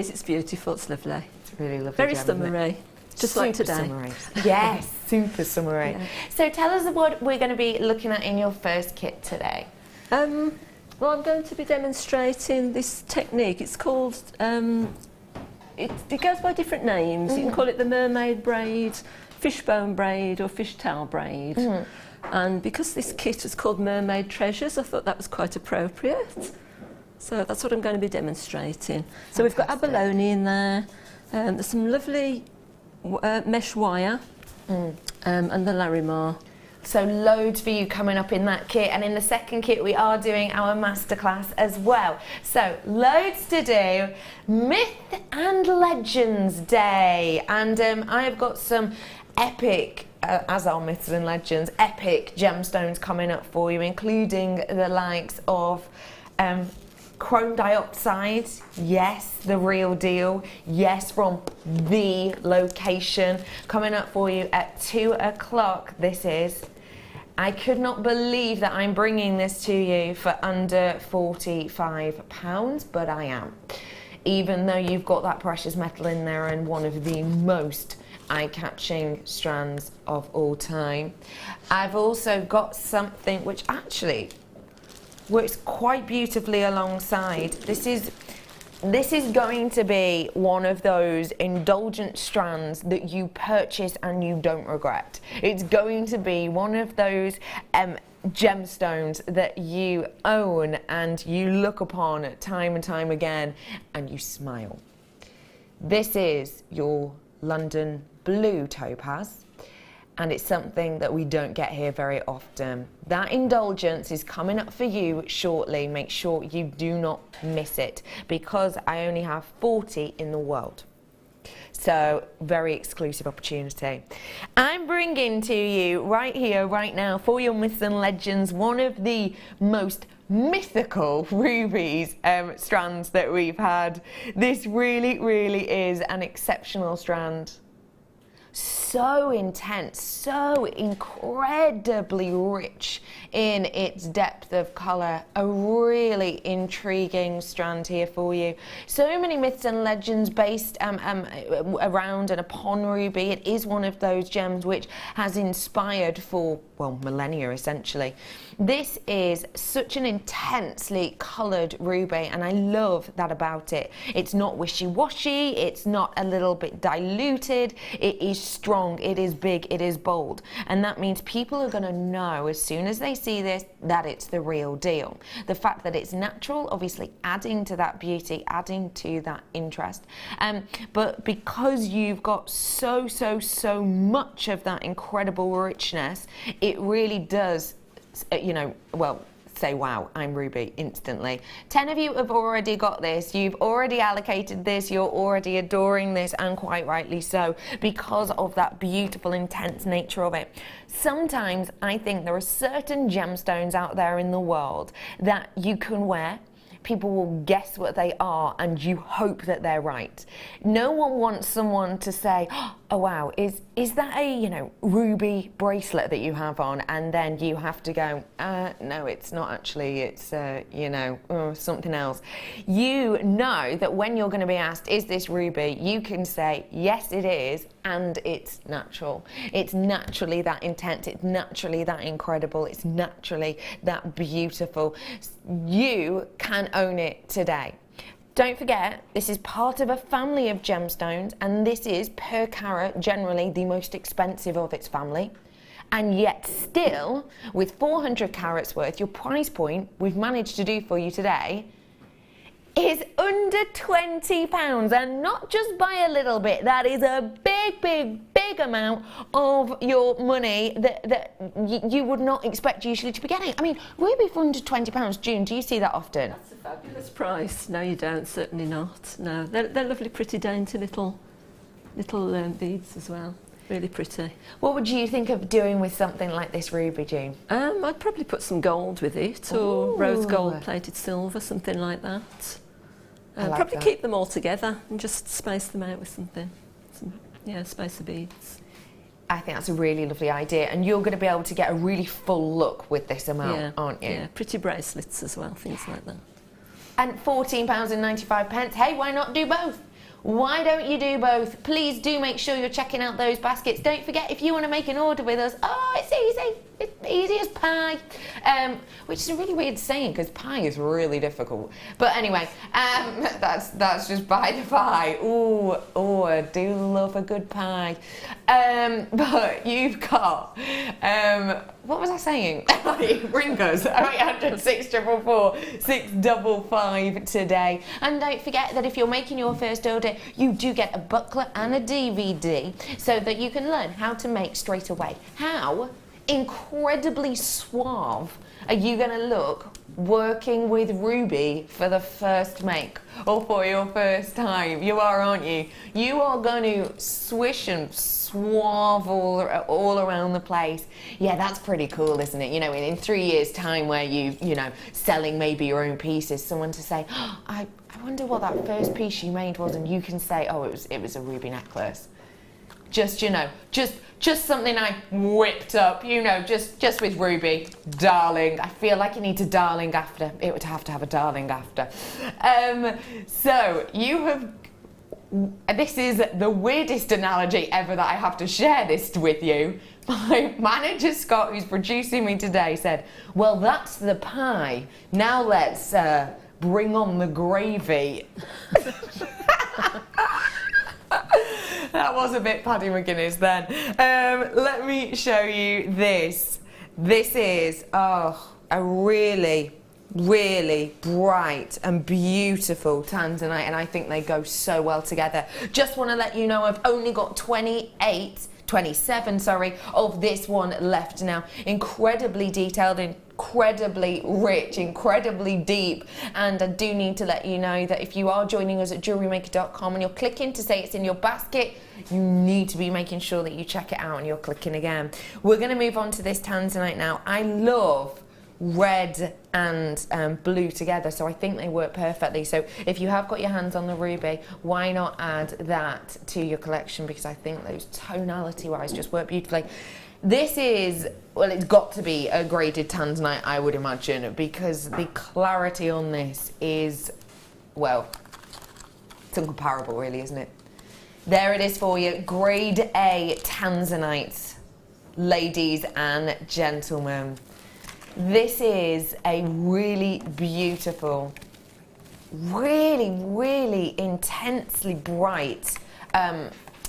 is. It's beautiful. It's lovely. It's really lovely. Very gem, summery. Just like today. Summery. Yes, super summery. Yeah. So tell us what we're going to be looking at in your first kit today. Well, I'm going to be demonstrating this technique. It's called, it goes by different names. You can call it the mermaid braid, fishbone braid or fishtail braid. And because this kit is called Mermaid Treasures, I thought that was quite appropriate. So that's what I'm going to be demonstrating. So we've got abalone in there. There's some lovely mesh wire and the Larimar. So loads for you coming up in that kit, and in the second kit we are doing our masterclass as well. So loads to do. Myth and Legends Day, and I have got some epic, as are myths and legends, epic gemstones coming up for you, including the likes of chrome diopside, yes, the real deal, yes, from the location, coming up for you at 2 o'clock. This is, I could not believe that I'm bringing this to you for under £45, but I am. Even though you've got that precious metal in there and one of the most eye-catching strands of all time. I've also got something which actually works quite beautifully alongside. This is going to be one of those indulgent strands that you purchase and you don't regret. It's going to be one of those gemstones that you own and you look upon time and time again and you smile. This is your London blue topaz, and it's something that we don't get here very often. That indulgence is coming up for you shortly. Make sure you do not miss it, because I only have 40 in the world. So, very exclusive opportunity. I'm bringing to you right here, right now, for your myths and legends, one of the most mythical rubies strands that we've had. This really, really is an exceptional strand. So intense, so incredibly rich in its depth of colour. A really intriguing strand here for you. So many myths and legends based around and upon ruby. It is one of those gems which has inspired for, well, millennia essentially. This is such an intensely coloured ruby, and I love that about it. It's not wishy-washy, it's not a little bit diluted, it is strong, it is big, it is bold, and that means people are going to know as soon as they see this that it's the real deal. The fact that it's natural, obviously adding to that beauty, adding to that interest, but because you've got so much of that incredible richness, it really does, you know, well, say wow, I'm ruby instantly. 10 of you have already got this, you've already allocated this, you're already adoring this, and quite rightly so, because of that beautiful intense nature of it. Sometimes I think there are certain gemstones out there in the world that you can wear, people will guess what they are, and you hope that they're right. No one wants someone to say, oh wow, is that a, you know, ruby bracelet that you have on? And then you have to go, no, it's not actually, it's, you know, something else. You know that when you're going to be asked, is this ruby? You can say, yes, it is, and it's natural. It's naturally that intense, it's naturally that incredible, it's naturally that beautiful. You can own it today. Don't forget, this is part of a family of gemstones, and this is per carat generally the most expensive of its family. And yet still, with 400 carats worth, your price point we've managed to do for you today is under £20, and not just by a little bit. That is a big amount of your money that you would not expect usually to be getting. I mean, ruby for under £20, June, do you see that often? That's a fabulous price. No, you don't, certainly not. No, they're lovely, pretty dainty little beads as well. Really pretty. What would you think of doing with something like this ruby, June? I'd probably put some gold with it, or rose gold plated silver, something like that. Like probably that. keep them all together and just space them out with something. Space the beads. I think that's a really lovely idea, and you're going to be able to get a really full look with this amount, aren't you? Yeah, pretty bracelets as well, things like that. And £14.95. Hey, why not do both? Why don't you do both? Please do make sure you're checking out those baskets. Don't forget, if you want to make an order with us, oh, it's easy. It's easy as pie. Which is a really weird saying because pie is really difficult. But anyway, that's just by the by. Oh, I do love a good pie. But you've got, what was I saying? Ring us 0800 644 655 today. And don't forget that if you're making your first order, you do get a booklet and a DVD so that you can learn how to make straight away. How incredibly suave are you going to look working with ruby for the first make or for your first time? You are, aren't you? You are going to swish and suave all around the place. Yeah, that's pretty cool, isn't it? You know, in 3 years' time where you know, selling maybe your own pieces, someone to say, oh, I wonder what that first piece you made was, and you can say, oh, it was a ruby necklace. Just, you know, just something I whipped up, you know, just with ruby. Darling. I feel like you need a darling after. It would have to have a darling after. So you have, this is the weirdest analogy ever that I have to share this with you. My manager Scott, who's producing me today, said, well, that's the pie. Now let's bring on the gravy. That was a bit Paddy McGuinness then. Let me show you this. This is, oh, a really, really bright and beautiful Tanzanite, and I think they go so well together. Just want to let you know I've only got 27 of this one left now. Incredibly detailed, incredibly rich, incredibly deep, and I do need to let you know that if you are joining us at JewelleryMaker.com and you're clicking to say it's in your basket, you need to be making sure that you check it out and you're clicking again. We're going to move on to this Tanzanite now. I love red and blue together, so I think they work perfectly. So if you have got your hands on the ruby, why not add that to your collection, because I think those tonality wise just work beautifully. This is, well, it's got to be a graded Tanzanite, I would imagine, because the clarity on this is, well, it's incomparable really, isn't it? There it is for you, grade A Tanzanite, ladies and gentlemen. This is a really beautiful, really, really intensely bright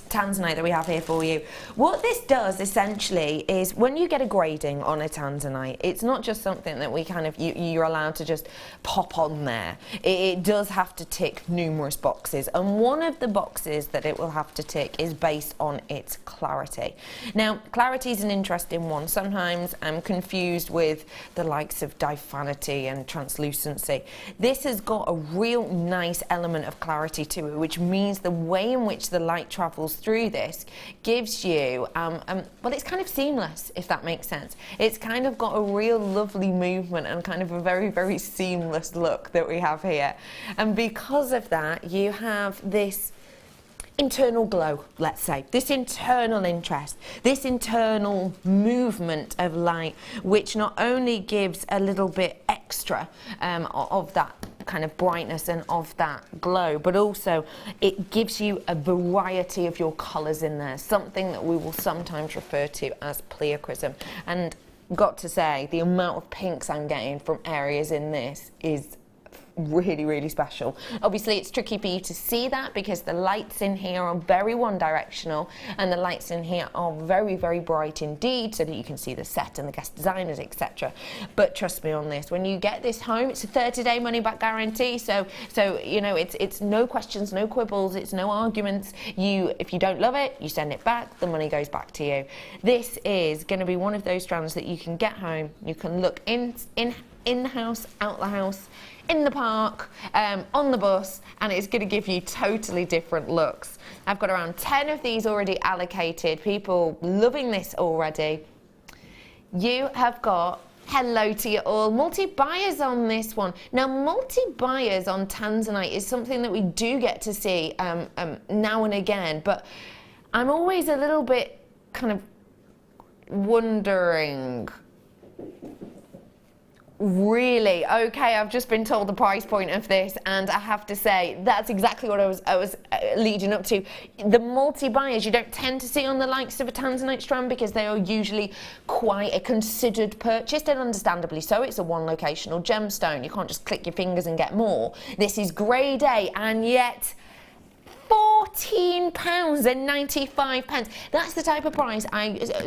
Tanzanite that we have here for you. What this does essentially is when you get a grading on a Tanzanite, it's not just something that we kind of, you're allowed to just pop on there. It does have to tick numerous boxes, and one of the boxes that it will have to tick is based on its clarity. Now, clarity is an interesting one. Sometimes I'm confused with the likes of diaphanity and translucency. This has got a real nice element of clarity to it, which means the way in which the light travels through this gives you, well, it's kind of seamless, if that makes sense. It's kind of got a real lovely movement and kind of a very, very seamless look that we have here. And because of that, you have this internal glow, let's say, this internal interest, this internal movement of light, which not only gives a little bit extra of that kind of brightness and of that glow, but also it gives you a variety of your colours in there, something that we will sometimes refer to as pleochrysm. And got to say, the amount of pinks I'm getting from areas in this is really, really special. Obviously it's tricky for you to see that because the lights in here are very one directional and the lights in here are very, very bright indeed, so that you can see the set and the guest designers, etc. But trust me on this, when you get this home, it's a 30-day money back guarantee, so you know, it's no questions, no quibbles, it's no arguments. If you don't love it, you send it back, the money goes back to you. This is going to be one of those strands that you can get home, you can look in the house, out the house, in the park, on the bus, and it's going to give you totally different looks. I've got around 10 of these already allocated, people loving this already. You have got, hello to you all, multi-buyers on this one. Now, multi-buyers on Tanzanite is something that we do get to see now and again, but I'm always a little bit kind of wondering Really? Okay, I've just been told the price point of this, and I have to say that's exactly what I was leading up to. The multi-buyers you don't tend to see on the likes of a Tanzanite strand because they are usually quite a considered purchase, and understandably so. It's a one locational gemstone. You can't just click your fingers and get more. This is grade A, and yet £14.95. That's the type of price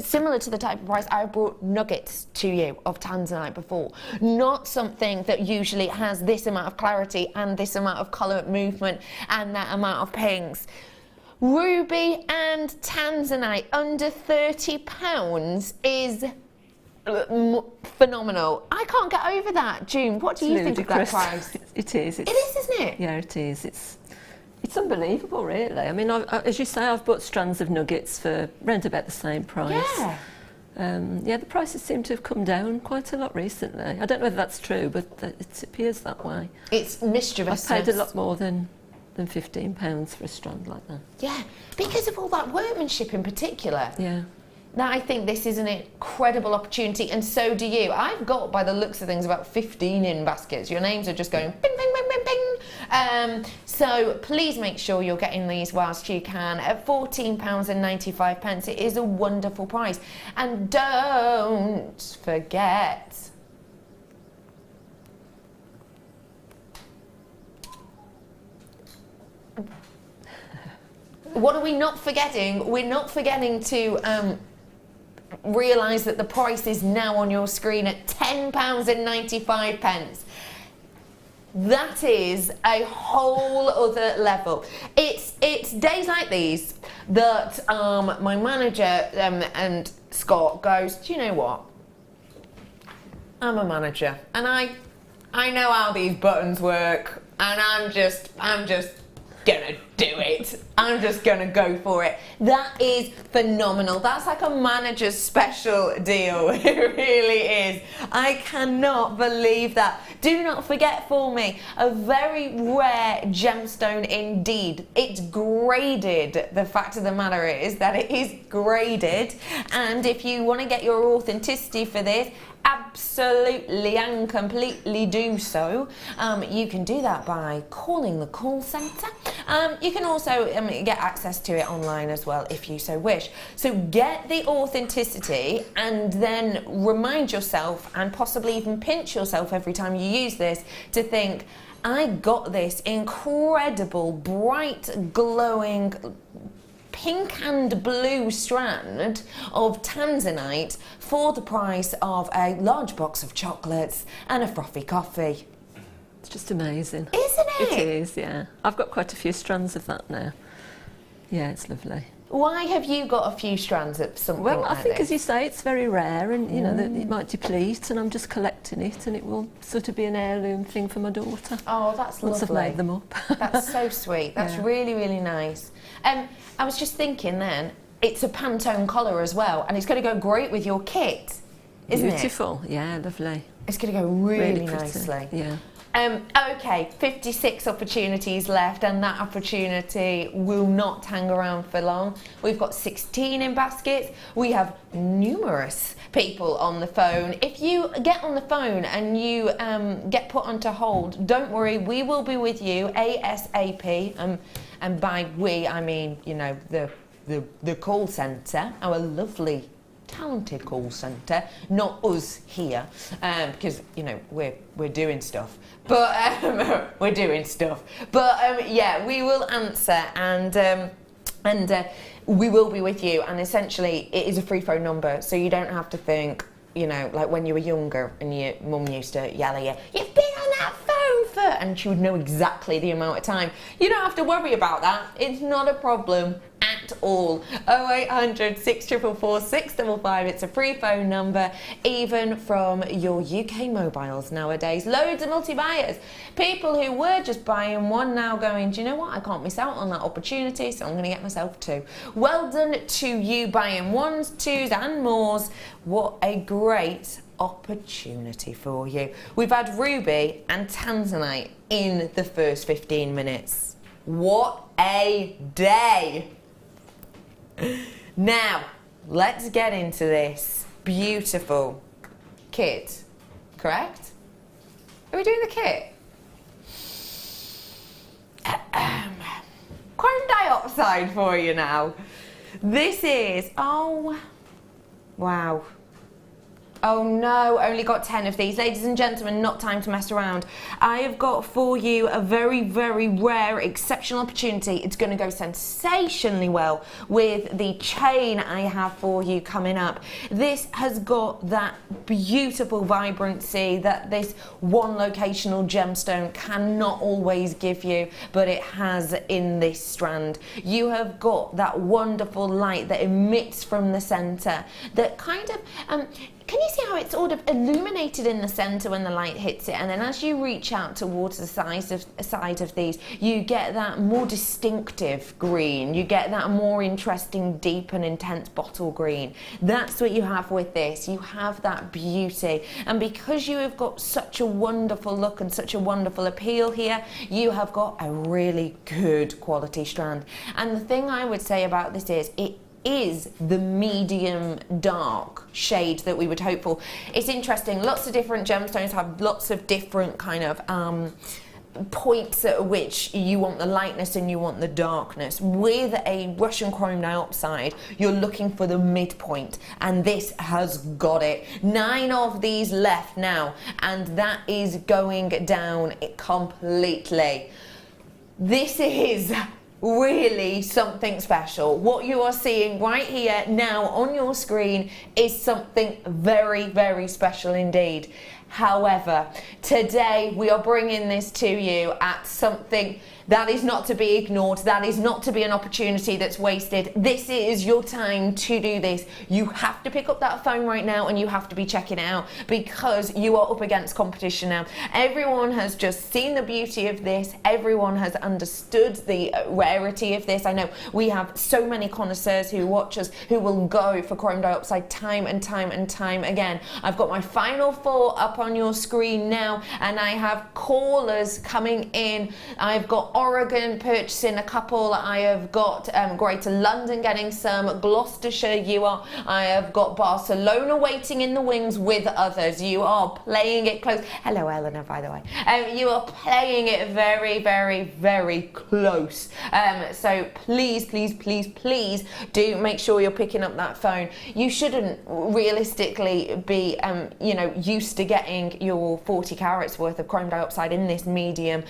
similar to the type of price I brought nuggets to you of Tanzanite before. Not something that usually has this amount of clarity and this amount of colour movement and that amount of pinks. Ruby and Tanzanite under £30 is phenomenal. I can't get over that. June, what do you think of that price? It is. It is, isn't it? Yeah, it is. It's unbelievable, really. I mean, as you say, I've bought strands of nuggets for around about the same price. Yeah. Yeah, the prices seem to have come down quite a lot recently. I don't know whether that's true, but it appears that way. It's mischievous. I've paid a lot more than £15 for a strand like that. Yeah, because of all that workmanship in particular. Yeah. Now, I think this is an incredible opportunity, and so do you. I've got, by the looks of things, about 15 in baskets. Your names are just going bing, bing, bing, bing, bing. So please make sure you're getting these whilst you can. At £14.95, it is a wonderful price. And don't forget, what are we not forgetting? We're not forgetting to realise that the price is now on your screen at £10.95. That is a whole other level. It's days like these that my manager and Scott goes, do you know what? I'm a manager and I know how these buttons work, and I'm just gonna do it. I'm just gonna go for it. That is phenomenal. That's like a manager's special deal. It really is. I cannot believe that. Do not forget for me, a very rare gemstone indeed. It's graded. The fact of the matter is that it is graded, and if you want to get your authenticity for this, absolutely and completely do so. You can do that by calling the call centre. You can also get access to it online as well if you so wish. So get the authenticity and then remind yourself, and possibly even pinch yourself every time you use this, to think, I got this incredible, bright, glowing pink and blue strand of Tanzanite for the price of a large box of chocolates and a frothy coffee. It's just amazing. Isn't it? It is, yeah. I've got quite a few strands of that now. Yeah, it's lovely. Why have you got a few strands of something like Well, I think, this? as you say, it's very rare, and you know that it might deplete, and I'm just collecting it, and it will sort of be an heirloom thing for my daughter. Oh, that's once lovely. I've made them up. That's so sweet. That's really, really nice. I was just thinking then, it's a Pantone collar as well, and it's going to go great with your kit, isn't it? Beautiful, yeah, lovely. It's going to go really pretty. nicely. Yeah. Okay, 56 opportunities left, and that opportunity will not hang around for long. We've got 16 in baskets. We have numerous people on the phone. If you get on the phone and you get put onto hold, don't worry, we will be with you ASAP. And by we, I mean, you know, the call centre, our lovely talented call centre, not us here, because you know we're doing stuff, but we're doing stuff. But yeah, we will answer, and we will be with you. And essentially, it is a free phone number, so you don't have to think, you know, like when you were younger and your mum used to yell at you, "You've been on that phone for," and she would know exactly the amount of time. You don't have to worry about that. It's not a problem at all. 0800 644 655. It's a free phone number, even from your UK mobiles nowadays. Loads of multi-buyers. People who were just buying one now going, do you know what? I can't miss out on that opportunity, so I'm going to get myself two. Well done to you buying ones, twos and mores. What a great opportunity for you. We've had Ruby and Tanzanite in the first 15 minutes. What a day! Now, let's get into this beautiful kit, correct? Are we doing the kit? Chrome diopside for you now. This is, oh, wow. Oh no, only got 10 of these. Ladies and gentlemen, not time to mess around. I have got for you a very, very rare, exceptional opportunity. It's going to go sensationally well with the chain I have for you coming up. This has got that beautiful vibrancy that this one locational gemstone cannot always give you, but it has in this strand. You have got that wonderful light that emits from the center that kind of, can you see how it's sort of illuminated in the center when the light hits it? And then as you reach out towards the side of these, you get that more distinctive green. You get that more interesting, deep and intense bottle green. That's what you have with this. You have that beauty. And because you have got such a wonderful look and such a wonderful appeal here, you have got a really good quality strand. And the thing I would say about this is it is the medium dark shade that we would hope for. It's interesting, lots of different gemstones have lots of different kind of points at which you want the lightness and you want the darkness. With a Russian chrome diopside, you're looking for the midpoint, and this has got it. 9 of these left now, and that is going down completely. This is really something special. What you are seeing right here now on your screen is something very, very special indeed. However, today we are bringing this to you at something that is not to be ignored. That is not to be an opportunity that's wasted. This is your time to do this. You have to pick up that phone right now and you have to be checking it out, because you are up against competition now. Everyone has just seen the beauty of this. Everyone has understood the rarity of this. I know we have so many connoisseurs who watch us who will go for chrome diopside time and time and time again. I've got my final 4 up on your screen now, and I have callers coming in. I've got Oregon purchasing a couple. I have got Greater London getting some, Gloucestershire you are. I have got Barcelona waiting in the wings with others. You are playing it close. Hello Eleanor, by the way. You are playing it very, very, very close. So please, please, please, please do make sure you're picking up that phone. You shouldn't realistically be you know, used to getting your 40 carats worth of chrome diopside in this medium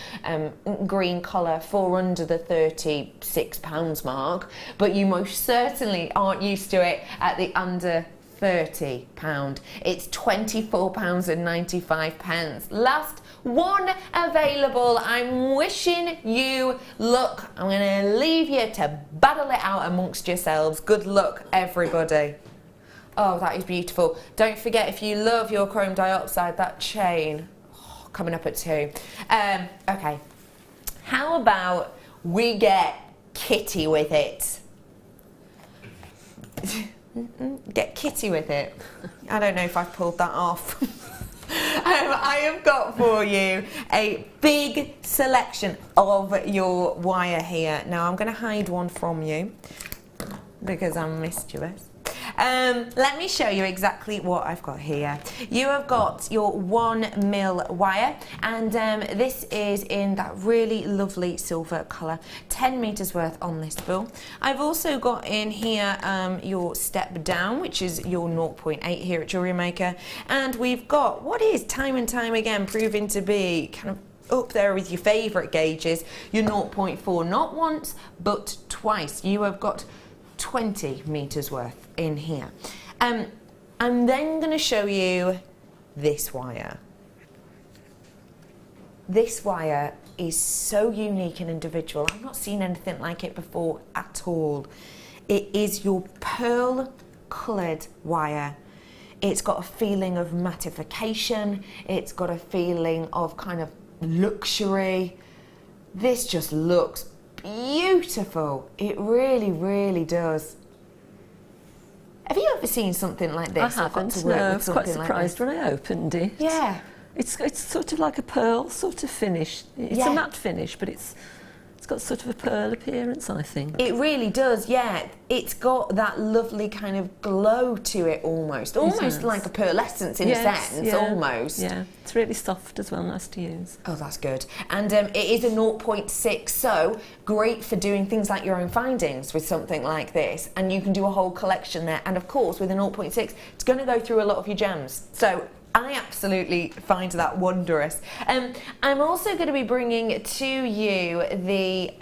green colour for under the £36 mark, but you most certainly aren't used to it at the under £30. It's £24.95. Last one available. I'm wishing you luck. I'm going to leave you to battle it out amongst yourselves. Good luck, everybody. Oh, that is beautiful. Don't forget, if you love your chrome diopside, that chain, coming up at 2. Okay. How about we get kitty with it? Get kitty with it. I don't know if I've pulled that off. I have got for you a big selection of your wire here. Now I'm going to hide one from you because I'm mischievous. Let me show you exactly what I've got here. You have got your 1mm wire, and this is in that really lovely silver colour. 10 metres worth on this spool. I've also got in here your step down, which is your 0.8 here at JewelleryMaker, and we've got what is time and time again proving to be kind of up there with your favourite gauges, your 0.4, not once but twice. You have got 20 metres worth in here. I'm then going to show you this wire. This wire is so unique and individual. I've not seen anything like it before at all. It is your pearl coloured wire. It's got a feeling of mattification. It's got a feeling of kind of luxury. This just looks beautiful. It really, really does. Have you ever seen something like this? I haven't, no. I was quite surprised when I opened it. Yeah. It's sort of like a pearl sort of finish. It's a matte finish, but it's It's got sort of a pearl appearance, I think. It really does, yeah. It's got that lovely kind of glow to it almost like a pearlescence in a sense, almost. Yeah, it's really soft as well, nice to use. Oh, that's good. And it is a 0.6, so great for doing things like your own findings with something like this. And you can do a whole collection there. And of course, with a 0.6, it's going to go through a lot of your gems. So I absolutely find that wondrous. I'm also going to be bringing to you the,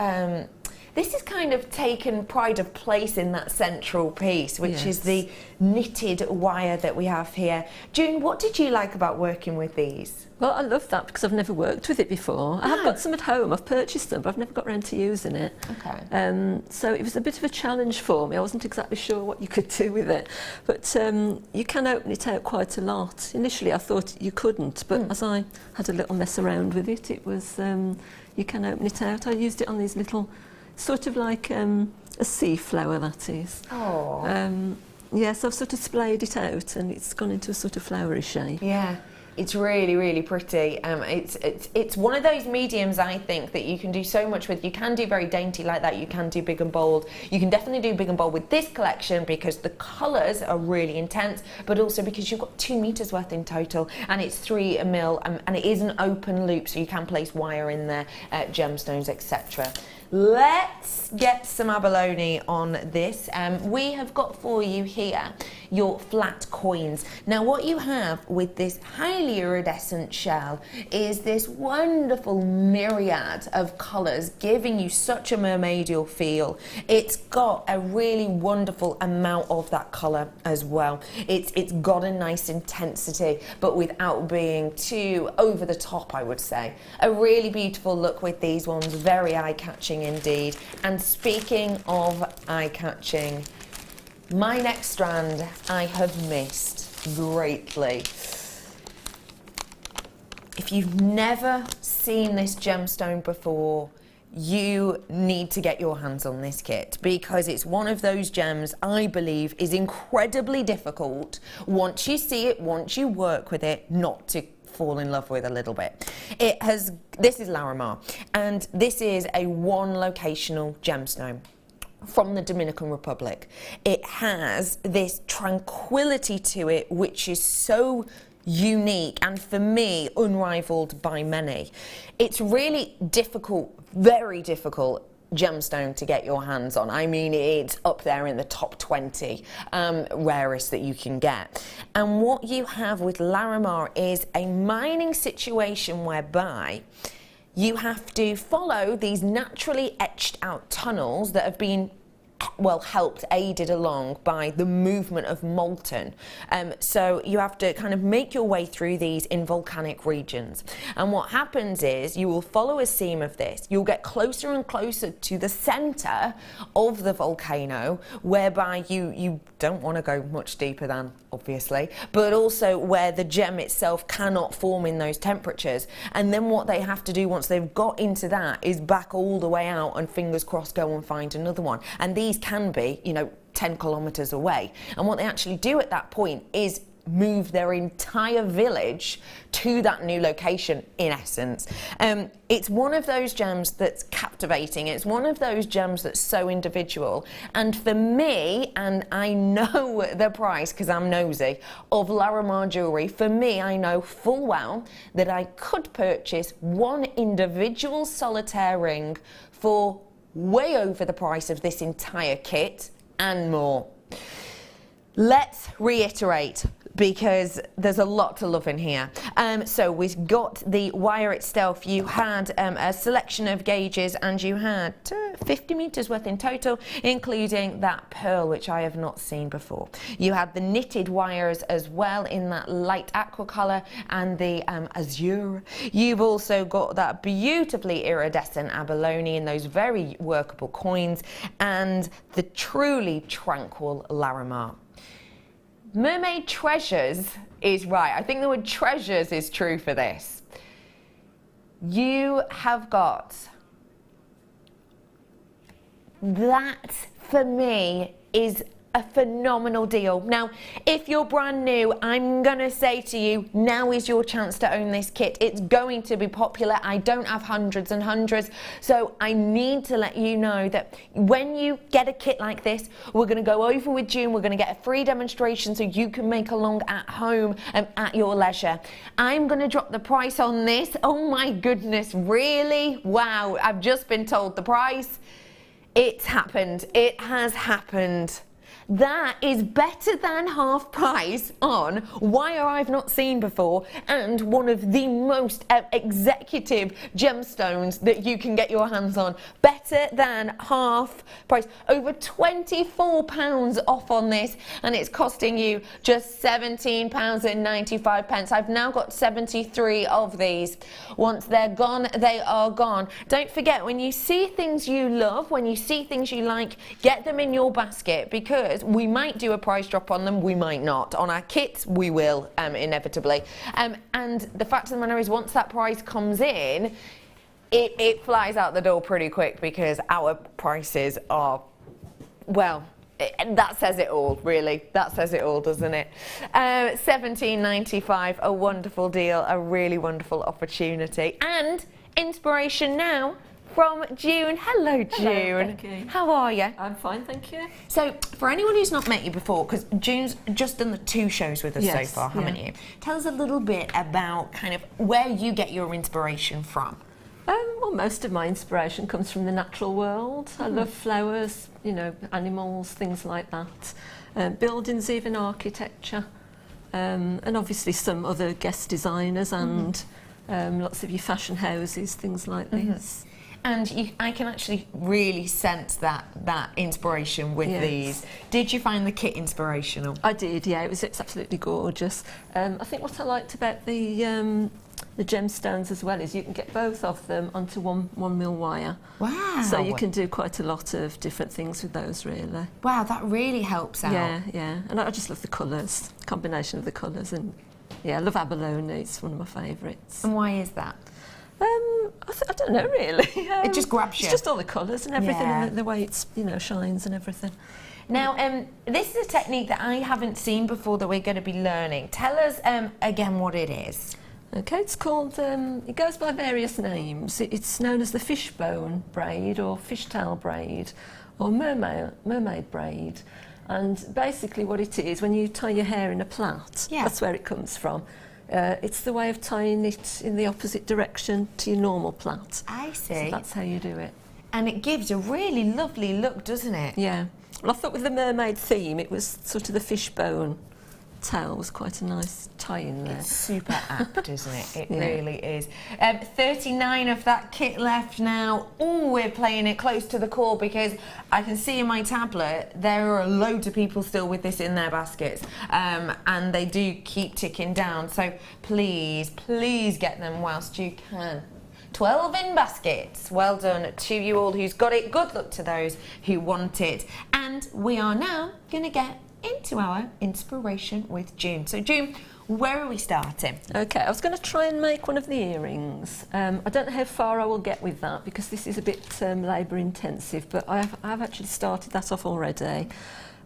this has kind of taken pride of place in that central piece, which is the knitted wire that we have here. June, what did you like about working with these? Well, I love that because I've never worked with it before. I have got some at home, I've purchased them, but I've never got around to using it. Okay. So it was a bit of a challenge for me. I wasn't exactly sure what you could do with it. But you can open it out quite a lot. Initially I thought you couldn't, but as I had a little mess around with it, it was, you can open it out. I used it on these little, sort of like a sea flower, that is. Oh. Yes, I've sort of splayed it out and it's gone into a sort of flowery shape. Yeah. It's really, really pretty. It's one of those mediums, I think, that you can do so much with. You can do very dainty like that. You can do big and bold. You can definitely do big and bold with this collection because the colours are really intense, but also because you've got 2 meters worth in total, and it's 3 mil, and it is an open loop, so you can place wire in there, gemstones, etc. Let's get some abalone on this. We have got for you here your flat coins. Now what you have with this highly iridescent shell is this wonderful myriad of colours giving you such a mermaidial feel. It's got a really wonderful amount of that colour as well. It's got a nice intensity but without being too over the top, I would say. A really beautiful look with these ones, very eye-catching indeed. And speaking of eye-catching, my next strand I have missed greatly. If you've never seen this gemstone before, you need to get your hands on this kit because it's one of those gems I believe is incredibly difficult once you see it, once you work with it, not to fall in love with a little bit. This is Larimar, and this is a one locational gemstone from the Dominican Republic. It has this tranquility to it which is so unique and for me unrivaled by many. It's really difficult, very difficult gemstone to get your hands on. I mean, it's up there in the top 20 rarest that you can get. And what you have with Larimar is a mining situation whereby you have to follow these naturally etched out tunnels that have been aided along by the movement of molten. So you have to kind of make your way through these in volcanic regions. And what happens is you will follow a seam of this. You'll get closer and closer to the center of the volcano, whereby you don't want to go much deeper than, obviously, but also where the gem itself cannot form in those temperatures. And then what they have to do once they've got into that is back all the way out and fingers crossed go and find another one. And these can be, 10 kilometers away. And what they actually do at that point is move their entire village to that new location, in essence. It's one of those gems that's captivating. It's one of those gems that's so individual. And for me, and I know the price because I'm nosy, of Larimar jewellery, for me, I know full well that I could purchase one individual solitaire ring for way over the price of this entire kit and more. Let's reiterate, because there's a lot to love in here. So we've got the wire itself. You had a selection of gauges and you had 50 meters worth in total, including that pearl, which I have not seen before. You had the knitted wires as well in that light aqua color and the azure. You've also got that beautifully iridescent abalone in those very workable coins and the truly tranquil Larimar. Mermaid treasures is right. I think the word treasures is true for this. You have got that, for me, is a phenomenal deal. Now, if you're brand new, I'm gonna say to you, now is your chance to own this kit. It's going to be popular. I don't have hundreds and hundreds, so I need to let you know that when you get a kit like this, we're gonna go over with June, we're gonna get a free demonstration so you can make along at home and at your leisure. I'm gonna drop the price on this. Oh my goodness, really? Wow, I've just been told the price. It's happened. It has happened. That is better than half price on wire I've not seen before and one of the most executive gemstones that you can get your hands on. Better than half price. Over £24 off on this, and it's costing you just £17.95. I've now got 73 of these. Once they're gone, they are gone. Don't forget, when you see things you love, when you see things you like, get them in your basket, because we might do a price drop on them, we might not. On our kits, we will, inevitably. And the fact of the matter is, once that price comes in, it flies out the door pretty quick, because our prices are, well, that says it all, really. That says it all, doesn't it? £17.95, a wonderful deal, a really wonderful opportunity. And inspiration now from June. Hello, June. Hello, Becky. How are you? I'm fine, thank you. So, for anyone who's not met you before, because June's just done the 2 shows with us so far, haven't you? Tell us a little bit about kind of where you get your inspiration from. Well, most of my inspiration comes from the natural world. I love flowers, you know, animals, things like that. Buildings, even architecture. And obviously some other guest designers and lots of your fashion houses, things like this. And I can actually really sense that inspiration with these. Did you find the kit inspirational? I did, yeah. It's absolutely gorgeous. I think what I liked about the gemstones as well is you can get both of them onto 1mm wire. Wow. So you can do quite a lot of different things with those, really. Wow, that really helps out. Yeah, yeah. And I just love the colours, combination of the colours. And yeah, I love abalone. It's one of my favourites. And why is that? I don't know, really. It just grabs you. It's just all the colours and everything, and the way it's, you know, shines and everything. Now, this is a technique that I haven't seen before that we're going to be learning. Tell us again what it is. Okay, it's called, it goes by various names. It's known as the fishbone braid or fishtail braid or mermaid braid. And basically what it is, when you tie your hair in a plait, that's where it comes from. It's the way of tying it in the opposite direction to your normal plait. I see. So that's how you do it. And it gives a really lovely look, doesn't it? Yeah. Well, I thought with the mermaid theme, it was sort of the fishbone tail was quite a nice tie-in there. It's super apt, isn't it? It really is. 39 of that kit left now. Oh, we're playing it close to the core because I can see in my tablet there are loads of people still with this in their baskets, and they do keep ticking down. So please, please get them whilst you can. 12 in baskets. Well done to you all who's got it. Good luck to those who want it. And we are now going to get into our inspiration with June. So June, where are we starting? Okay, I was going to try and make one of the earrings. I don't know how far I will get with that because this is a bit labour intensive, but I've actually started that off already.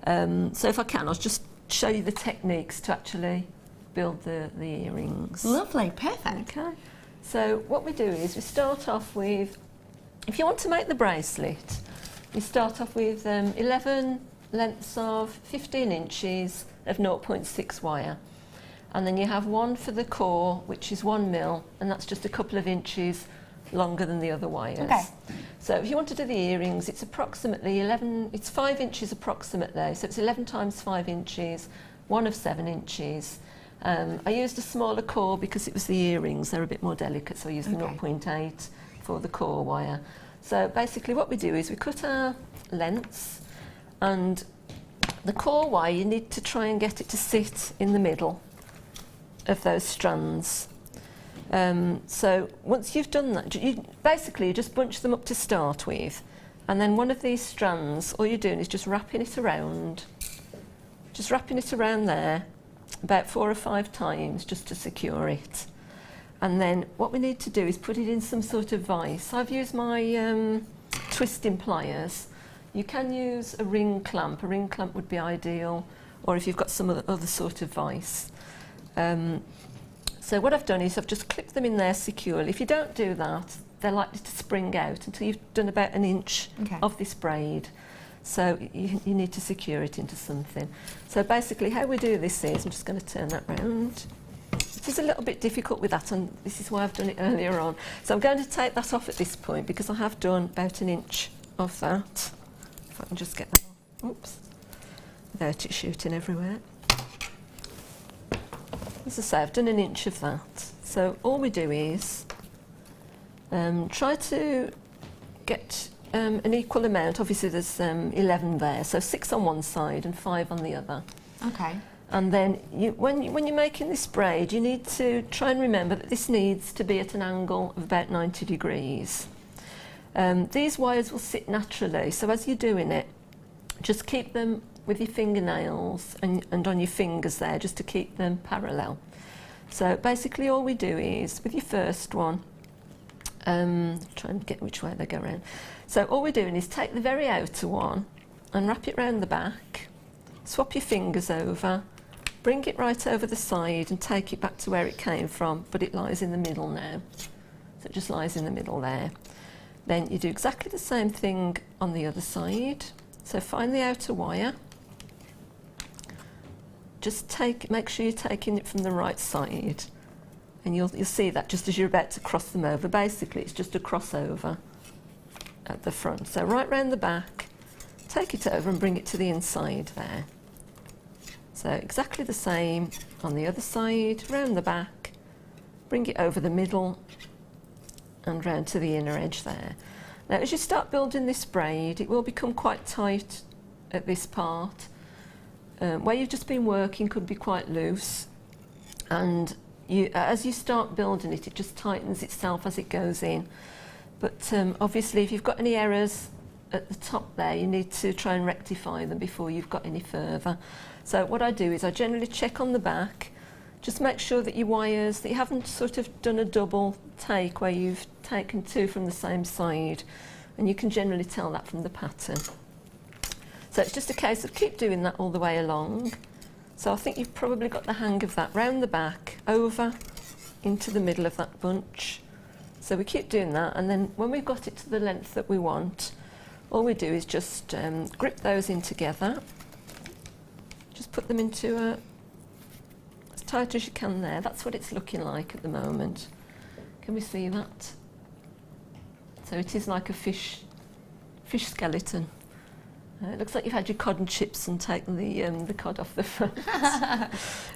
So if I can, I'll just show you the techniques to actually build the earrings. Lovely, perfect. Okay, so what we do is we start off with, if you want to make the bracelet, you start off with 11 lengths of 15 inches of 0.6 wire, and then you have one for the core, which is 1mm, and that's just a couple of inches longer than the other wires. Okay. So if you want to do the earrings, it's approximately 11, it's 5 inches approximately, so it's 11 times 5 inches, one of 7 inches. I used a smaller core because it was the earrings, they're a bit more delicate, so I used the 0.8 for the core wire. So basically what we do is we cut our lengths, and the core wire, you need to try and get it to sit in the middle of those strands. So once you've done that, you just bunch them up to start with, and then one of these strands, all you're doing is just wrapping it around there about 4 or 5 times just to secure it. And then what we need to do is put it in some sort of vise. I've used my twisting pliers. You can use a ring clamp. A ring clamp would be ideal, or if you've got some other sort of vice. So what I've done is I've just clipped them in there securely. If you don't do that, they're likely to spring out until you've done about an inch of this braid. So you need to secure it into something. So basically how we do this is, I'm just going to turn that round. It is a little bit difficult with that, and this is why I've done it earlier on. So I'm going to take that off at this point because I have done about an inch of that. If I can just get that off. Oops. Without it shooting everywhere. As I say, I've done an inch of that. So all we do is try to get an equal amount. Obviously there's 11 there, so 6 on one side and 5 on the other. Okay. And then when you're making this braid, you need to try and remember that this needs to be at an angle of about 90 degrees. These wires will sit naturally, so as you're doing it, just keep them with your fingernails and on your fingers there, just to keep them parallel. So basically all we do is, with your first one, try and get which way they go around. So all we're doing is take the very outer one and wrap it round the back, swap your fingers over, bring it right over the side and take it back to where it came from, but it lies in the middle now. So it just lies in the middle there. Then you do exactly the same thing on the other side. So find the outer wire. Just make sure you're taking it from the right side. And you'll see that just as you're about to cross them over. Basically, it's just a crossover at the front. So right round the back, take it over and bring it to the inside there. So exactly the same on the other side, round the back, bring it over the middle and round to the inner edge there. Now as you start building this braid, it will become quite tight at this part. Where you've just been working could be quite loose, and as you start building it, it just tightens itself as it goes in. But obviously if you've got any errors at the top there, you need to try and rectify them before you've got any further. So what I do is I generally check on the back, just make sure that your wires, that you haven't sort of done a double take where you've taken 2 from the same side, and you can generally tell that from the pattern. So it's just a case of keep doing that all the way along. So I think you've probably got the hang of that, round the back, over into the middle of that bunch. So we keep doing that, and then when we've got it to the length that we want, all we do is just grip those in together. Just put them into as tight as you can there. That's what it's looking like at the moment. Can we see that? So it is like a fish skeleton. It looks like you've had your cod and chips and taken the cod off the front.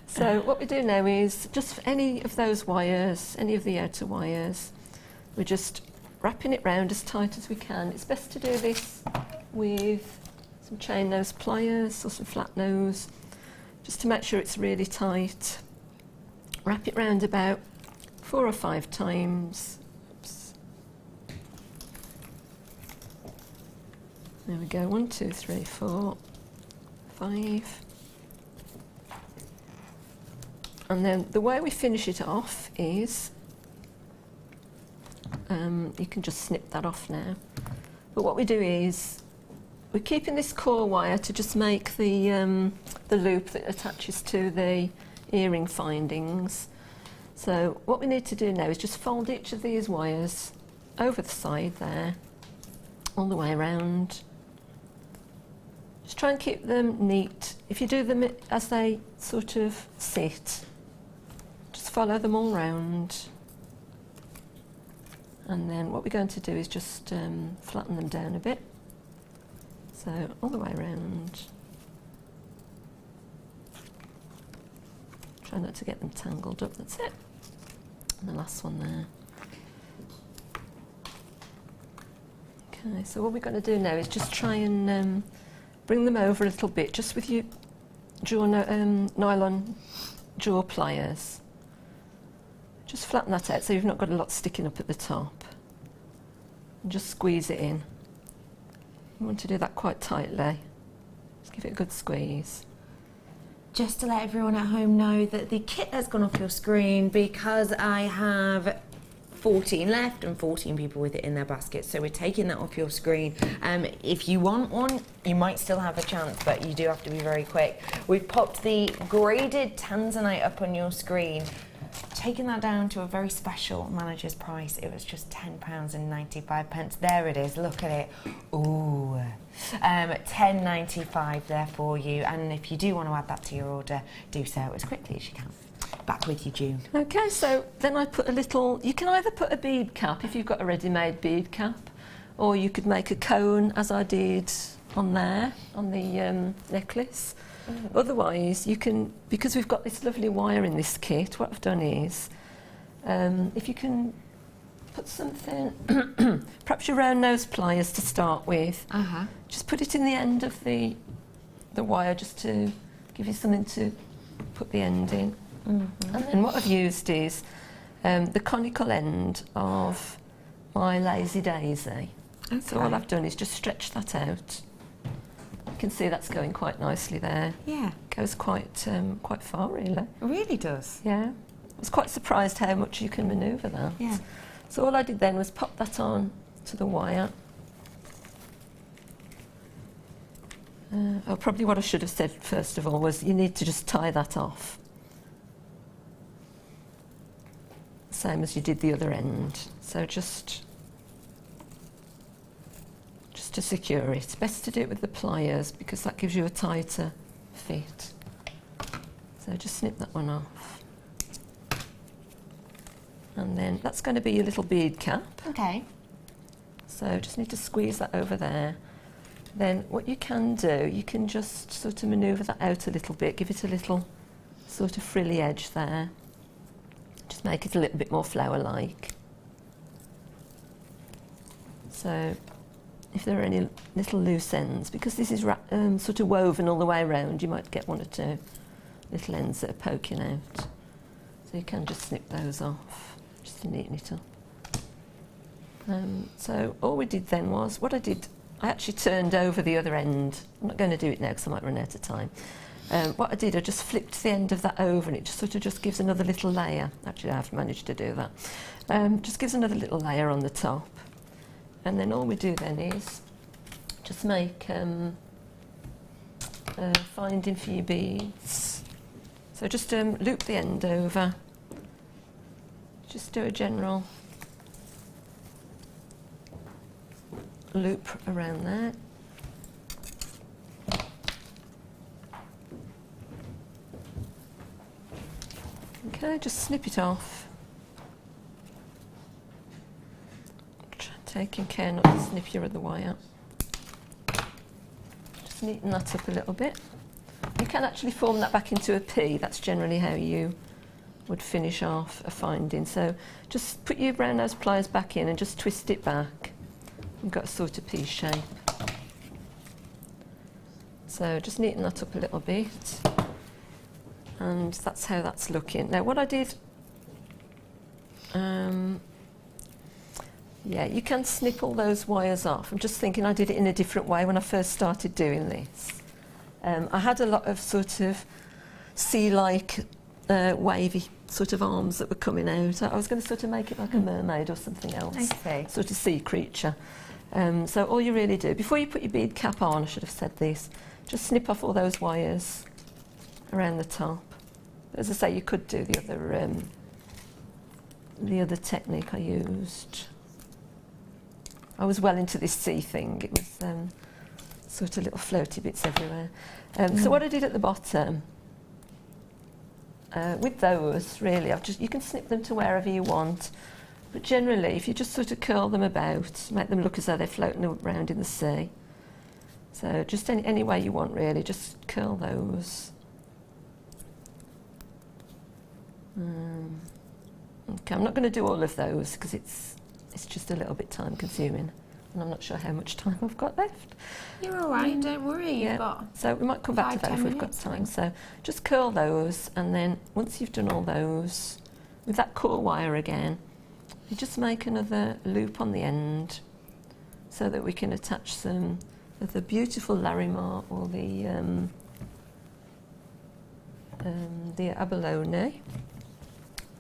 So what we do now is just any of those wires, any of the outer wires, we're just wrapping it round as tight as we can. It's best to do this with some chain nose pliers or some flat nose, just to make sure it's really tight. Wrap it round about 4 or 5 times. There we go, 1, 2, 3, 4, 5. And then the way we finish it off is, you can just snip that off now. But what we do is, we're keeping this core wire to just make the loop that attaches to the earring findings. So what we need to do now is just fold each of these wires over the side there, all the way around. Just try and keep them neat. If you do them as they sort of sit, just follow them all round. And then what we're going to do is just flatten them down a bit. So all the way around. Try not to get them tangled up, that's it. And the last one there. Okay, so what we're going to do now is just try and bring them over a little bit, just with your nylon jaw pliers. Just flatten that out so you've not got a lot sticking up at the top. And just squeeze it in. You want to do that quite tightly. Just give it a good squeeze. Just to let everyone at home know that the kit has gone off your screen because I have 14 left and 14 people with it in their basket. So we're taking that off your screen. If you want one, you might still have a chance, but you do have to be very quick. We've popped the graded Tanzanite up on your screen, taking that down to a very special manager's price. It was just £10.95. There it is, look at it. Ooh. £10.95 there for you, and if you do want to add that to your order, do so as quickly as you can. Back with you, June. Okay, so then I put a little, you can either put a bead cap if you've got a ready-made bead cap, or you could make a cone as I did on there, on the necklace. Otherwise, you can, because we've got this lovely wire in this kit, what I've done is, if you can put something, perhaps your round nose pliers to start with, just put it in the end of the wire just to give you something to put the end in. And then what I've used is the conical end of my Lazy Daisy. Okay. So all I've done is just stretch that out. You can see that's going quite nicely there. Yeah. Goes quite far, really. It really does. Yeah. I was quite surprised how much you can manoeuvre that. Yeah. So all I did then was pop that on to the wire. Probably what I should have said first of all was you need to just tie that off. Same as you did the other end. So just to secure it. Best to do it with the pliers because that gives you a tighter fit. So just snip that one off. And then that's going to be your little bead cap. Okay. So just need to squeeze that over there. Then what you can do, you can just sort of manoeuvre that out a little bit, give it a little sort of frilly edge there. Just make it a little bit more flower-like. So if there are any little loose ends, because this is sort of woven all the way around, you might get one or two little ends that are poking out. So you can just snip those off, just to neaten it up. So all we did then was, what I did, I actually turned over the other end. I'm not going to do it now because I might run out of time. What I did, I just flipped the end of that over and it just sort of just gives another little layer. Actually, I have managed to do that. Just gives another little layer on the top. And then all we do then is just make a finding for your beads. So just loop the end over. Just do a general loop around there. Okay, just snip it off. Taking care not to snip your other wire. Just neaten that up a little bit. You can actually form that back into a P. That's generally how you would finish off a finding. So just put your brown nose pliers back in and just twist it back. You've got a sort of P shape. So just neaten that up a little bit. And that's how that's looking. Now what I did, yeah, you can snip all those wires off. I'm just thinking I did it in a different way when I first started doing this. I had a lot of sort of sea-like wavy sort of arms that were coming out. I was going to sort of make it like a mermaid or something else. I see. Sort of sea creature. So all you really do, before you put your bead cap on, I should have said this, just snip off all those wires around the top. As I say, you could do the other technique I used. I was well into this sea thing. It was sort of little floaty bits everywhere. So what I did at the bottom, with those, really, you can snip them to wherever you want. But generally, if you just sort of curl them about, make them look as though they're floating around in the sea. So just any way you want, really, just curl those. Okay, I'm not going to do all of those because it's just a little bit time consuming and I'm not sure how much time I've got left. You're all right, don't worry. Yeah. You've got so we might come back to that if we've got time. So just curl those, and then once you've done all those, with that core wire again, you just make another loop on the end so that we can attach some of the beautiful Larimar or the abalone.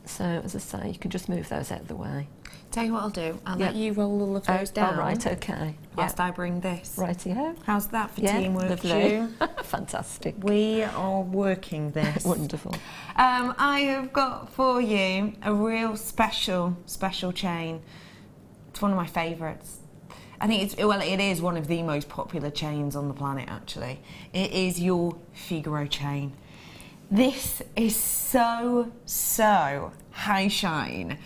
So as I say, you can just move those out of the way. Tell you what I'll do. I'll let you roll all of those down. All right, okay. Whilst I bring this. Rightio. How's that for teamwork, lovely. Jew? Fantastic. We are working this. Wonderful. I have got for you a real special chain. It's one of my favourites. I think it is one of the most popular chains on the planet, actually. It is your Figaro chain. This is so high shine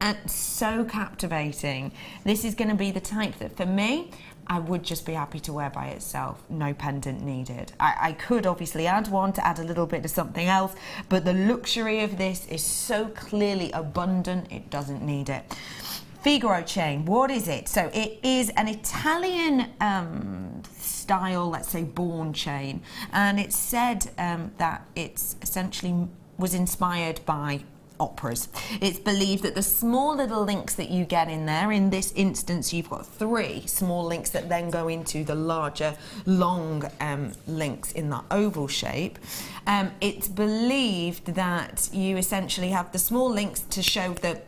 and so captivating. This is going to be the type that, for me, I would just be happy to wear by itself, no pendant needed. I could obviously add one to add a little bit of something else, but the luxury of this is so clearly abundant, it doesn't need it. Figaro chain, what is it? So it is an Italian style, let's say, born chain, and it's said that it's essentially was inspired by operas. It's believed that the small little links that you get in there, in this instance you've got 3 small links that then go into the larger long links in that oval shape. It's believed that you essentially have the small links to show the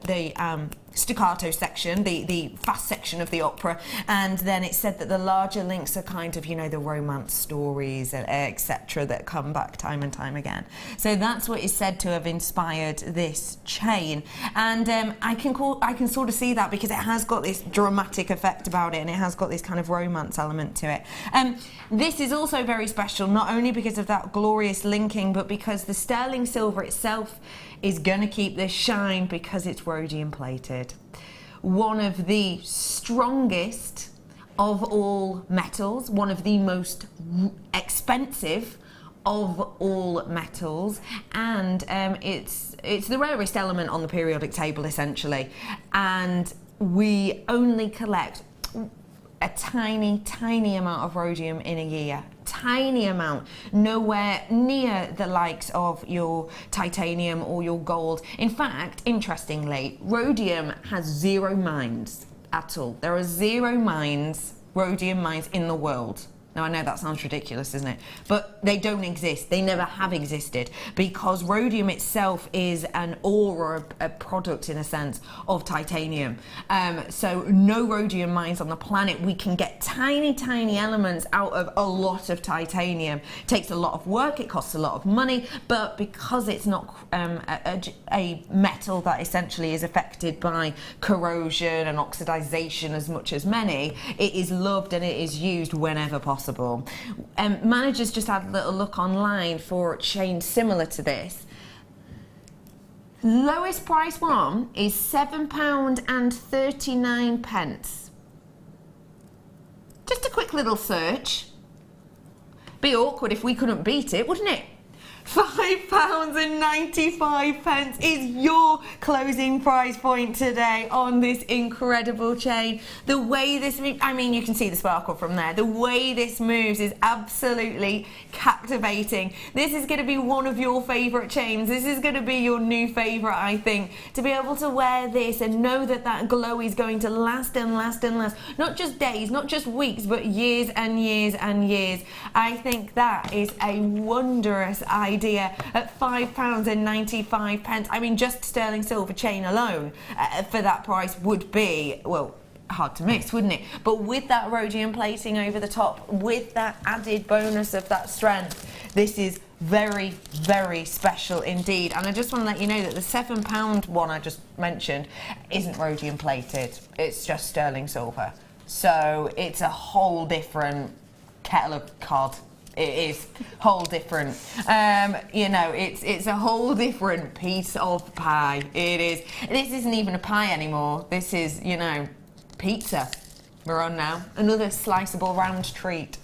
staccato section, the fast section of the opera, and then it's said that the larger links are kind of, you know, the romance stories, etc., that come back time and time again. So that's what is said to have inspired this chain, and I can sort of see that because it has got this dramatic effect about it, and it has got this kind of romance element to it. This is also very special, not only because of that glorious linking, but because the sterling silver itself is going to keep this shine because it's rhodium plated. One of the strongest of all metals, one of the most expensive of all metals, and it's the rarest element on the periodic table essentially, and we only collect a tiny amount of rhodium in a year. Tiny amount, nowhere near the likes of your titanium or your gold. In fact, interestingly, rhodium has 0 mines at all. There are 0 mines, rhodium mines, in the world. Now, I know that sounds ridiculous, isn't it? But they don't exist. They never have existed, because rhodium itself is an ore, or a product, in a sense, of titanium. So no rhodium mines on the planet. We can get tiny elements out of a lot of titanium. It takes a lot of work, it costs a lot of money, but because it's not a metal that essentially is affected by corrosion and oxidization as much as many, it is loved and it is used whenever possible. Managers just had a little look online for chains similar to this. Lowest price one is £7.39. Just a quick little search. Be awkward if we couldn't beat it, wouldn't it? £5.95 is your closing price point today on this incredible chain. The way this moves, I mean, you can see the sparkle from there. The way this moves is absolutely captivating. This is going to be one of your favourite chains. This is going to be your new favourite, I think. To be able to wear this and know that that glow is going to last and last and last. Not just days, not just weeks, but years and years and years. I think that is a wondrous idea at £5.95. I mean, just sterling silver chain alone for that price would be, well, hard to miss, wouldn't it? But with that rhodium plating over the top, with that added bonus of that strength, this is very special indeed. And I just want to let you know that the £7 one I just mentioned isn't rhodium plated, it's just sterling silver. So it's a whole different kettle of cod. It is whole different. You know, it's a whole different piece of pie. It is. This isn't even a pie anymore. This is, you know, pizza. We're on now. Another sliceable round treat.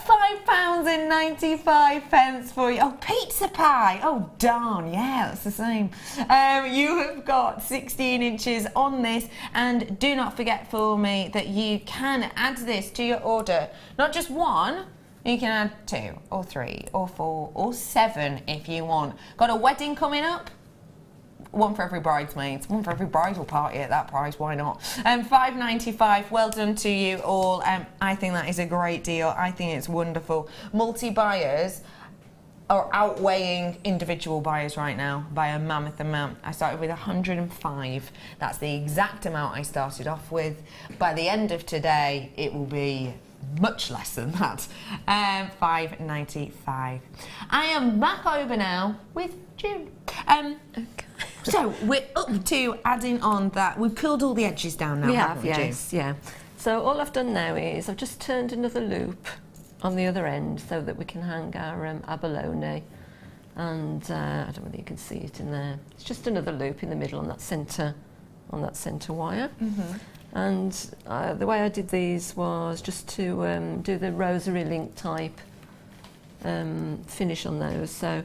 £5.95 for you. Oh, pizza pie. Oh, darn. Yeah, that's the same. You have got 16 inches on this, and do not forget for me that you can add this to your order. Not just one. You can add 2 or 3 or 4 or 7 if you want. Got a wedding coming up? One for every bridesmaids, one for every bridal party at that price, why not? £5.95, well done to you all. I think that is a great deal. I think it's wonderful. Multi-buyers are outweighing individual buyers right now by a mammoth amount. I started with 105. That's the exact amount I started off with. By the end of today, it will be much less than that. $5.95. I am back over now with June. Okay. So we're up to adding on that. We've curled all the edges down now, haven't we, yes, June? yeah. So all I've done now is I've just turned another loop on the other end so that we can hang our abalone, and I don't know whether you can see it in there. It's just another loop in the middle on that centre wire. And the way I did these was just to do the rosary link type finish on those. So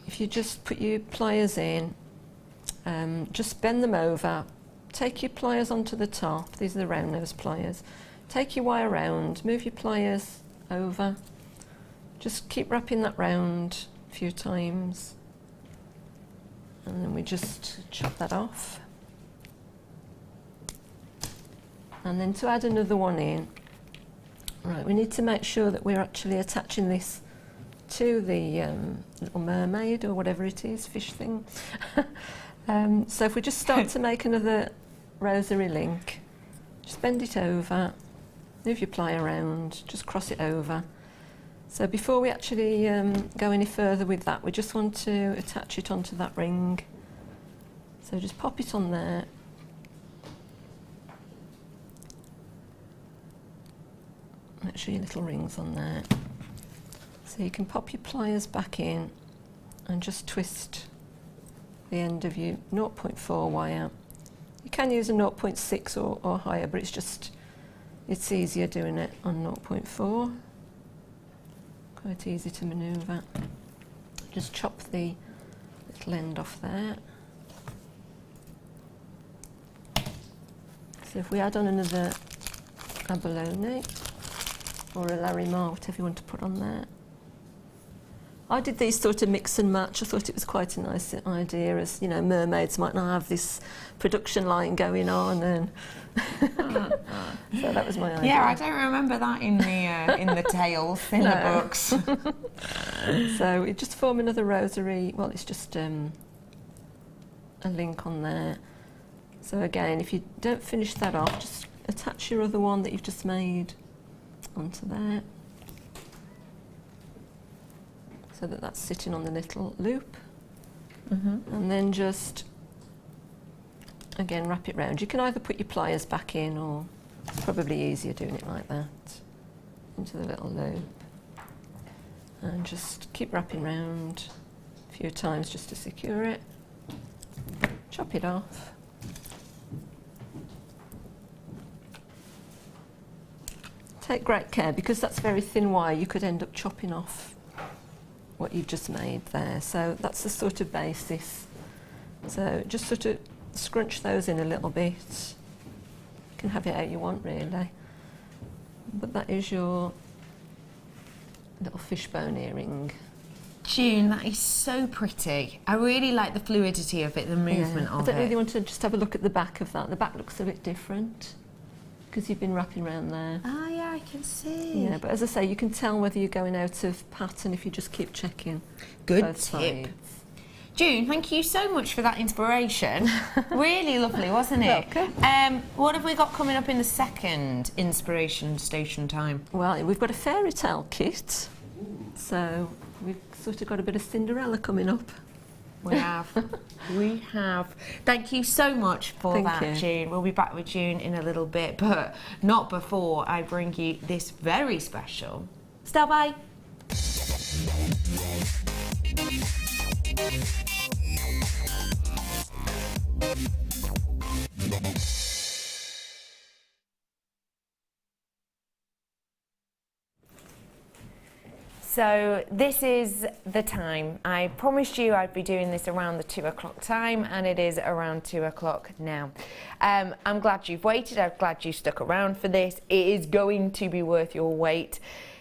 if you just put your pliers in, just bend them over, take your pliers onto the top. These are the round nose pliers. Take your wire round, move your pliers over. Just keep wrapping that round a few times, and then we just chop that off. And then to add another one in, right, we need to make sure that we're actually attaching this to the little mermaid or whatever it is, fish thing. So if we just start to make another rosary link, just bend it over, move your ply around, just cross it over. So before we actually go any further with that, we just want to attach it onto that ring. So just pop it on there. Make sure your little ring's on there. So you can pop your pliers back in and just twist the end of your 0.4 wire. You can use a 0.6 or higher, but it's easier doing it on 0.4. Quite easy to manoeuvre. Just chop the little end off there. So if we add on another abalone or a Larimar, whatever you want to put on there. I did these sort of mix and match. I thought it was quite a nice idea, as you know, mermaids might not have this production line going on, and so that was my idea. Yeah, I don't remember that in the tales in the books. So we just form another rosary. Well, it's just a link on there. So again, if you don't finish that off, just attach your other one that you've just made onto there, so that that's sitting on the little loop. And then just again wrap it round. You can either put your pliers back in, or it's probably easier doing it like that, into the little loop, and just keep wrapping round a few times just to secure it. Chop it off. Take great care, because that's very thin wire. You could end up chopping off what you've just made there. So that's the sort of basis. So just sort of scrunch those in a little bit. You can have it how you want, really. But that is your little fishbone earring. June, that is so pretty. I really like the fluidity of it, the movement of it. I don't really want to just have a look at the back of that. The back looks a bit different, because you've been wrapping around there. Ah, yeah, I can see. Yeah, but as I say, you can tell whether you're going out of pattern if you just keep checking. Good both tip. sides. June, thank you so much for that inspiration. Really lovely, wasn't it? Welcome. What have we got coming up in the second inspiration station time? Well, we've got a fairy tale kit, so we've sort of got a bit of Cinderella coming up. We have. We have. Thank you so much for that, June. We'll be back with June in a little bit, but not before I bring you this very special Style By. So this is the time. I promised you I'd be doing this around the 2 o'clock time, and it is around 2 o'clock now. I'm glad you've waited. I'm glad you stuck around for this. It is going to be worth your wait.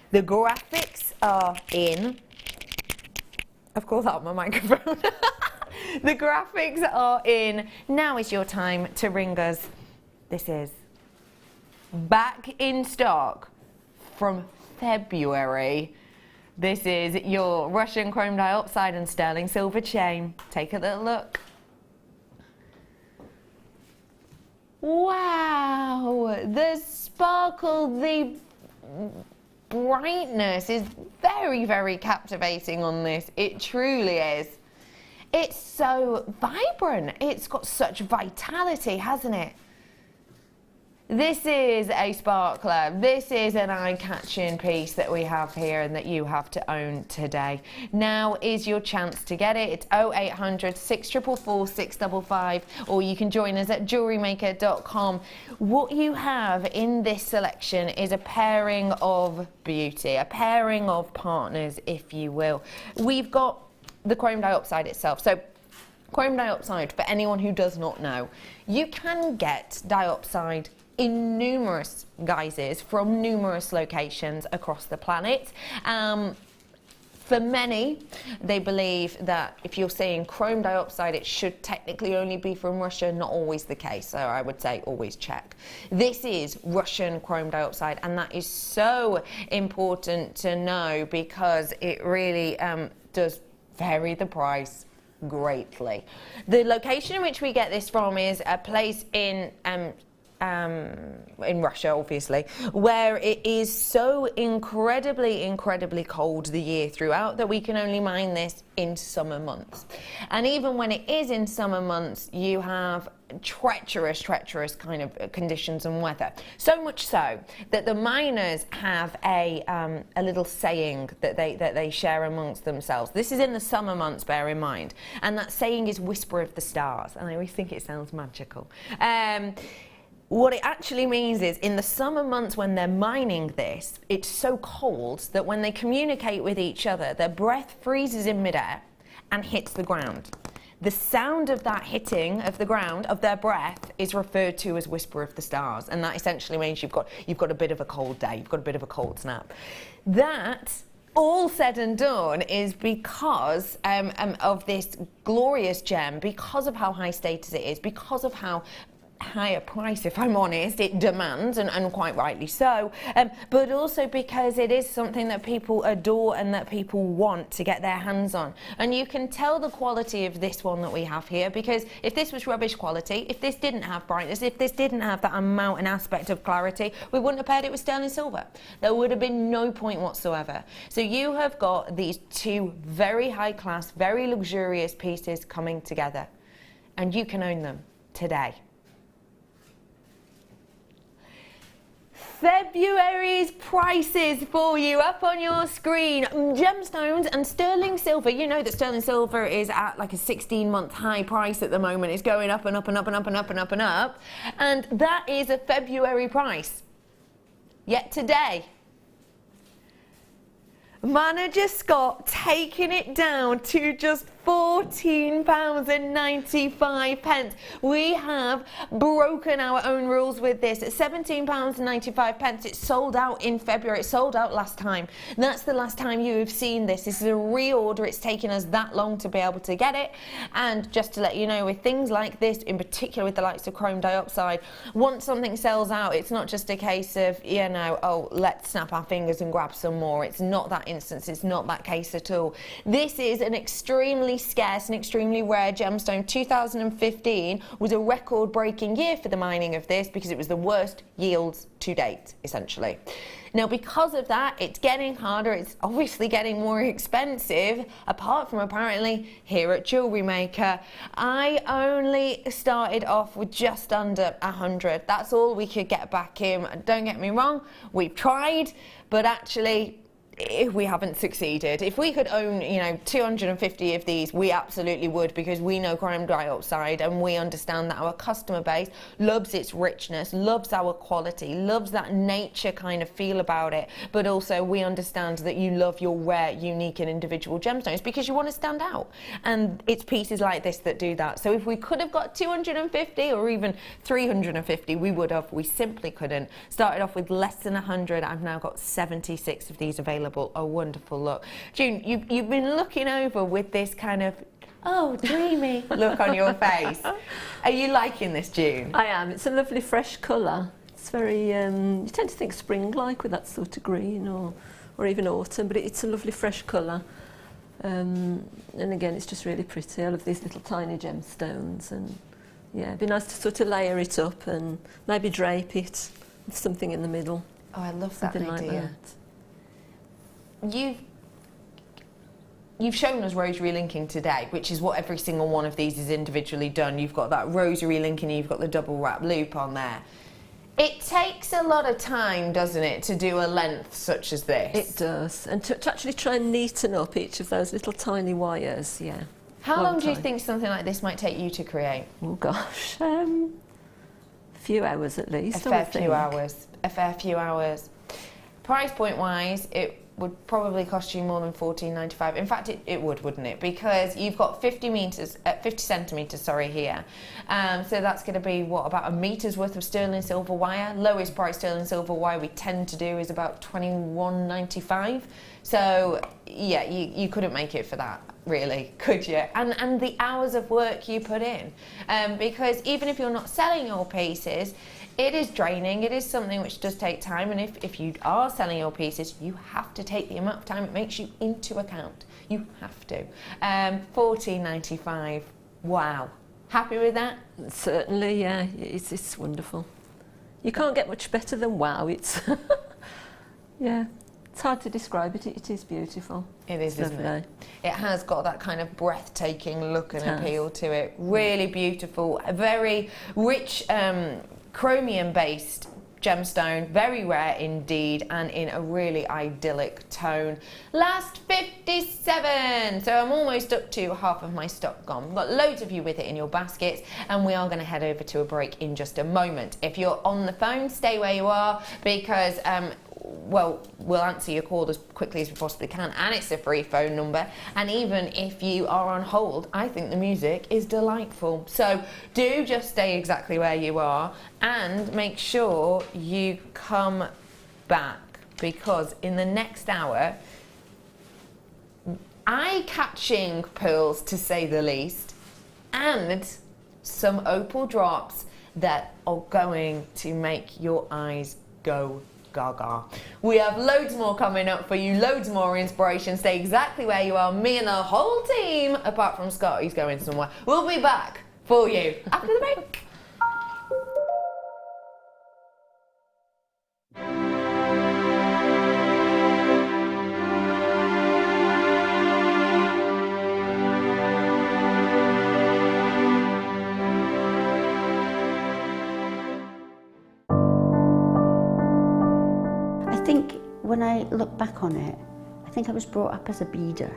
The graphics are in. I've called out my microphone. The graphics are in. Now is your time to ring us. This is back in stock from February. This is your Russian chrome diopside and sterling silver chain. Take a little look. Wow, the sparkle, the brightness is very, very captivating on this. It truly is. It's so vibrant. It's got such vitality, hasn't it? This is a sparkler. This is an eye-catching piece that we have here and that you have to own today. Now is your chance to get it. It's 0800 644 655, or you can join us at JewelleryMaker.com. What you have in this selection is a pairing of beauty, a pairing of partners, if you will. We've got the chrome diopside itself. So chrome diopside, for anyone who does not know, you can get diopside in numerous guises from numerous locations across the planet. For many, they believe that if you're seeing chrome diopside, it should technically only be from Russia. Not always the case, so I would say always check. This is Russian chrome diopside, and that is so important to know because it really does vary the price greatly. The location in which we get this from is a place in Russia, obviously, where it is so incredibly cold the year throughout that we can only mine this in summer months. And even when it is in summer months, you have treacherous kind of conditions and weather. So much so that the miners have a little saying that they share amongst themselves. This is in the summer months, bear in mind. And that saying is "whisper of the stars." And I always think it sounds magical. What it actually means is, in the summer months when they're mining this, it's so cold that when they communicate with each other, their breath freezes in midair and hits the ground. The sound of that hitting of the ground, of their breath, is referred to as "whisper of the stars," and that essentially means you've got a bit of a cold day, you've got a bit of a cold snap. That, all said and done, is because of this glorious gem, because of how high status it is, because of how higher price, if I'm honest, it demands, and quite rightly so, but also because it is something that people adore and that people want to get their hands on. And you can tell the quality of this one that we have here, because if this was rubbish quality, if this didn't have brightness, if this didn't have that amount and aspect of clarity, we wouldn't have paired it with sterling silver. There would have been no point whatsoever. So you have got these two very high class, very luxurious pieces coming together, and you can own them today. February's prices for you up on your screen. Gemstones and sterling silver. You know that sterling silver is at like a 16-month high price at the moment. It's going up and up and up and up and up and up and up. And that is a February price. Yet today, Manager Scott taking it down to just £14.95. We have broken our own rules with this. At £17.95, it's sold out in February. It sold out last time. That's the last time you have seen this. This is a reorder. It's taken us that long to be able to get it. And just to let you know, with things like this, in particular with the likes of chrome diopside, once something sells out, it's not just a case of, you know, oh, let's snap our fingers and grab some more. It's not that instance. It's not that case at all. This is an extremely scarce and extremely rare gemstone. 2015 was a record-breaking year for the mining of this because it was the worst yields to date, essentially. Now, because of that, it's getting harder. It's obviously getting more expensive, apart from apparently here at Jewellery Maker. I only started off with just under 100. That's all we could get back in. Don't get me wrong, we've tried, but actually, we haven't succeeded. If we could own, you know, 250 of these, we absolutely would, because we know chrome diopside and we understand that our customer base loves its richness, loves our quality, loves that nature kind of feel about it, but also we understand that you love your rare, unique and individual gemstones because you want to stand out. And it's pieces like this that do that. So if we could have got 250 or even 350, we would have. We simply couldn't. Started off with less than 100. I've now got 76 of these available. A wonderful look. June, you've been looking over with this kind of, oh, dreamy look on your face. Are you liking this, June? I am. It's a lovely fresh colour. It's very, you tend to think spring-like with that sort of green or or even autumn, but it's a lovely fresh colour. And again, it's just really pretty. I love these little tiny gemstones, and yeah, it'd be nice to sort of layer it up and maybe drape it with something in the middle. Oh, I love that Something idea. Like that. You've shown us rosary linking today, which is what every single one of these is individually done. You've got that rosary linking, you've got the double wrap loop on there. It takes a lot of time, doesn't it, to do a length such as this? It does, and to actually try and neaten up each of those little tiny wires, yeah. How long do you think something like this might take you to create? Oh gosh, a few hours at least. A fair few hours. A fair few hours. Price point wise, it would probably cost you more than $14.95. In fact, it would, wouldn't it? Because you've got 50 centimetres, sorry, here. So that's going to be, what, about a metre's worth of sterling silver wire. Lowest price sterling silver wire we tend to do is about $21.95. So, yeah, you couldn't make it for that, really, could you? And the hours of work you put in. Because even if you're not selling your pieces, it is draining, it is something which does take time, and if you are selling your pieces, you have to take the amount of time it makes you into account. You have to. $14.95, wow. Happy with that? Certainly, yeah, it's wonderful. You can't get much better than wow, it's, yeah, it's hard to describe it, it is beautiful. It is, isn't it? It has got that kind of breathtaking look and appeal to it. Really beautiful, a very rich, chromium-based gemstone, very rare indeed, and in a really idyllic tone. Last 57, so I'm almost up to half of my stock gone. We've got loads of you with it in your baskets, and we are going to head over to a break in just a moment. If you're on the phone, stay where you are, because well, we'll answer your call as quickly as we possibly can, and it's a free phone number. And even if you are on hold, I think the music is delightful. So do just stay exactly where you are and make sure you come back, because in the next hour, eye-catching pearls to say the least, and some opal drops that are going to make your eyes go gaga. We have loads more coming up for you, loads more inspiration. Stay exactly where you are. Me and the whole team, apart from Scott, he's going somewhere. We'll be back for you after the break. When I look back on it, I think I was brought up as a beader,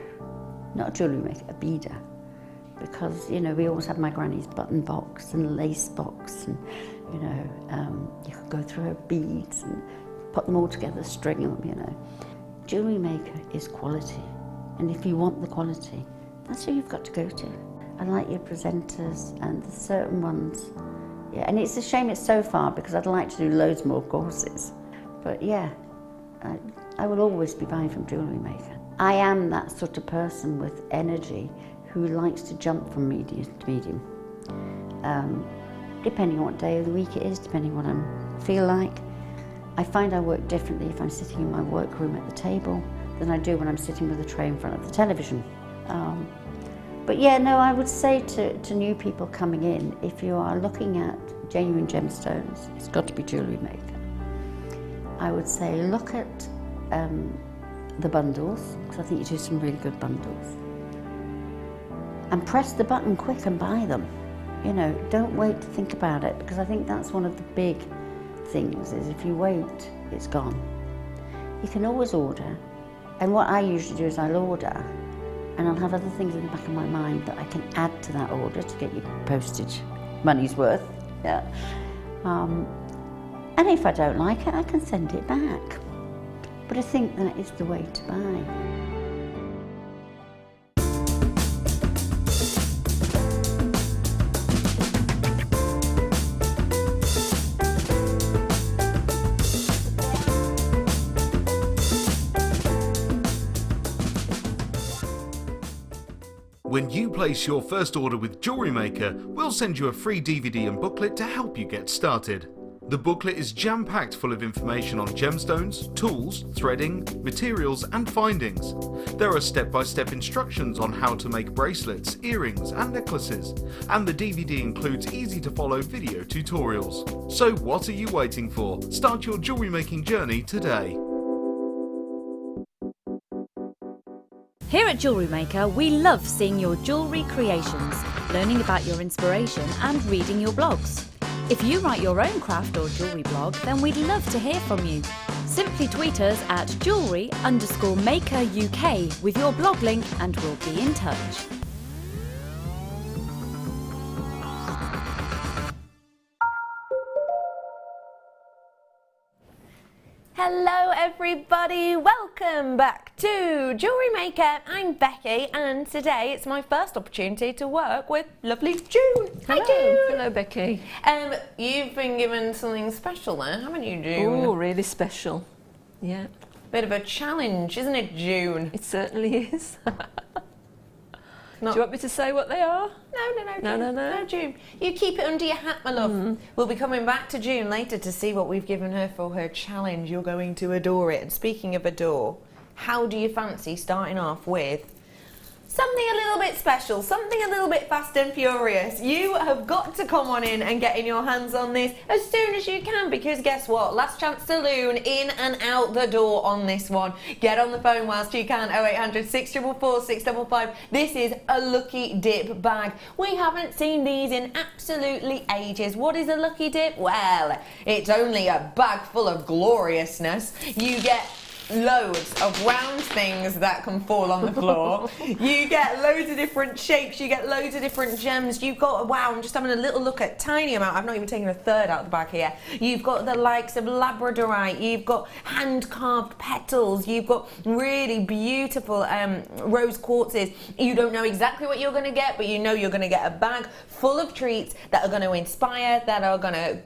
not a jewellery maker, a beader. Because, you know, we always had my granny's button box and lace box, and, you know, you could go through her beads and put them all together, string them, you know. Jewellery maker is quality, and if you want the quality, that's who you've got to go to. I like your presenters and the certain ones. Yeah, and it's a shame it's so far, because I'd like to do loads more courses. But yeah, I will always be buying from JewelleryMaker. I am that sort of person with energy who likes to jump from medium to medium. Depending on what day of the week it is, depending on what I feel like. I find I work differently if I'm sitting in my workroom at the table than I do when I'm sitting with a tray in front of the television. But yeah, no, I would say to new people coming in, if you are looking at genuine gemstones, it's got to be JewelleryMaker. I would say look at the bundles, because I think you do some really good bundles. And press the button quick and buy them. You know, don't wait to think about it, because I think that's one of the big things, is if you wait, it's gone. You can always order, and what I usually do is I'll order, and I'll have other things in the back of my mind that I can add to that order to get your postage money's worth. Yeah. And if I don't like it, I can send it back. But I think that is the way to buy. When you place your first order with JewelleryMaker, we'll send you a free DVD and booklet to help you get started. The booklet is jam-packed full of information on gemstones, tools, threading, materials and findings. There are step-by-step instructions on how to make bracelets, earrings and necklaces, and the DVD includes easy-to-follow video tutorials. So what are you waiting for? Start your jewellery making journey today. Here at JewelleryMaker, we love seeing your jewellery creations, learning about your inspiration and reading your blogs. If you write your own craft or jewellery blog, then we'd love to hear from you. Simply tweet us at jewellery_maker UK with your blog link and we'll be in touch. Hello everybody, welcome back to Jewellery Maker. I'm Becky and today it's my first opportunity to work with lovely June. Hi June. Hello Becky. You've been given something special there, haven't you, June? Oh, really special. Yeah. Bit of a challenge, isn't it, June? It certainly is. Do you want me to say what they are? No, June. You keep it under your hat, my love. We'll be coming back to June later to see what we've given her for her challenge. You're going to adore it. And speaking of adore, how do you fancy starting off with something a little bit special, something a little bit fast and furious? You have got to come on in and getting your hands on this as soon as you can, because guess what? Last chance saloon, in and out the door on this one. Get on the phone whilst you can, 0800 644 655. This is a lucky dip bag. We haven't seen these in absolutely ages. What is a lucky dip? Well, it's only a bag full of gloriousness. You get loads of round things that can fall on the floor. You get loads of different shapes, you get loads of different gems. You've got, wow, I'm just having a little look at tiny amount. I've not even taken a third out of the bag here. You've got the likes of labradorite, you've got hand carved petals, you've got really beautiful rose quartzes. You don't know exactly what you're going to get, but you know you're going to get a bag full of treats that are going to inspire, that are going to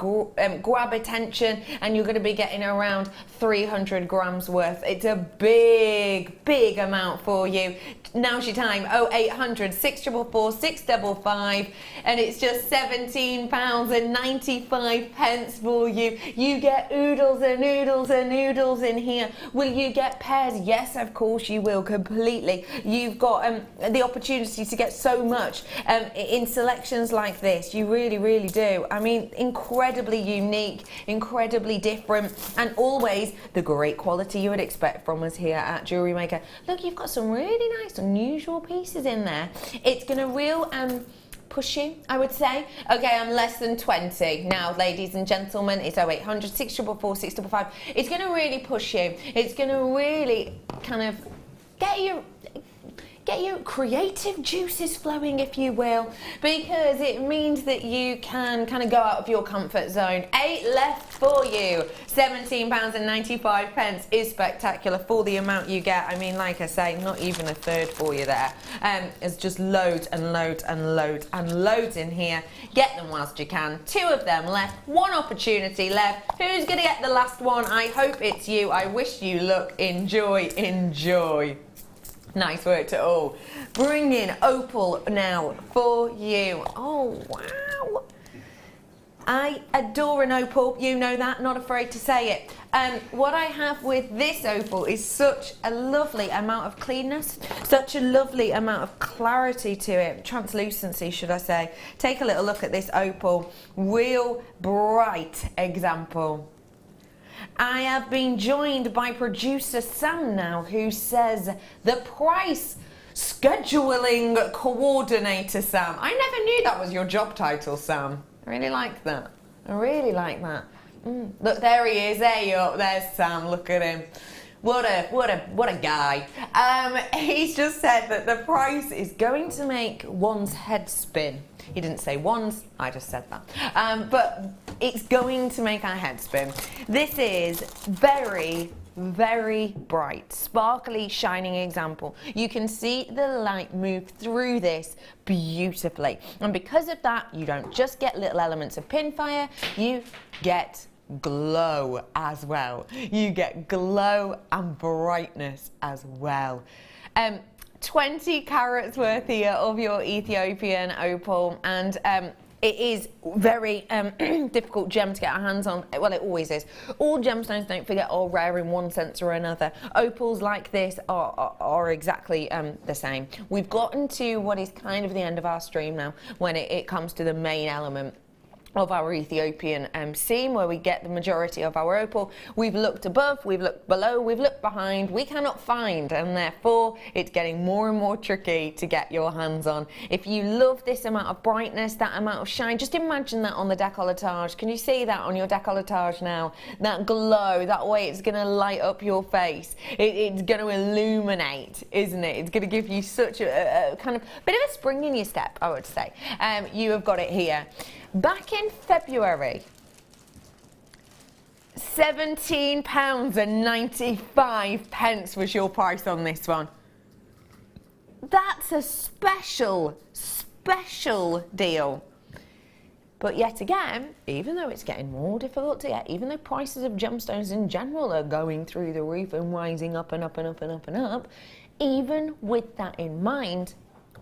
grab attention, and you're going to be getting around 300 grams worth. It's a big amount for you. Now's your time, 0800 644 655, and it's just £17.95 for you. You get oodles and oodles and oodles in here. Will you get pairs? Yes, of course you will, completely. You've got the opportunity to get so much in selections like this. You really do. I mean, incredibly unique, incredibly different, and always the great quality you would expect from us here at Jewellery Maker. Look, you've got some really nice unusual pieces in there. It's gonna real push you, I would say. Okay, I'm less than 20 now, ladies and gentlemen. It's 0800 644 655. It's gonna really push you. It's gonna really kind of get your creative juices flowing, if you will, because it means that you can kind of go out of your comfort zone. 8 left for you. £17.95 is spectacular for the amount you get. I mean, like I say, not even a third for you there. It's just loads and loads and loads and loads in here. Get them whilst you can. 2 of them left, 1 opportunity left. Who's gonna get the last one? I hope it's you. I wish you luck. Enjoy. Nice work to all. Bring in Opal now for you. Oh, wow. I adore an opal, you know that, not afraid to say it. What I have with this opal is such a lovely amount of cleanness, such a lovely amount of clarity to it, translucency should I say. Take a little look at this opal, real bright example. I have been joined by producer Sam now, who says the price scheduling coordinator, Sam. I never knew that was your job title, Sam. I really like that. I really like that. Look, there he is. There you are. There's Sam. Look at him. What a guy. He's just said that the price is going to make one's head spin. He didn't say one's, I just said that. But it's going to make our head spin. This is very bright, sparkly, shining example. You can see the light move through this beautifully. And because of that, you don't just get little elements of pinfire, you get glow as well. You get glow and brightness as well. 20 carats worth here of your Ethiopian opal, and it is very difficult gem to get our hands on. Well, it always is. All gemstones, don't forget, are rare in one sense or another. Opals like this are exactly the same. We've gotten to what is kind of the end of our stream now when it comes to the main element of our Ethiopian seam, where we get the majority of our opal. We've looked above, we've looked below, we've looked behind, we cannot find, and therefore it's getting more and more tricky to get your hands on. If you love this amount of brightness, that amount of shine, just imagine that on the décolletage. Can you see that on your décolletage now? That glow, that way it's gonna light up your face. It's gonna illuminate, isn't it? It's gonna give you such a kind of bit of a spring in your step, I would say. You have got it here. Back in February, £17.95 was your price on this one. That's a special deal. But yet again, even though it's getting more difficult to get, even though prices of gemstones in general are going through the roof and rising up and up and up and up and up, even with that in mind,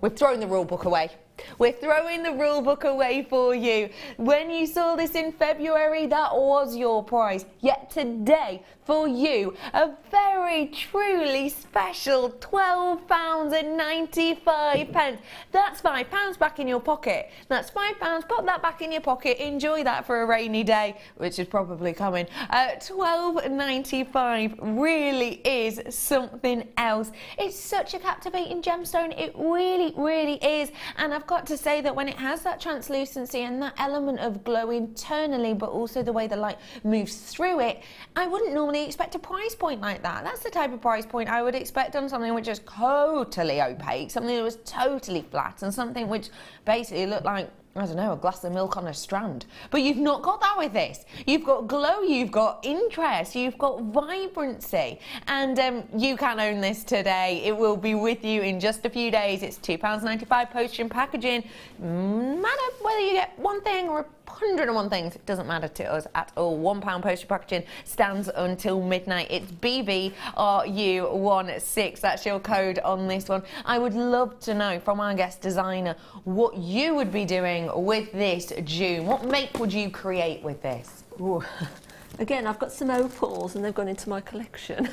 we're throwing the rule book away. We're throwing the rule book away for you. When you saw this in February, that was your price. Yet today, for you, a very truly special £12.95. That's £5 back in your pocket. That's £5. Pop that back in your pocket. Enjoy that for a rainy day, which is probably coming. £12.95 really is something else. It's such a captivating gemstone. It really, really is. And I've got to say that when it has that translucency and that element of glow internally, but also the way the light moves through it, I wouldn't normally expect a price point like that. That's the type of price point I would expect on something which is totally opaque, something that was totally flat, and something which basically looked like, I don't know, a glass of milk on a strand. But you've not got that with this. You've got glow, you've got interest, you've got vibrancy, and you can own this today. It will be with you in just a few days. It's £2.95 postage and packaging. Matter whether you get one thing or 101 things, it doesn't matter to us at all. £1 postage packaging stands until midnight. It's BBRU16. That's your code on this one. I would love to know from our guest designer what you would be doing with this June. What make would you create with this? Ooh. Again, I've got some opals and they've gone into my collection.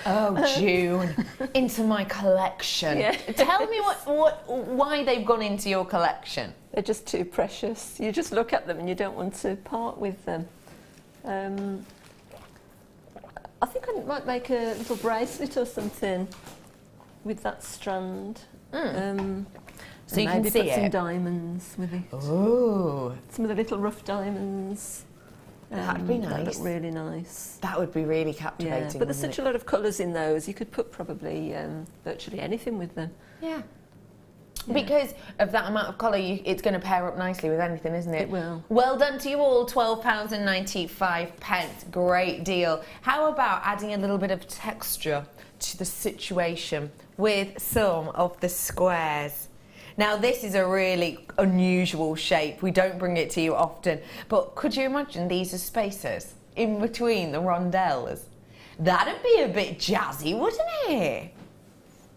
Oh, June, into my collection. Yeah. Tell me why they've gone into your collection. They're just too precious. You just look at them and you don't want to part with them. I think I might make a little bracelet or something with that strand. So you can maybe see put some it. diamonds with it. Oh, Some of the little rough diamonds. that'd be nice. That look really nice. That would be really captivating. Yeah, but there's such a lot of colours in those. You could put probably virtually anything with them. Yeah. Because of that amount of colour, it's going to pair up nicely with anything, isn't it? It will. Well done to you all, £12.95. Great deal. How about adding a little bit of texture to the situation with some of the squares? Now, this is a really unusual shape. We don't bring it to you often. But could you imagine these as spacers in between the rondelles? That'd be a bit jazzy, wouldn't it?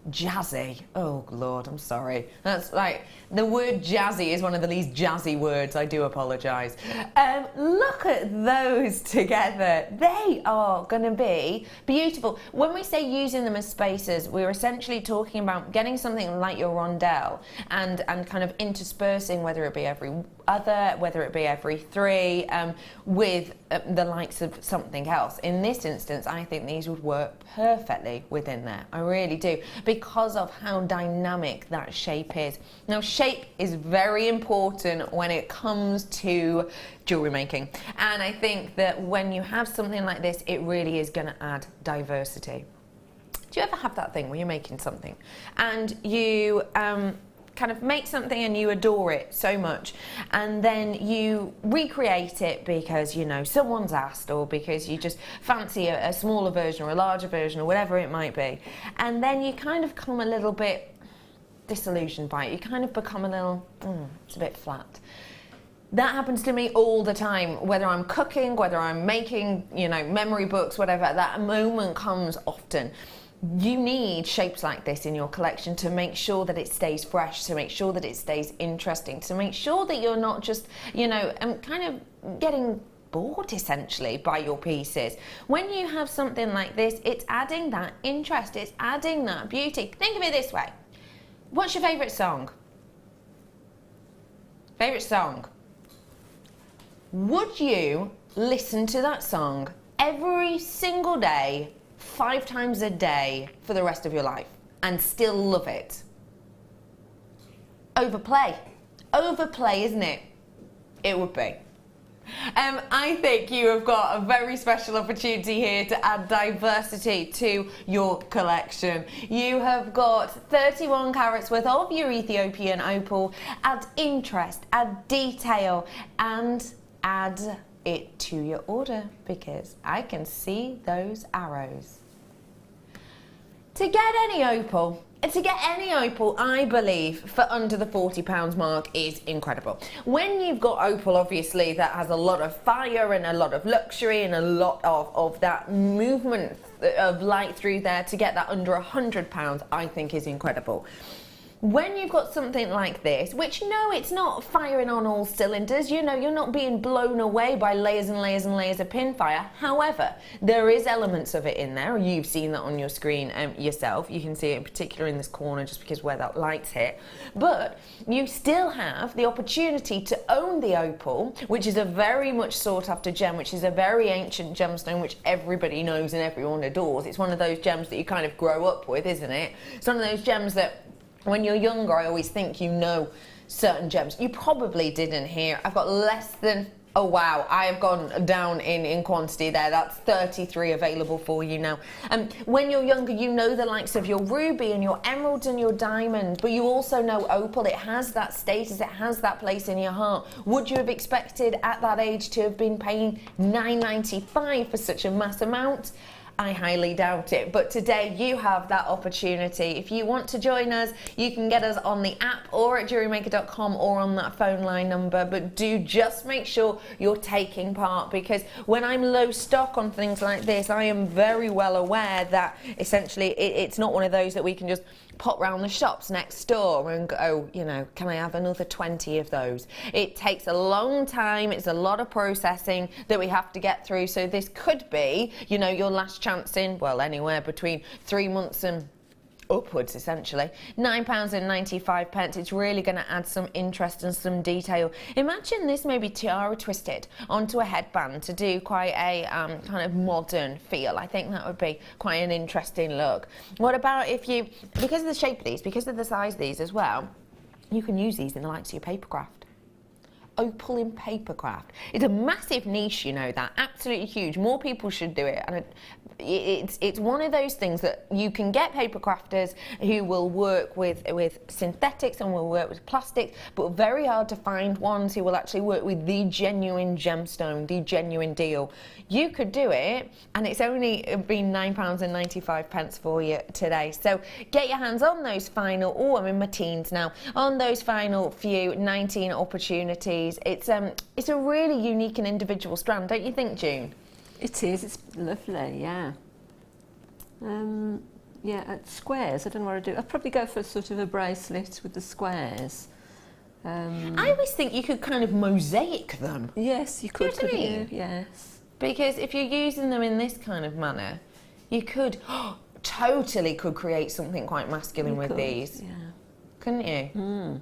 Jazzy. Oh, Lord, I'm sorry. That's like, the word jazzy is one of the least jazzy words. I do apologise. Look at those together. They are going to be beautiful. When we say using them as spacers, we're essentially talking about getting something like your rondelle and kind of interspersing, whether it be every other, whether it be every three, with the likes of something else. In this instance, I think these would work perfectly within there. I really do, because of how dynamic that shape is. Now, shape is very important when it comes to jewellery making, and I think that when you have something like this, it really is going to add diversity. Do you ever have that thing where you're making something and you kind of make something and you adore it so much, and then you recreate it because, you know, someone's asked, or because you just fancy a smaller version or a larger version or whatever it might be, and then you kind of come a little bit disillusioned by it. You kind of become a little, it's a bit flat. That happens to me all the time, whether I'm cooking, whether I'm making, you know, memory books, whatever. That moment comes often. you need shapes like this in your collection to make sure that it stays fresh, to make sure that it stays interesting, to make sure that you're not just, you know, kind of getting bored essentially by your pieces. When you have something like this, it's adding that interest, it's adding that beauty. Think of it this way. What's your favourite song? Favourite song? Would you listen to that song every single day, 5 times a day for the rest of your life and still love it? Overplay. Overplay, isn't it? It would be. I think you have got a very special opportunity here to add diversity to your collection. You have got 31 carats worth of your Ethiopian opal. Add interest, add detail, and add it to your order, because I can see those arrows. To get any opal, I believe, for under the £40 mark is incredible. When you've got opal, obviously, that has a lot of fire and a lot of luxury and a lot of that movement of light through there, to get that under £100, I think is incredible. When you've got something like this, which, no, it's not firing on all cylinders, you know, you're not being blown away by layers and layers and layers of pin fire. However, there is elements of it in there. You've seen that on your screen yourself. You can see it in particular in this corner, just because where that light's hit. But you still have the opportunity to own the opal, which is a very much sought after gem, which is a very ancient gemstone, which everybody knows and everyone adores. It's one of those gems that you kind of grow up with, isn't it? It's one of those gems that, when you're younger, I always think you know certain gems. You probably didn't here. I've got less than, oh wow, I have gone down in quantity there. That's 33 available for you now. When you're younger, you know the likes of your ruby and your emerald and your diamond, but you also know opal. It has that status, it has that place in your heart. Would you have expected at that age to have been paying $9.95 for such a mass amount? I highly doubt it, but today you have that opportunity. If you want to join us, you can get us on the app or at JewelleryMaker.com or on that phone line number, but do just make sure you're taking part, because when I'm low stock on things like this, I am very well aware that essentially it's not one of those that we can just pop round the shops next door and go, oh, you know, can I have another 20 of those? It takes a long time, it's a lot of processing that we have to get through, so this could be, you know, your last chance in, well, anywhere between 3 months and upwards, essentially. £9.95. It's really going to add some interest and some detail. Imagine this maybe tiara twisted onto a headband to do quite a kind of modern feel. I think that would be quite an interesting look. What about if you, because of the shape of these, because of the size of these as well, you can use these in the likes of your paper craft. Opal in paper craft. It's a massive niche, you know that, absolutely huge. More people should do it, and it's one of those things that you can get paper crafters who will work with synthetics and will work with plastics, but very hard to find ones who will actually work with the genuine gemstone, the genuine deal. You could do it, and it's only been £9.95 for you today. So get your hands on those final, oh, I'm in my teens now, on those final few 19 opportunities. It's a really unique and individual strand, don't you think, June? It is, it's lovely, yeah. Yeah, at squares, I don't know what I'd do. I'd probably go for sort of a bracelet with the squares. I always think you could kind of mosaic them. Yes, you could, couldn't you? Yes. Because if you're using them in this kind of manner, you could, totally could create something quite masculine with these. Yeah. Couldn't you? Mm.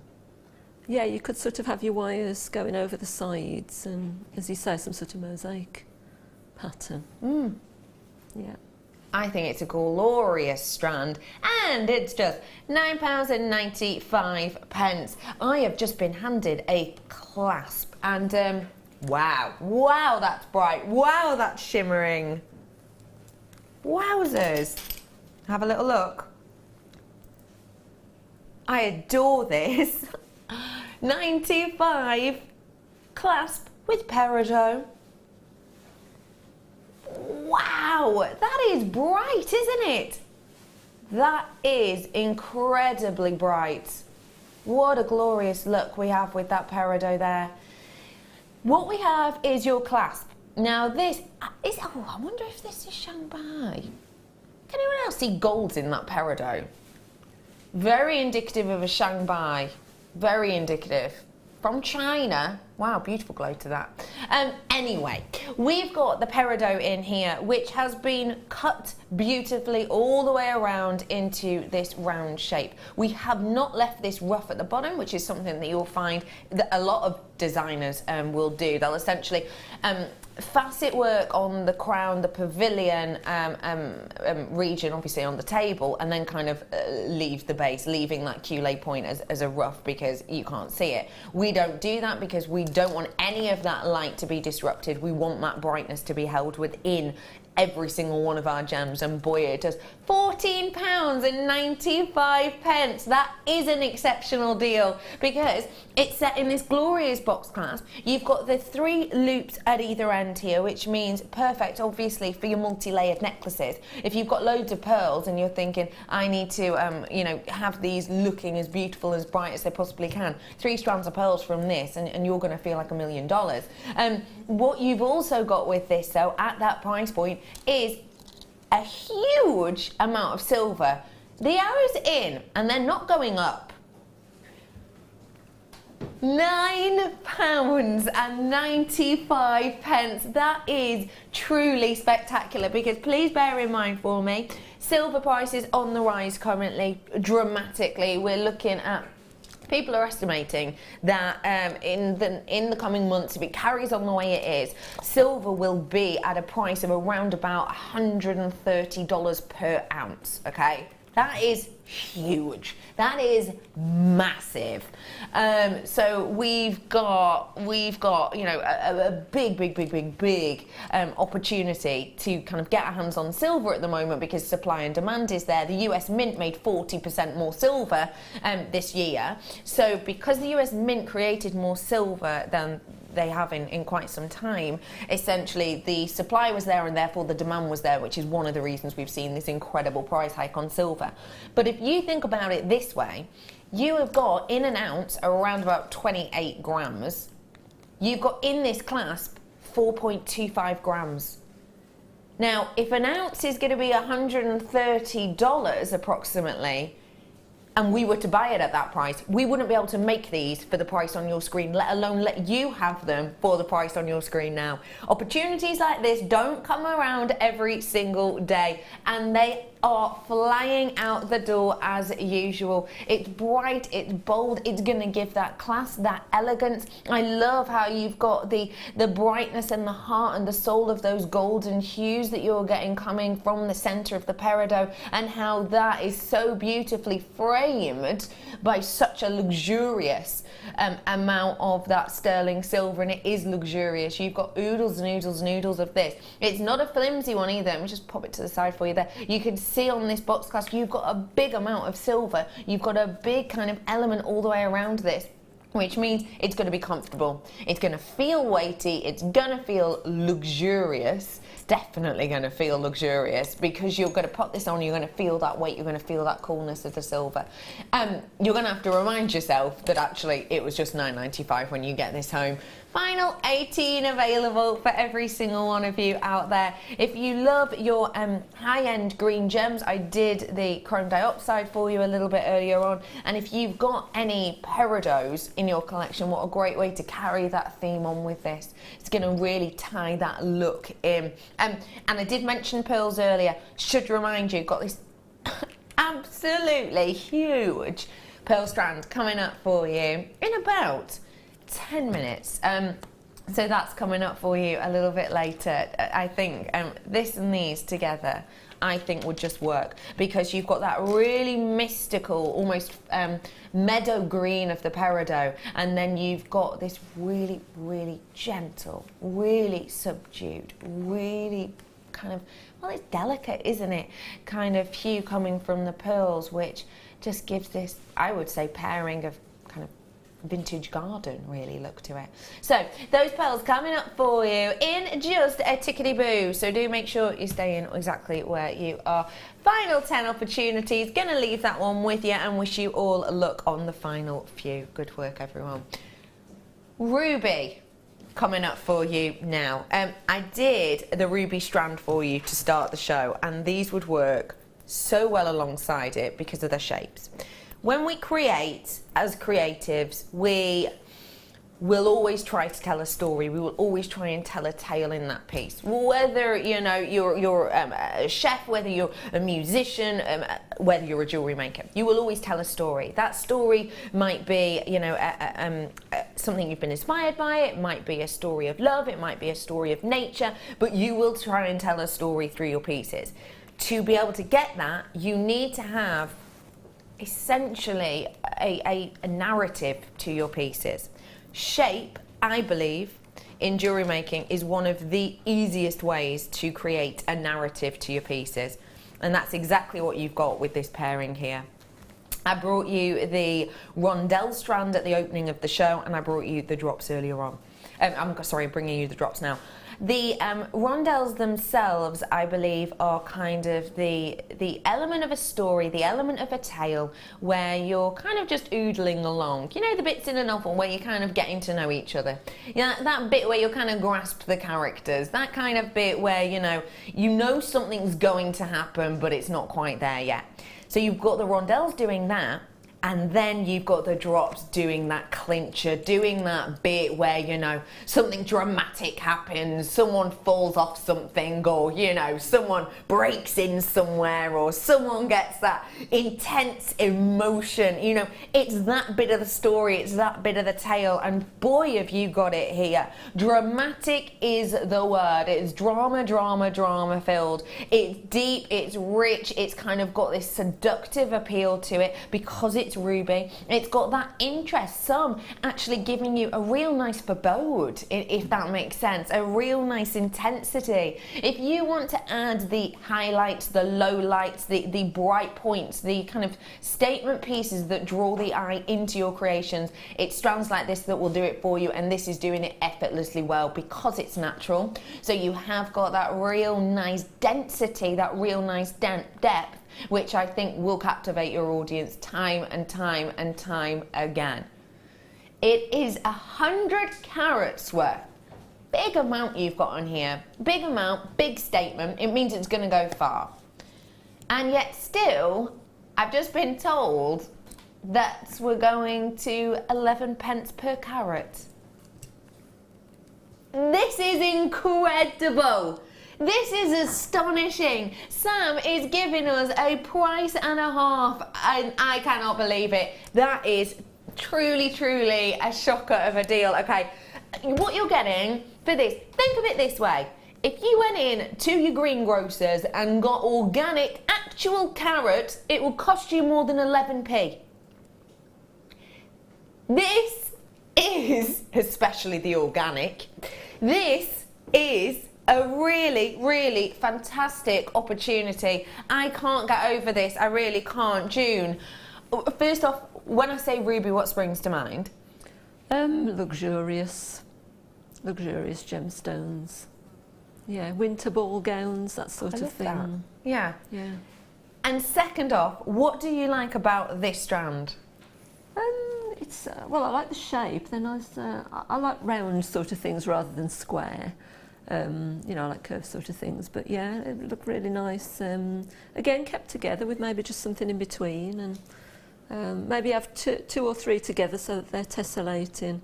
Yeah, you could sort of have your wires going over the sides and, as you say, some sort of mosaic pattern. Mm. Yeah. I think it's a glorious strand, and it's just £9.95. I have just been handed a clasp, and wow, that's bright. Wow, that's shimmering. Wowzers. Have a little look. I adore this. 95 clasp with peridot. Wow, that is bright, isn't it? That is incredibly bright. What a glorious look we have with that peridot there. What we have is your clasp. Now this is, oh, I wonder if this is Shanghai. Can anyone else see golds in that peridot? Very indicative of a Shanghai. Very indicative. From China. Wow, beautiful glow to that. Anyway, we've got the peridot in here, which has been cut beautifully all the way around into this round shape. We have not left this rough at the bottom, which is something that you'll find that a lot of designers will do. They'll essentially facet work on the crown, the pavilion region, obviously on the table, and then kind of leave the base, leaving that culé point as a rough because you can't see it. We don't do that because we don't want any of that light to be disrupted. We want that brightness to be held within every single one of our gems, and boy, it does. £14.95. That is an exceptional deal because it's set in this glorious box clasp. You've got the 3 loops at either end here, which means perfect, obviously, for your multi-layered necklaces. If you've got loads of pearls and you're thinking, I need to, you know, have these looking as beautiful, as bright as they possibly can, 3 strands of pearls from this, and you're going to feel like $1 million. What you've also got with this, though, at that price point, is a huge amount of silver. The arrow's in, and they're not going up. £9.95. That is truly spectacular, because please bear in mind for me, silver prices on the rise currently dramatically. We're looking at, people are estimating that in the coming months, if it carries on the way it is, silver will be at a price of around about $130 per ounce, okay? That is huge. That is massive. So we've got you know a big opportunity to kind of get our hands on silver at the moment, because supply and demand is there. The US Mint made 40% more silver this year. So because the US Mint created more silver than they have in quite some time, essentially the supply was there and therefore the demand was there, which is one of the reasons we've seen this incredible price hike on silver. But if you think about it this way, you have got in an ounce around about 28 grams. You've got in this clasp 4.25 grams. Now, if an ounce is going to be $130 approximately, and we were to buy it at that price, we wouldn't be able to make these for the price on your screen, let alone let you have them for the price on your screen now. Opportunities like this don't come around every single day, and they are flying out the door as usual. It's bright, it's bold, it's gonna give that class, that elegance. I love how you've got the brightness and the heart and the soul of those golden hues that you're getting coming from the center of the peridot, and how that is so beautifully framed by such a luxurious amount of that sterling silver, and it is luxurious. You've got oodles and oodles and oodles of this. It's not a flimsy one either. Let me just pop it to the side for you there. You can see on this box clasp, you've got a big amount of silver. You've got a big kind of element all the way around this, which means it's going to be comfortable. It's going to feel weighty. It's going to feel luxurious. It's definitely going to feel luxurious, because you're going to put this on, you're going to feel that weight, you're going to feel that coolness of the silver. You're going to have to remind yourself that actually it was just $9.95 when you get this home. Final 18 available for every single one of you out there. If you love your high-end green gems, I did the chrome diopside for you a little bit earlier on. And if you've got any peridots in your collection, what a great way to carry that theme on with this. It's going to really tie that look in. And I did mention pearls earlier. Should remind you, got this absolutely huge pearl strand coming up for you in about 10 minutes. So that's coming up for you a little bit later. I think this and these together, I think would just work, because you've got that really mystical, almost meadow green of the peridot, and then you've got this really, really gentle, really subdued, really kind of, well, it's delicate, isn't it? Kind of hue coming from the pearls, which just gives this, I would say, pairing of kind of vintage garden really look to it. So those pearls coming up for you in just a tickety-boo, so do make sure you stay in exactly where you are. Final 10 opportunities, gonna leave that one with you and wish you all luck on the final few. Good work, everyone. Ruby, coming up for you now. I did the ruby strand for you to start the show, and these would work so well alongside it because of their shapes. When we create, as creatives, we will always try to tell a story. We will always try and tell a tale in that piece. Whether you're a chef, whether you're a musician, whether you're a jewellery maker, you will always tell a story. That story might be, something you've been inspired by. It might be a story of love. It might be a story of nature. But you will try and tell a story through your pieces. To be able to get that, you need to have essentially a narrative to your pieces. Shape, I believe, in jewellery making is one of the easiest ways to create a narrative to your pieces. And that's exactly what you've got with this pairing here. I brought you the rondelle strand at the opening of the show, and I brought you the drops earlier on. I'm bringing you the drops now. The rondelles themselves, I believe, are kind of the element of a story, the element of a tale, where you're kind of just oodling along. You know, the bits in a novel where you're kind of getting to know each other. Yeah, that bit where you kind of grasp the characters. That kind of bit where, you know something's going to happen, but it's not quite there yet. So you've got the rondelles doing that. And then you've got the drops doing that clincher, doing that bit where, something dramatic happens, someone falls off something, or, someone breaks in somewhere, or someone gets that intense emotion. It's that bit of the story, it's that bit of the tale, and boy, have you got it here. Dramatic is the word. It's drama filled. It's deep, it's rich, it's kind of got this seductive appeal to it because it's ruby. It's got that interest, some actually giving you a real nice forebode, if that makes sense, a real nice intensity. If you want to add the highlights, the lowlights, the bright points, the kind of statement pieces that draw the eye into your creations, it's strands like this that will do it for you, and this is doing it effortlessly well because it's natural. So you have got that real nice density, that real nice depth, which I think will captivate your audience time and time and time again. It is 100 carats worth. Big amount you've got on here. Big amount, big statement. It means it's going to go far. And yet still, I've just been told that we're going to 11 pence per carat. This is incredible. This is astonishing. Sam is giving us a price and a half, and I cannot believe it. That is truly a shocker of a deal. Okay, what you're getting for this, think of it this way. If you went in to your greengrocers and got organic actual carrots, it will cost you more than 11p. This is, especially the organic, this is a really fantastic opportunity. I can't get over this. I really can't. June, first off, when I say ruby, what springs to mind? Luxurious gemstones. Yeah, winter ball gowns, that sort of thing. That. Yeah. Yeah. And second off, what do you like about this strand? It's well, I like the shape. They're nice. I like round sort of things rather than square. I like curved sort of things, but yeah, it looked really nice. Again, kept together with maybe just something in between, and maybe have two or three together so that they're tessellating,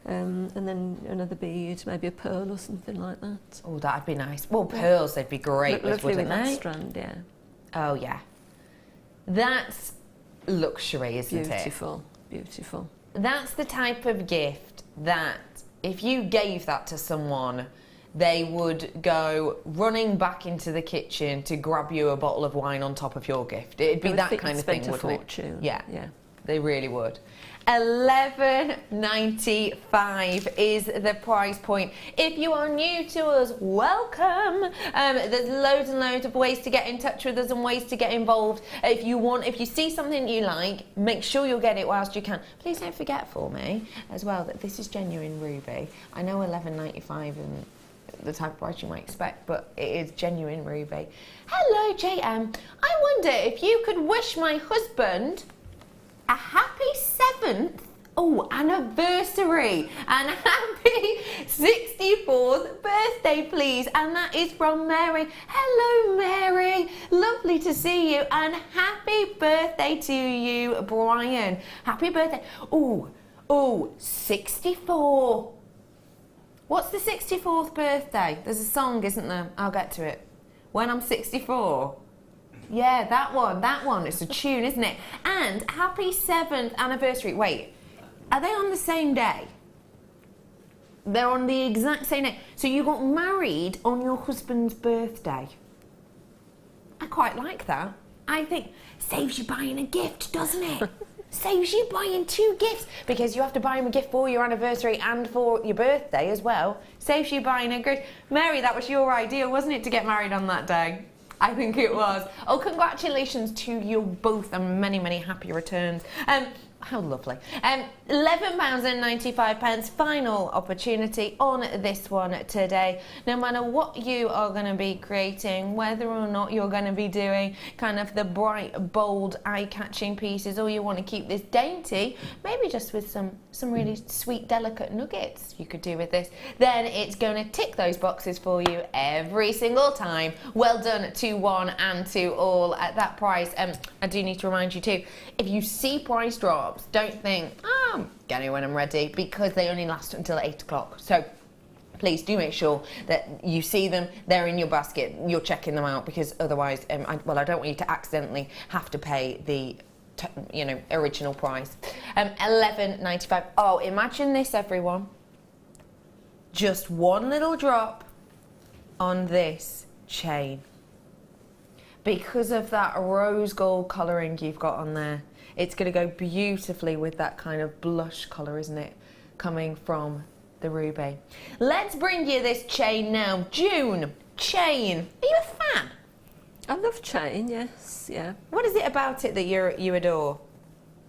and then another bead, maybe a pearl or something like that. Oh, that'd be nice. Well, pearls, they'd be great with, wouldn't that they? Strand, yeah. Oh yeah, that's luxury, isn't it? Beautiful. That's the type of gift that if you gave that to someone, they would go running back into the kitchen to grab you a bottle of wine on top of your gift. It'd be that kind of thing, wouldn't it? Fortune. Yeah, they really would. $11.95 is the price point. If you are new to us, welcome. There's loads and loads of ways to get in touch with us and ways to get involved. If you see something you like, make sure you'll get it whilst you can. Please don't forget for me as well that this is genuine ruby. I know $11.95 and the type of price you might expect, but it is genuine ruby. Hello, JM. I wonder if you could wish my husband a happy 7th Oh, anniversary, and happy 64th birthday, please. And that is from Mary. Hello, Mary. Lovely to see you, and happy birthday to you, Brian. Happy birthday. Oh, 64. What's the 64th birthday? There's a song, isn't there? I'll get to it. When I'm 64. Yeah, that one. It's a tune, isn't it? And happy 7th anniversary. Wait. Are they on the same day? They're on the exact same day. So you got married on your husband's birthday. I quite like that. I think saves you buying a gift, doesn't it? Saves you buying 2 gifts, because you have to buy him a gift for your anniversary and for your birthday as well. Saves you buying a gift. Mary, that was your idea, wasn't it, to get married on that day? I think it was. Oh, congratulations to you both, and many, many happy returns. How lovely. £11.95, final opportunity on this one today. No matter what you are going to be creating, whether or not you're going to be doing kind of the bright, bold, eye-catching pieces, or you want to keep this dainty, maybe just with some really sweet, delicate nuggets you could do with this, then it's going to tick those boxes for you every single time. Well done to one and to all at that price. I do need to remind you too, if you see price drops, don't think, I'm getting it when I'm ready, because they only last until 8 o'clock. So please do make sure that you see them, they're in your basket, you're checking them out, because otherwise, I don't want you to accidentally have to pay the original price. £11.95. Oh, imagine this, everyone. Just one little drop on this chain. Because of that rose gold colouring you've got on there, it's going to go beautifully with that kind of blush colour, isn't it? Coming from the ruby. Let's bring you this chain now. June, chain. Are you a fan? I love chain, yes, yeah. What is it about it that you adore?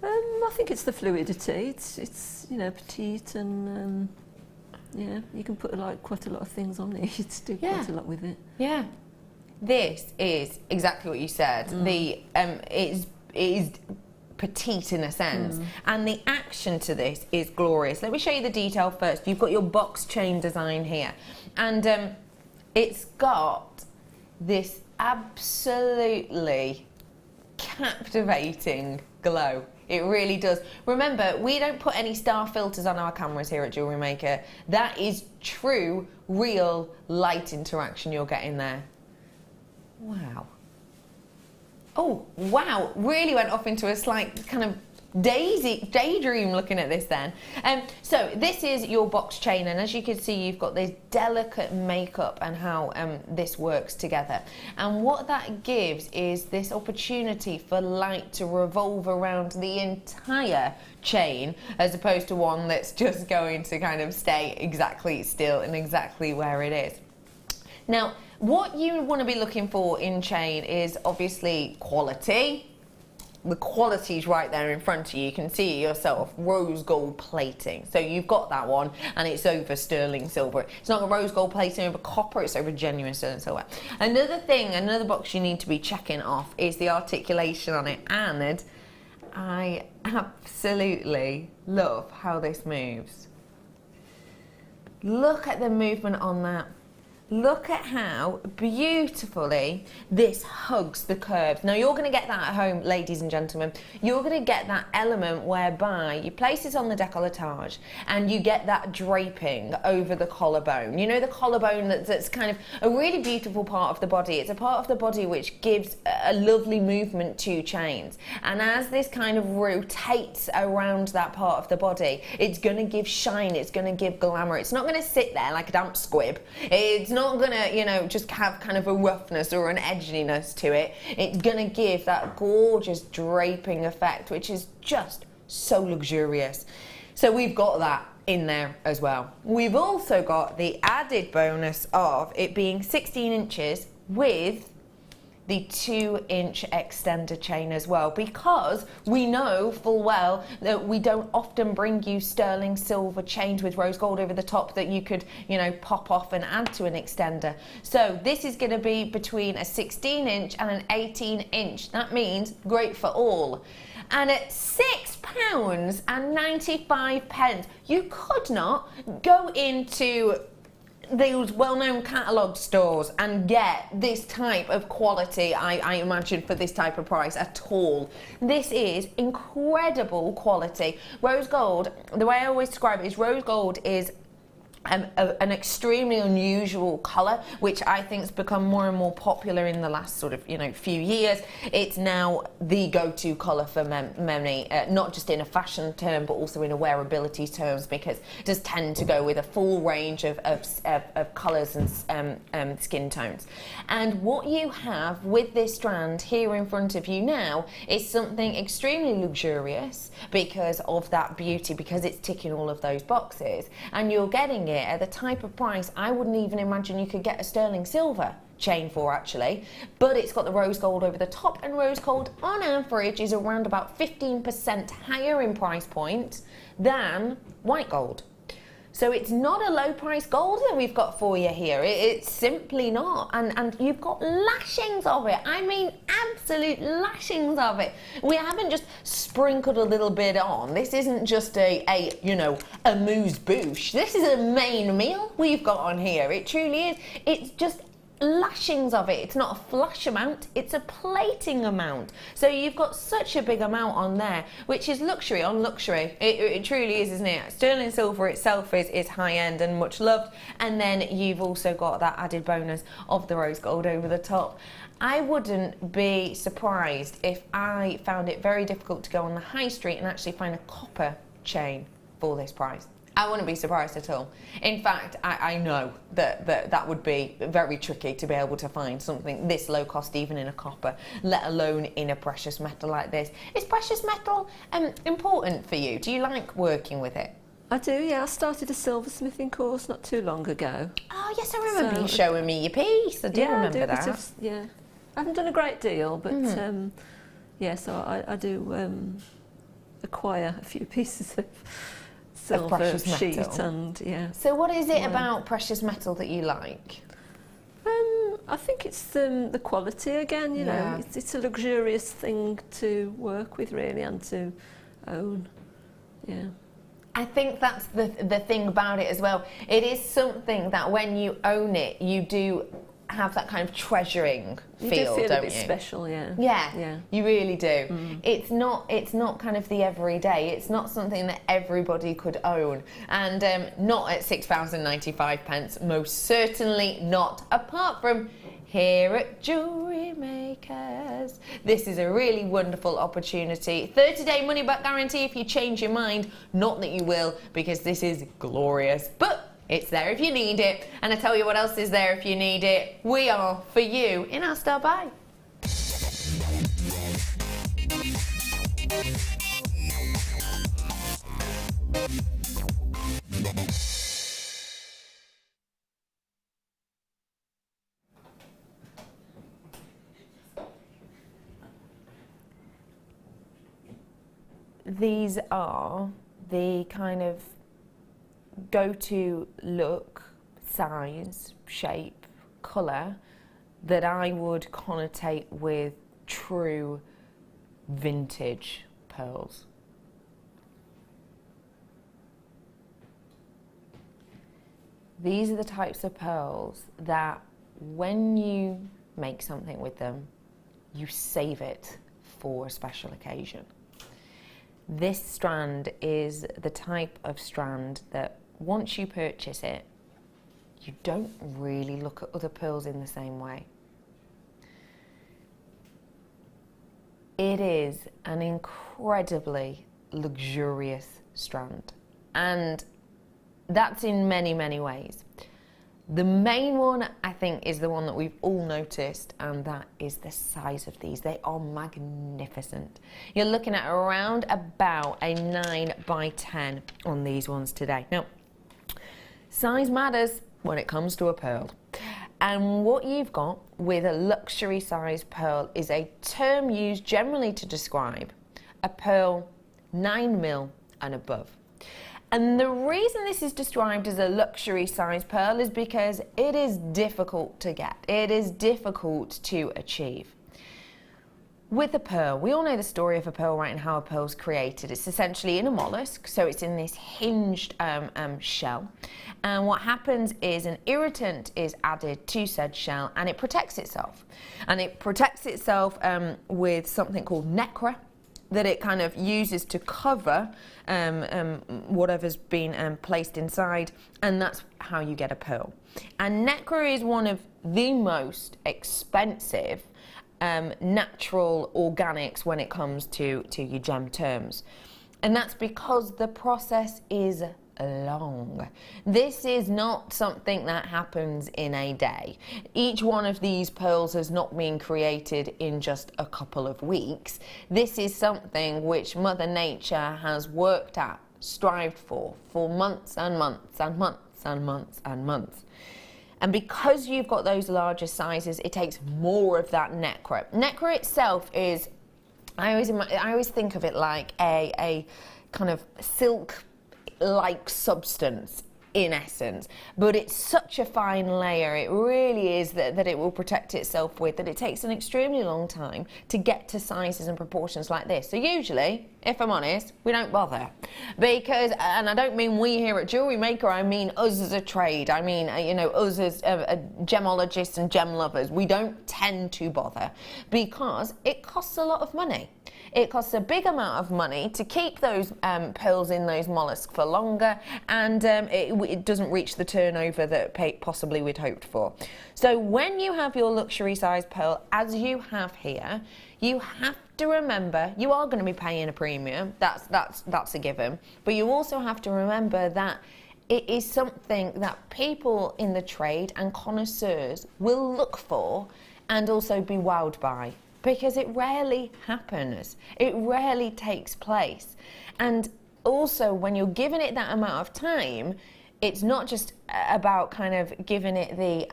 I think it's the fluidity. It's petite, and yeah, you can put quite a lot of things on it. Do quite a lot with it. Yeah. This is exactly what you said. It is petite in a sense, and the action to this is glorious. Let me show you the detail first. You've got your box chain design here, and it's got this absolutely captivating glow. It really does. Remember, we don't put any star filters on our cameras here at JewelleryMaker. That is true, real light interaction you're getting there. Wow. Oh, wow. Really went off into a slight kind of daydream looking at this then. So this is your box chain, and as you can see, you've got this delicate makeup and how this works together. And what that gives is this opportunity for light to revolve around the entire chain, as opposed to one that's just going to kind of stay exactly still and exactly where it is. Now, what you want to be looking for in chain is obviously quality. The quality's right there in front of you. You can see it yourself, rose gold plating. So you've got that one, and it's over sterling silver. It's not a rose gold plating over copper, it's over genuine sterling silver. Another box you need to be checking off is the articulation on it, and I absolutely love how this moves. Look at the movement on that. Look at how beautifully this hugs the curves. Now you're going to get that at home, ladies and gentlemen. You're going to get that element whereby you place this on the décolletage and you get that draping over the collarbone. You know, the collarbone that's kind of a really beautiful part of the body. It's a part of the body which gives a lovely movement to chains. And as this kind of rotates around that part of the body, it's going to give shine, it's going to give glamour. It's not going to sit there like a damp squib. It's not gonna, just have kind of a roughness or an edginess to it. It's gonna give that gorgeous draping effect, which is just so luxurious. So we've got that in there as well. We've also got the added bonus of it being 16 inches with the 2-inch extender chain as well, because we know full well that we don't often bring you sterling silver chains with rose gold over the top that you could, pop off and add to an extender. So this is going to be between a 16-inch and an 18-inch. That means great for all. And at £6, £6.95. You could not go into those well-known catalogue stores and get this type of quality, I imagine, for this type of price at all. This is incredible quality. Rose gold, the way I always describe it is rose gold is an extremely unusual colour, which I think has become more and more popular in the last sort of few years. It's now the go-to colour for many, not just in a fashion term but also in a wearability terms, because it does tend to go with a full range of colours and skin tones. And what you have with this strand here in front of you now is something extremely luxurious because of that beauty, because it's ticking all of those boxes, and you're getting it at the type of price I wouldn't even imagine you could get a sterling silver chain for, actually. But it's got the rose gold over the top, and rose gold on average is around about 15% higher in price point than white gold. So it's not a low price gold that we've got for you here. It's simply not. And you've got lashings of it. I mean, absolute lashings of it. We haven't just sprinkled a little bit on. This isn't just a amuse-bouche. This is a main meal we've got on here. It truly is. It's just lashings of it. It's not a flush amount, it's a plating amount. So you've got such a big amount on there, which is luxury on luxury. It truly is, isn't it? Sterling silver itself is high end and much loved, and then you've also got that added bonus of the rose gold over the top. I wouldn't be surprised if I found it very difficult to go on the high street and actually find a copper chain for this price. I wouldn't be surprised at all. In fact, I know that would be very tricky to be able to find something this low cost even in a copper, let alone in a precious metal like this. Is precious metal important for you? Do you like working with it? I do, yeah. I started a silversmithing course not too long ago. Oh yes, I remember you showing me your piece. I do remember that. I haven't done a great deal, but so I do acquire a few pieces of silver precious sheet metal. And So what is it about precious metal that you like? I think it's the quality again. You know, it's a luxurious thing to work with, really, and to own. Yeah. I think that's the thing about it as well. It is something that when you own it, you do have that kind of treasuring feel, you do feel don't a bit you? Special, yeah. Yeah, you really do. It's not kind of the everyday. It's not something that everybody could own, and not at £6.95. Most certainly not. Apart from here at Jewellery Makers. This is a really wonderful opportunity. 30-day money back guarantee if you change your mind. Not that you will, because this is glorious, but it's there if you need it. And I tell you what else is there if you need it. We are for you in our Star Buy. These are the kind of go-to look, size, shape, colour that I would connotate with true vintage pearls. These are the types of pearls that when you make something with them, you save it for a special occasion. This strand is the type of strand that once you purchase it, you don't really look at other pearls in the same way. It is an incredibly luxurious strand, and that's in many, many ways. The main one, I think, is the one that we've all noticed, and that is the size of these. They are magnificent. You're looking at around about a 9 by 10 on these ones today. Now, size matters when it comes to a pearl. And what you've got with a luxury size pearl is a term used generally to describe a pearl 9mm and above. And the reason this is described as a luxury size pearl is because it is difficult to get. It is difficult to achieve. with a pearl, we all know the story of a pearl, right, and how a pearl's created. It's essentially in a mollusk, so it's in this hinged shell. And what happens is an irritant is added to said shell, and it protects itself. And it protects itself with something called nacre, that it kind of uses to cover whatever's been placed inside, and that's how you get a pearl. And nacre is one of the most expensive natural organics when it comes to your gem terms. And that's because the process is long. This is not something that happens in a day. Each one of these pearls has not been created in just a couple of weeks. This is something which Mother Nature has worked at, strived for months and months and months and months and months. And because you've got those larger sizes, it takes more of that nacre. Nacre itself is, I always think of it like a kind of silk-like substance in essence, but it's such a fine layer, it really is, that it will protect itself with, that it takes an extremely long time to get to sizes and proportions like this. So usually, if I'm honest, we don't bother, because, and I don't mean we here at JewelleryMaker, I mean us as a trade, I mean, you know, us as gemologists and gem lovers, we don't tend to bother, because it costs a lot of money. It costs a big amount of money to keep those pearls in those mollusks for longer, and it doesn't reach the turnover that possibly we'd hoped for. So when you have your luxury size pearl, as you have here, you have to remember you are going to be paying a premium. That's a given. But you also have to remember that it is something that people in the trade and connoisseurs will look for and also be wowed by, because it rarely happens. It rarely takes place. And also, when you're giving it that amount of time, it's not just about kind of giving it the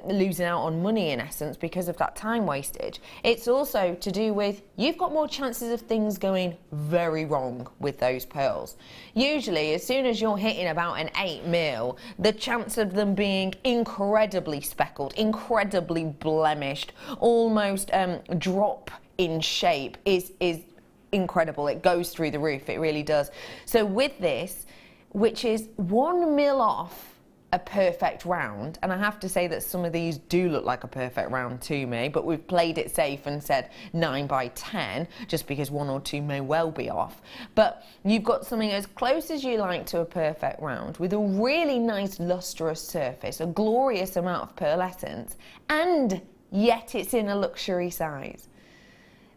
losing out on money in essence because of that time wastage. It's also to do with you've got more chances of things going very wrong with those pearls. Usually, as soon as you're hitting about an 8 mil, the chance of them being incredibly speckled, incredibly blemished, almost drop in shape is incredible. It goes through the roof, it really does. So with this, which is 1 mil off a perfect round, and I have to say that some of these do look like a perfect round to me, but we've played it safe and said 9 by 10 just because 1 or 2 may well be off. But you've got something as close as you like to a perfect round with a really nice lustrous surface, a glorious amount of pearlescence, and yet it's in a luxury size.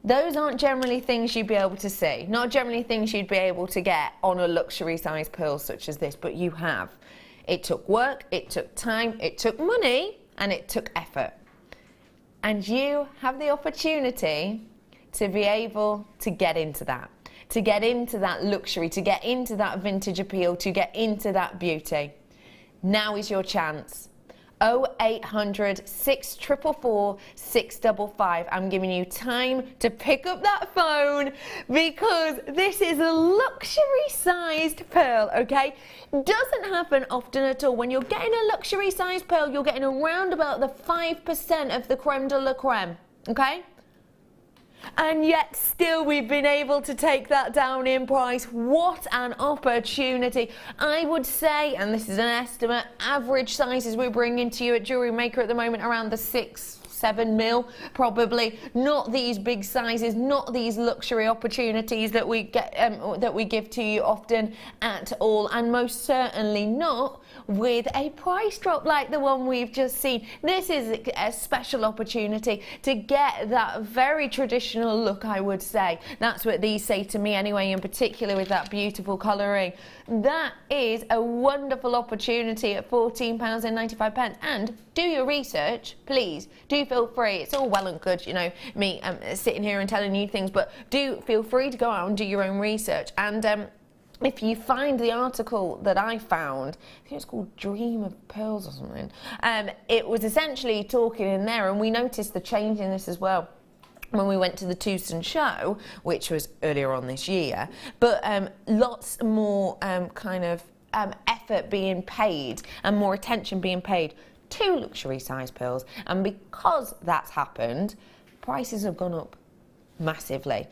Those aren't generally things you'd be able to see, not generally things you'd be able to get on a luxury size pearl such as this, but you have. It took work, it took time, it took money, and it took effort. And you have the opportunity to be able to get into that luxury, to get into that vintage appeal, to get into that beauty. Now is your chance. 0800 644 655. I'm giving you time to pick up that phone because this is a luxury sized pearl, okay? Doesn't happen often at all. When you're getting a luxury sized pearl, you're getting around about the 5% of the creme de la creme, okay? And yet still we've been able to take that down in price. What an opportunity. I would say, and this is an estimate, average sizes we're bringing to you at JewelleryMaker at the moment around the 6-7 mil, probably. Not these big sizes, not these luxury opportunities that we get, that we give to you often at all, and most certainly not with a price drop like the one we've just seen. This is a special opportunity to get that very traditional look, I would say. That's what these say to me anyway, in particular with that beautiful colouring. That is a wonderful opportunity at £14.95. And do your research, please. Do feel free. It's all well and good, you know, me sitting here and telling you things, but do feel free to go out and do your own research. And if you find the article that I found, I think it's called Dream of Pearls or something, it was essentially talking in there, and we noticed the change in this as well when we went to the Tucson show, which was earlier on this year, but lots more kind of effort being paid and more attention being paid to luxury size pearls. And because that's happened, prices have gone up massively.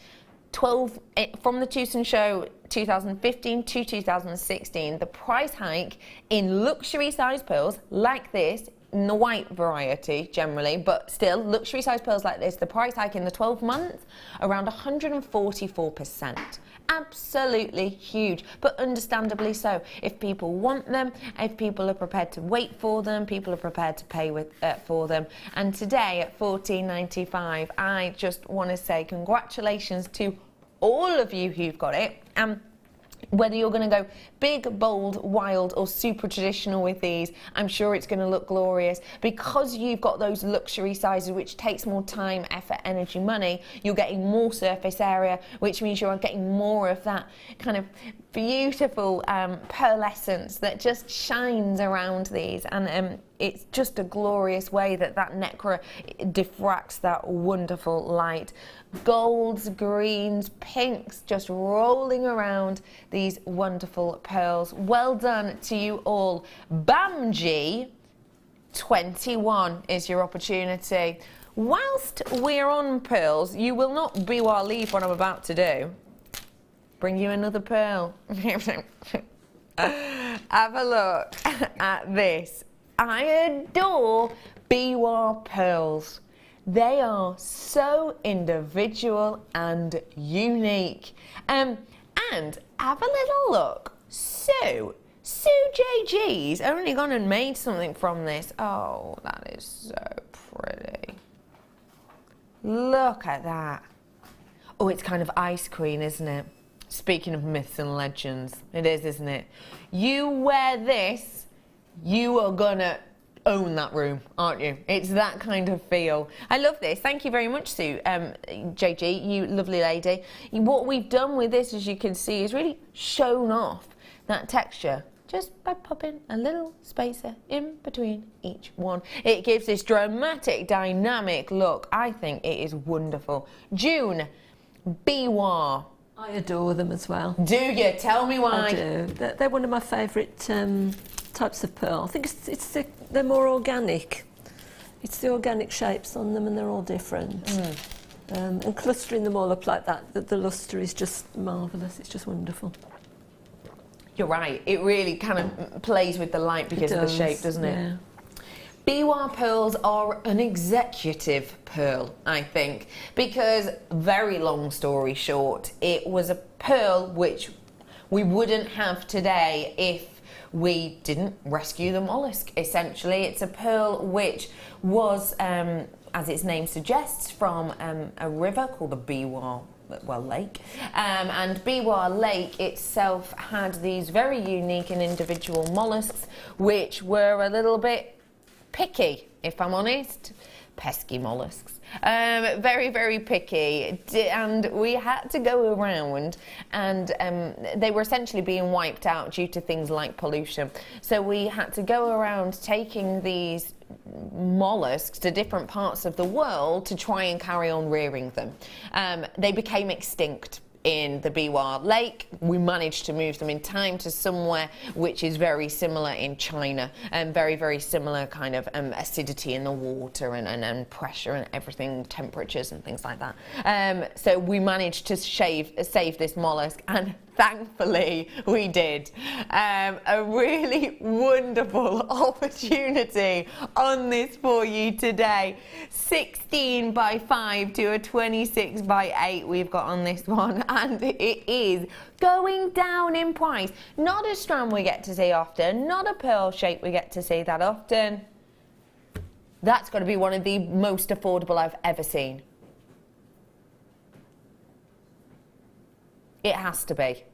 12 from the Tucson show 2015 to 2016, the price hike in luxury size pearls like this, in the white variety generally, but still luxury size pearls like this, the price hike in the 12 months around 144%. Absolutely huge, but understandably so. If people want them, if people are prepared to wait for them, people are prepared to pay for them. And today at $14.95, I just want to say congratulations to all of you who've got it. Whether you're going to go big, bold, wild or super traditional with these, I'm sure it's going to look glorious. Because you've got those luxury sizes, which takes more time, effort, energy, money, you're getting more surface area, which means you're getting more of that kind of beautiful pearlescence that just shines around these. And it's just a glorious way that nacre diffracts that wonderful light. Golds, greens, pinks, just rolling around these wonderful pearls. Well done to you all. Bamji 21 is your opportunity. Whilst we're on pearls, you will not be while leave what I'm about to do. Bring you another pearl. Have a look at this. I adore biwa pearls. They are so individual and unique. And have a little look. Sue JG's only gone and made something from this. Oh, that is so pretty. Look at that. Oh, it's kind of ice queen, isn't it? Speaking of myths and legends, it is, isn't it? You wear this, you are gonna own that room, aren't you? It's that kind of feel. I love this. Thank you very much, Sue, JG, you lovely lady. What we've done with this, as you can see, is really shown off that texture just by popping a little spacer in between each one. It gives this dramatic, dynamic look. I think it is wonderful. June, Biwa. I adore them as well. Do you? Tell me why. I do. They're one of my favourite types of pearl. I think they're more organic. It's the organic shapes on them, and they're all different. And clustering them all up like that, the lustre is just marvellous. It's just wonderful. You're right. It really kind of plays with the light because of the shape, doesn't it? Yeah. Biwa pearls are an executive pearl, I think, because, very long story short, it was a pearl which we wouldn't have today if we didn't rescue the mollusk, essentially. It's a pearl which was, as its name suggests, from a river called the Biwa Lake. And Biwa Lake itself had these very unique and individual mollusks which were a little bit picky, if I'm honest. Pesky mollusks. Very, very picky. And we had to go around and they were essentially being wiped out due to things like pollution. So we had to go around taking these mollusks to different parts of the world to try and carry on rearing them. They became extinct in the Biwa Lake. We managed to move them in time to somewhere which is very similar in China, and very, very similar kind of acidity in the water and pressure and everything, temperatures and things like that. So we managed to save this mollusk, and thankfully we did. A really wonderful opportunity on this for you today. 16 by 5 to a 26 by 8 we've got on this one, and it is going down in price. Not a strand we get to see often, not a pearl shape we get to see that often. That's got to be one of the most affordable I've ever seen. It has to be.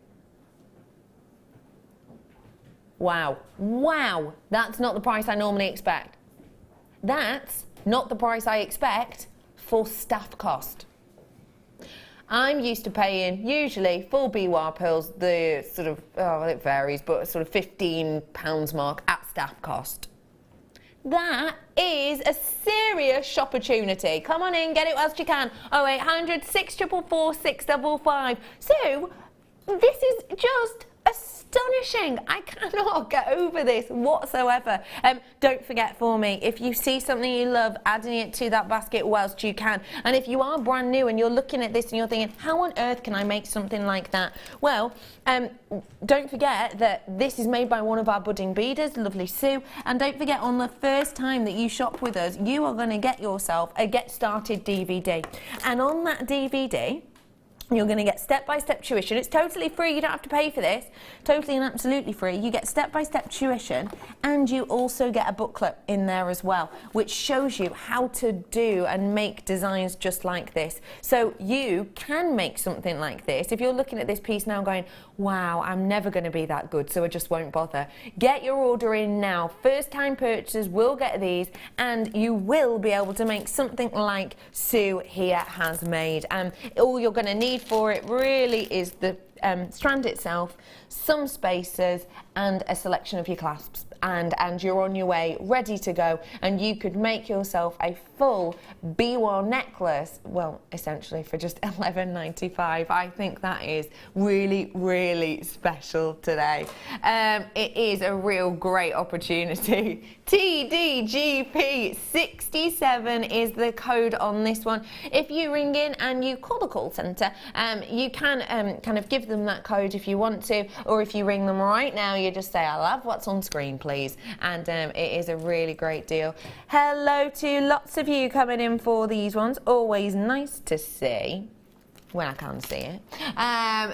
Wow. Wow. That's not the price I normally expect. That's not the price I expect for staff cost. I'm used to paying, usually, for Biwa pearls, the sort of, it varies, but sort of £15 mark at staff cost. That is a serious shopportunity. Come on in, get it whilst you can. 0800 644 655. So, this is just a astonishing. I cannot get over this whatsoever. Don't forget for me, if you see something you love, adding it to that basket whilst you can. And if you are brand new and you're looking at this and you're thinking, how on earth can I make something like that? Well, don't forget that this is made by one of our budding beaders, lovely Sue. And don't forget, on the first time that you shop with us, you are going to get yourself a Get Started DVD. And on that DVD, you're going to get step-by-step tuition. It's totally free. You don't have to pay for this. Totally and absolutely free. You get step-by-step tuition, and you also get a booklet in there as well, which shows you how to do and make designs just like this. So you can make something like this. If you're looking at this piece now going, wow, I'm never going to be that good, so I just won't bother. Get your order in now. First-time purchasers will get these, and you will be able to make something like Sue here has made. All you're going to need for it really is the strand itself, some spacers, and a selection of your clasps, and you're on your way, ready to go, and you could make yourself a full B1 necklace, well, essentially for just $11.95. I think that is really, really special today. It is a real great opportunity. TDGP67 is the code on this one. If you ring in and you call the call centre, you can kind of give them that code if you want to, or if you ring them right now, you just say, I love what's on screen, please. And it is a really great deal. Hello to lots of you coming in for these ones. Always nice to see. When I can't see it.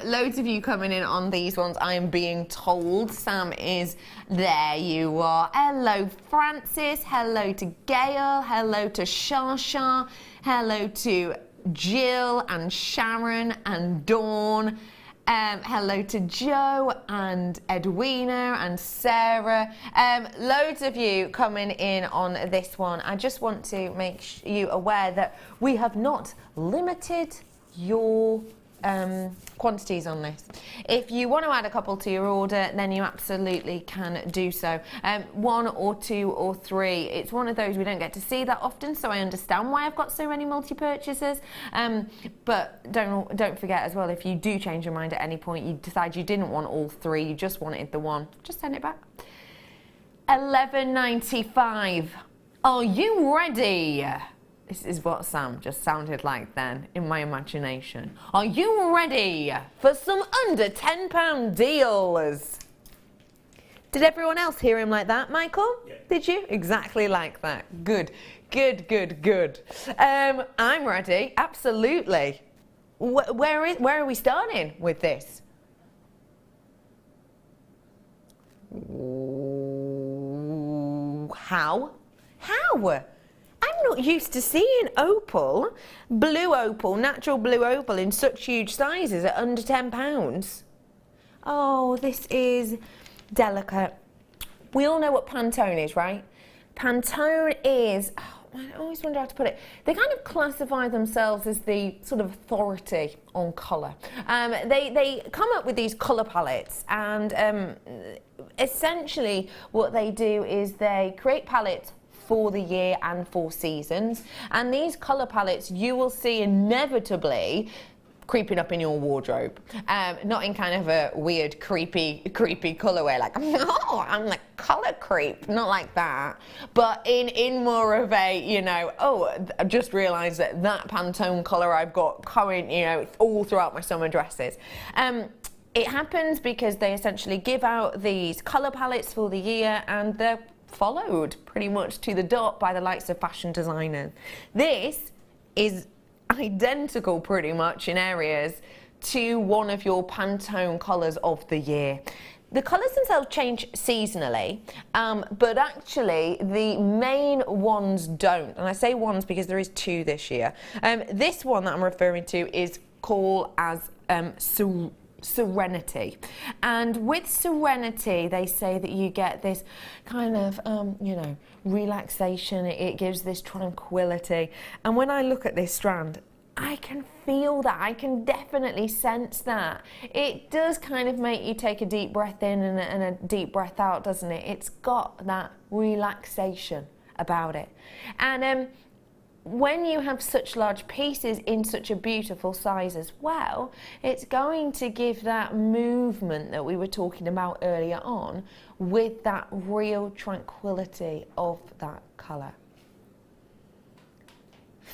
Loads of you coming in on these ones, I am being told. Sam is there, you are. Hello Francis, hello to Gail, hello to Shasha, hello to Jill and Sharon and Dawn. Hello to Joe and Edwina and Sarah. Loads of you coming in on this one. I just want to make you aware that we have not limited your quantities on this. If you want to add a couple to your order, then you absolutely can do so. 1 or 2 or 3. It's one of those we don't get to see that often, so I understand why I've got so many multi-purchases. But don't forget as well, if you do change your mind at any point, you decide you didn't want all 3, you just wanted the 1, just send it back. $11.95. Are you ready? This is what Sam just sounded like then, in my imagination. Are you ready for some under £10 deals? Did everyone else hear him like that, Michael? Yeah. Did you? Exactly like that. Good, good, good, good. I'm ready, absolutely. Where are we starting with this? How? How? I'm not used to seeing opal, blue opal, natural blue opal in such huge sizes at under £10. Oh, this is delicate. We all know what Pantone is, right? Pantone is, I always wonder how to put it. They kind of classify themselves as the sort of authority on colour. They come up with these colour palettes, and essentially what they do is they create palettes for the year and for seasons, and these colour palettes you will see inevitably creeping up in your wardrobe, not in kind of a weird creepy colourway like, oh, I'm the colour creep, not like that, but in more of a, you know, oh, I just realised that Pantone colour I've got current, you know, all throughout my summer dresses. It happens because they essentially give out these colour palettes for the year, and they're followed pretty much to the dot by the likes of fashion designers. This is identical pretty much in areas to one of your Pantone colours of the year. The colours themselves change seasonally, but actually the main ones don't. And I say ones because there is 2 this year. This one that I'm referring to is called as Serenity, and with Serenity they say that you get this kind of you know, relaxation. It gives this tranquility, and when I look at this strand, I can feel that. I can definitely sense that. It does kind of make you take a deep breath in and a deep breath out, doesn't it? It's got that relaxation about it. And when you have such large pieces in such a beautiful size as well, it's going to give that movement that we were talking about earlier on with that real tranquility of that colour.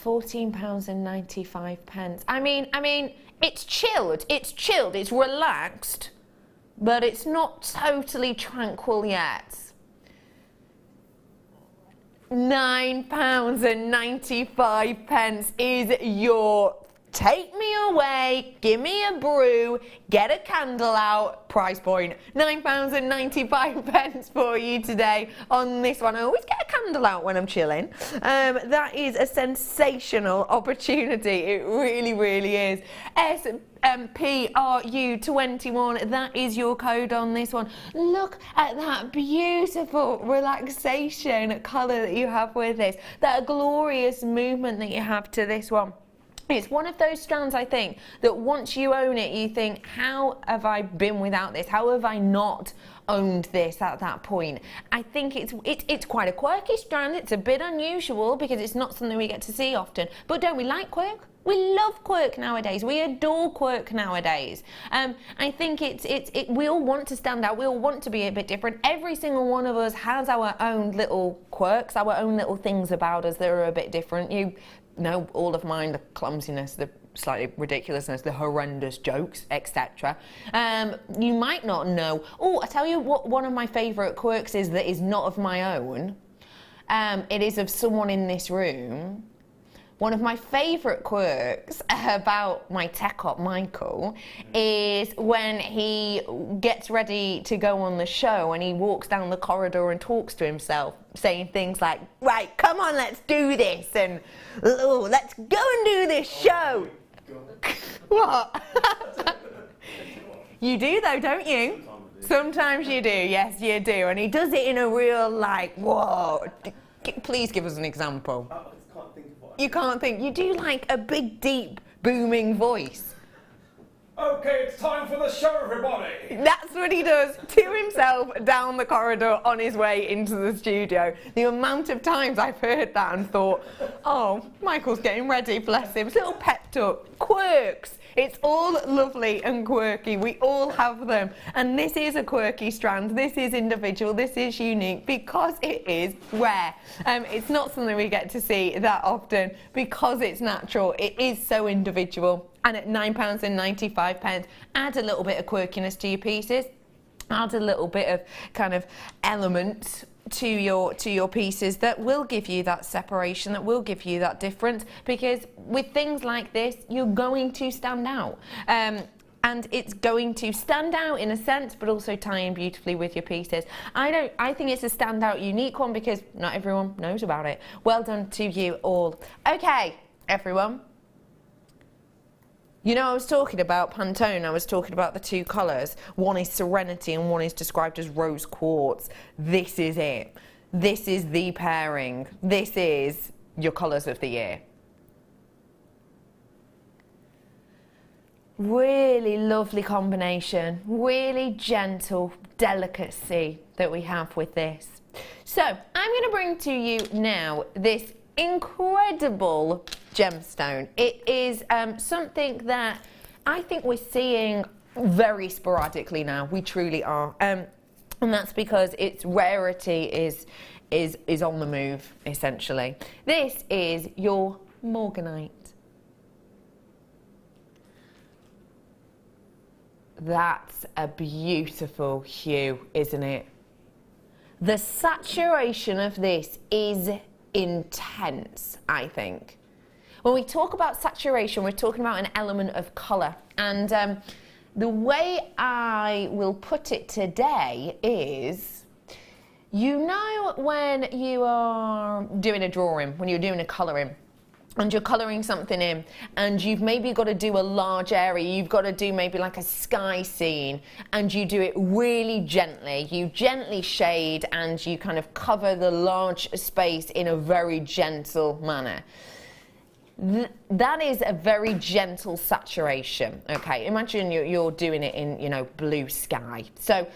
£14.95. I mean, it's chilled, it's relaxed, but it's not totally tranquil yet. £9.95 is your take me away, give me a brew, get a candle out price point. £9.95 for you today on this one. I always get a candle out when I'm chilling. That is a sensational opportunity. It really, really is. SPRU21, that is your code on this one. Look at that beautiful relaxation colour that you have with this. That glorious movement that you have to this one. It's one of those strands, I think, that once you own it, you think, how have I been without this? How have I not owned this at that point? I think it's quite a quirky strand. It's a bit unusual because it's not something we get to see often. But don't we like quirk? We love quirk nowadays. We adore quirk nowadays. I think we all want to stand out. We all want to be a bit different. Every single one of us has our own little quirks, our own little things about us that are a bit different. You know all of mine, the clumsiness, the slightly ridiculousness, the horrendous jokes, etc. You might not know. Oh, I tell you what one of my favourite quirks is that is not of my own. It is of someone in this room. One of my favourite quirks about my tech op Michael is when he gets ready to go on the show and he walks down the corridor and talks to himself, saying things like, right, come on, let's do this, and oh, let's go and do this show. What? You do though, don't you? Sometimes you do, yes you do. And he does it in a real like, whoa. Please give us an example. You can't think. You do like a big, deep, booming voice. Okay, it's time for the show, everybody. That's what he does to himself down the corridor on his way into the studio. The amount of times I've heard that and thought, oh, Michael's getting ready, bless him. Little pep talk, quirks. It's all lovely and quirky. We all have them. And this is a quirky strand. This is individual. This is unique because it is rare. It's not something we get to see that often because it's natural. It is so individual. And at £9.95, add a little bit of quirkiness to your pieces. Add a little bit of kind of element to your pieces that will give you that separation, that will give you that difference, because with things like this you're going to stand out, and it's going to stand out in a sense but also tie in beautifully with your pieces. I think it's a standout unique one because not everyone knows about it. Well done to you all. Okay everyone, you know I was talking about Pantone, I was talking about the two colours. One is Serenity and one is described as Rose Quartz. This is it. This is the pairing. This is your colours of the year. Really lovely combination. Really gentle delicacy that we have with this. So I'm going to bring to you now this incredible gemstone. It is something that I think we're seeing very sporadically now. We truly are, and that's because its rarity is on the move. Essentially, this is your Morganite. That's a beautiful hue, isn't it? The saturation of this is intense, I think. When we talk about saturation, we're talking about an element of colour. And the way I will put it today is, you know when you are doing a drawing, when you're doing a colouring, and you're colouring something in, and you've maybe got to do a large area, you've got to do maybe like a sky scene, and you do it really gently. You gently shade and you kind of cover the large space in a very gentle manner. That is a very gentle saturation. Okay, imagine you're doing it in, you know, blue sky. So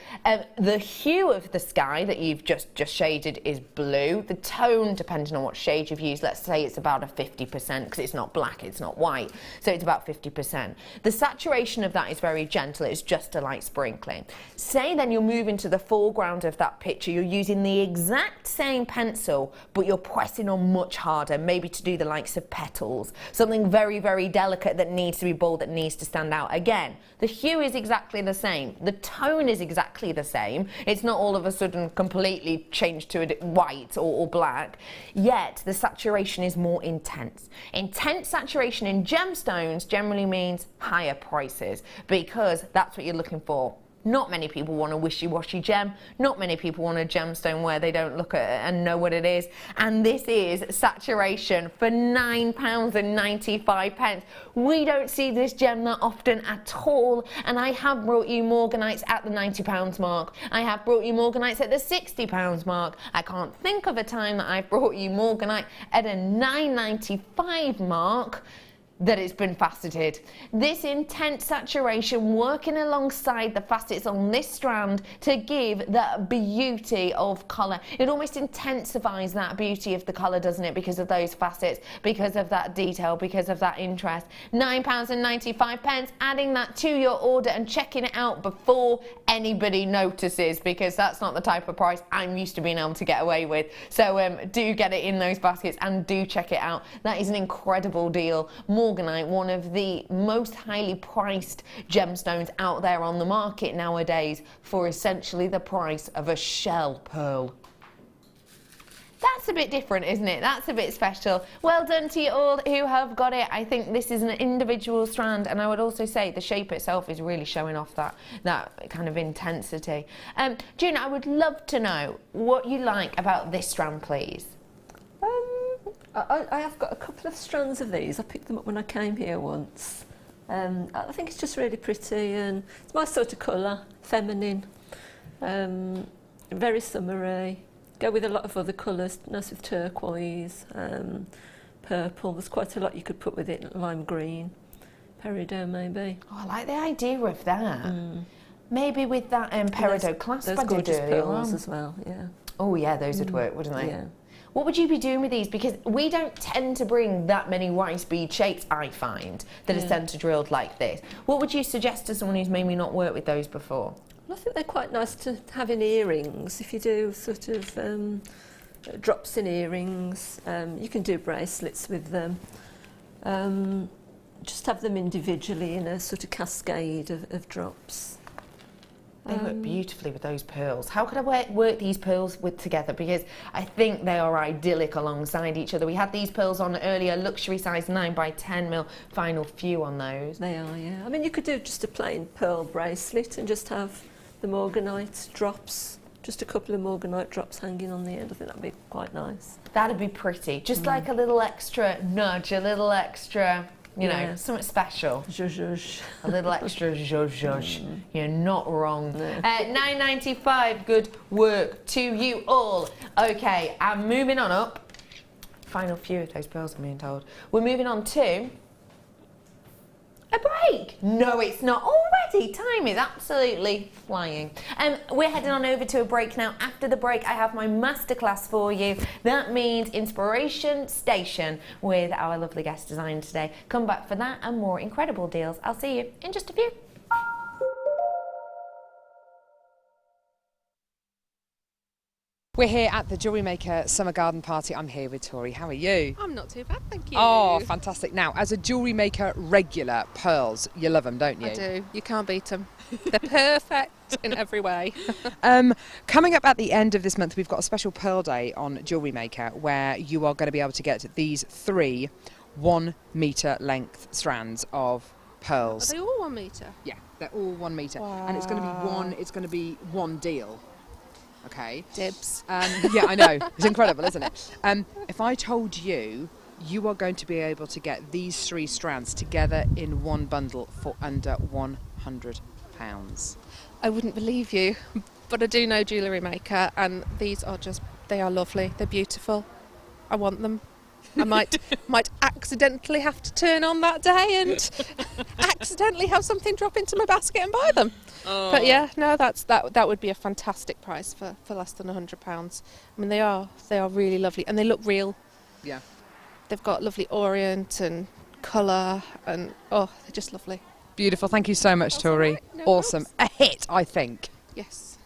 the hue of the sky that you've just shaded is blue. The tone, depending on what shade you've used, let's say it's about a 50%, because it's not black, it's not white, so it's about 50%. The saturation of that is very gentle. It's just a light sprinkling. Say then you're moving to the foreground of that picture. You're using the exact same pencil, but you're pressing on much harder, maybe to do the likes of petals. Something very, very delicate that needs to be bold, that needs to stand out. Again, the hue is exactly the same. The tone is exactly the same. It's not all of a sudden completely changed to a white or black, yet the saturation is more intense. Intense saturation in gemstones generally means higher prices, because that's what you're looking for. Not many people want a wishy-washy gem. Not many people want a gemstone where they don't look at it and know what it is. And this is saturation for £9.95. We don't see this gem that often at all. And I have brought you Morganites at the £90 mark. I have brought you Morganites at the £60 mark. I can't think of a time that I've brought you Morganite at a £9.95 mark that it's been faceted. This intense saturation working alongside the facets on this strand to give that beauty of colour. It almost intensifies that beauty of the colour, doesn't it, because of those facets, because of that detail, because of that interest. £9.95, adding that to your order and checking it out before anybody notices, because that's not the type of price I'm used to being able to get away with. So do get it in those baskets and do check it out. That is an incredible deal. Morganite, one of the most highly priced gemstones out there on the market nowadays, for essentially the price of a shell pearl. That's a bit different, isn't it? That's a bit special. Well done to you all who have got it. I think this is an individual strand, and I would also say the shape itself is really showing off that kind of intensity. June, I would love to know what you like about this strand, please. I have got a couple of strands of these. I picked them up when I came here once. I think it's just really pretty, and it's my sort of colour, feminine, very summery. Go with a lot of other colours, nice with turquoise, purple. There's quite a lot you could put with it, lime green, peridot maybe. Oh, I like the idea of that. Maybe with that peridot clasp. Those gorgeous pearls as well, yeah. Oh yeah, those would work, wouldn't they? Yeah. What would you be doing with these? Because we don't tend to bring that many rice bead shapes, I find, that are centre drilled like this. What would you suggest to someone who's maybe not worked with those before? Well, I think they're quite nice to have in earrings. If you do sort of drops in earrings, you can do bracelets with them. Just have them individually in a sort of cascade of drops. They work beautifully with those pearls. How could I work these pearls together? Because I think they are idyllic alongside each other. We had these pearls on earlier, luxury size 9x10mm, final few on those. They are, yeah. I mean, you could do just a plain pearl bracelet and just have the Morganite drops, just a couple of Morganite drops hanging on the end. I think that'd be quite nice. That'd be pretty. Just like a little extra nudge, a little extra, you know, something special. Zhuzh. A little extra zhuzh. You're not wrong. No. £9.95, good work to you all. Okay, I'm moving on up. Final few of those pearls, I'm being told. We're moving on to a break. No, it's not already. Time is absolutely flying. We're heading on over to a break now. After the break, I have my masterclass for you. That means Inspiration Station with our lovely guest designer today. Come back for that and more incredible deals. I'll see you in just a few. We're here at the JewelleryMaker Summer Garden Party. I'm here with Tori. How are you? I'm not too bad, thank you. Oh, fantastic. Now, as a JewelleryMaker regular, pearls, you love them, don't you? I do. You can't beat them. They're perfect in every way. Coming up at the end of this month, we've got a special Pearl Day on JewelleryMaker where you are going to be able to get these 3 1-metre length strands of pearls. Are they all 1 metre? Yeah, they're all 1 metre. Wow. And it's going to be one deal. Okay. Dibs. Yeah, I know. It's incredible, isn't it? If I told you you are going to be able to get these 3 strands together in one bundle for under £100. I wouldn't believe you, but I do know JewelleryMaker, and these are they are lovely. They're beautiful. I want them. I might accidentally have to turn on that day and accidentally have something drop into my basket and buy them. Oh. But yeah, no, that would be a fantastic price for less than £100. I mean, they are really lovely and they look real. Yeah. They've got lovely orient and colour and they're just lovely. Beautiful. Thank you so much, Tori. Right, no awesome. problems. A hit, I think. Yes.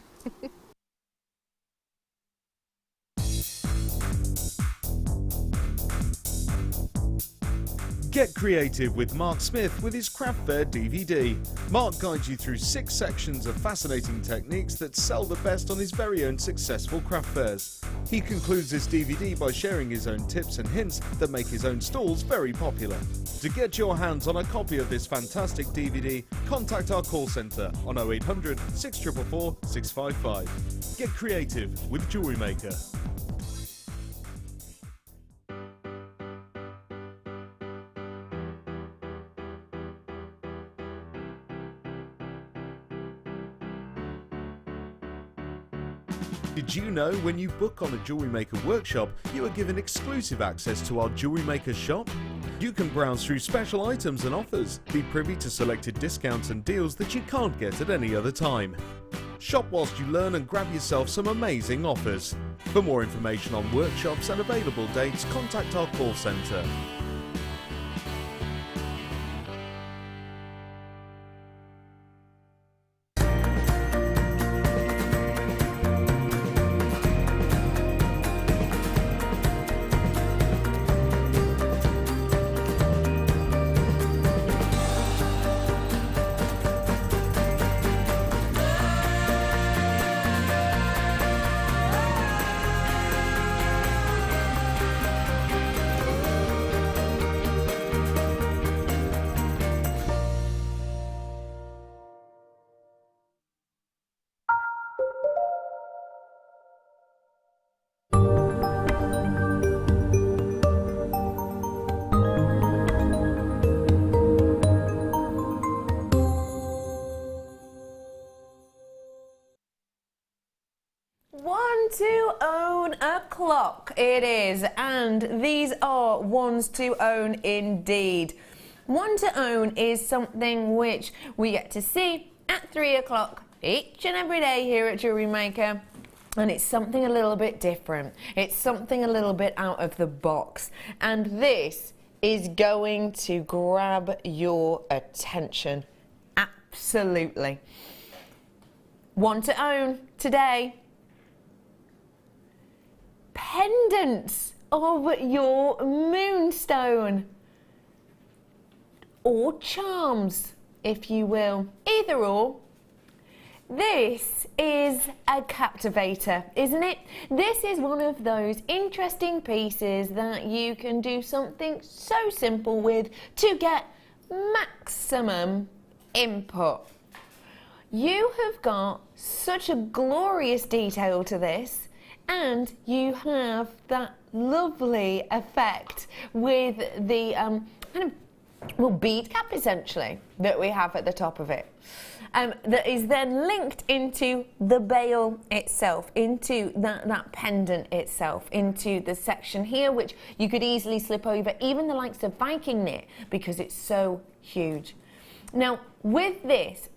Get creative with Mark Smith with his Craft Fair DVD. Mark guides you through 6 sections of fascinating techniques that sell the best on his very own successful craft fairs. He concludes this DVD by sharing his own tips and hints that make his own stalls very popular. To get your hands on a copy of this fantastic DVD, contact our call centre on 0800 644 655. Get creative with Jewellery Maker. Did you know when you book on a Jewellery Maker workshop, you are given exclusive access to our Jewellery Maker shop? You can browse through special items and offers, be privy to selected discounts and deals that you can't get at any other time. Shop whilst you learn and grab yourself some amazing offers. For more information on workshops and available dates, contact our call centre. To own a clock it is, and these are ones to own indeed. One to own is something which we get to see at 3 o'clock each and every day here at Jewellery Maker, and it's something a little bit different. It's something a little bit out of the box, and this is going to grab your attention. Absolutely. One to own today. Pendants of your Moonstone, or charms, if you will, either or. This is a captivator, isn't it? This is one of those interesting pieces that you can do something so simple with to get maximum input. You have got such a glorious detail to this, and you have that lovely effect with the bead cap essentially that we have at the top of it. That is then linked into the bail itself, into that pendant itself, into the section here, which you could easily slip over even the likes of Viking knit because it's so huge. Now, with this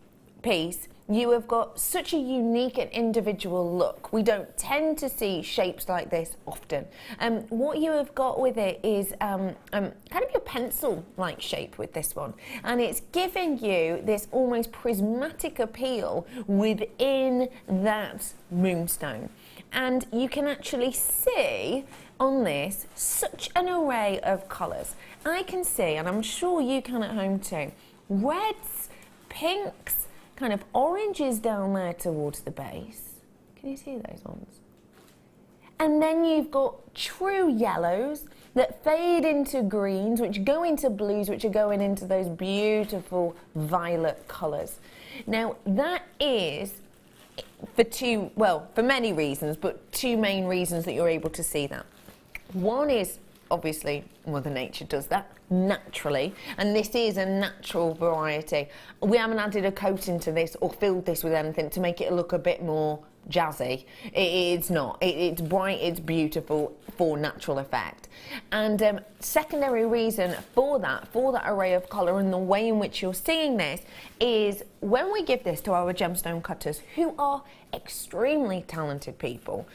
piece, you have got such a unique and individual look. We don't tend to see shapes like this often. What you have got with it is kind of your pencil-like shape with this one. And it's giving you this almost prismatic appeal within that Moonstone. And you can actually see on this such an array of colours. I can see, and I'm sure you can at home too, reds, pinks, kind of oranges down there towards the base. Can you see those ones? And then you've got true yellows that fade into greens, which go into blues, which are going into those beautiful violet colours. Now, that is for many reasons, but 2 main reasons that you're able to see that. One is obviously Mother Nature does that naturally, and this is a natural variety. We haven't added a coating to this or filled this with anything to make it look a bit more jazzy. It's not. It's bright, it's beautiful for natural effect. And secondary reason for that array of colour and the way in which you're seeing this is when we give this to our gemstone cutters, who are extremely talented people,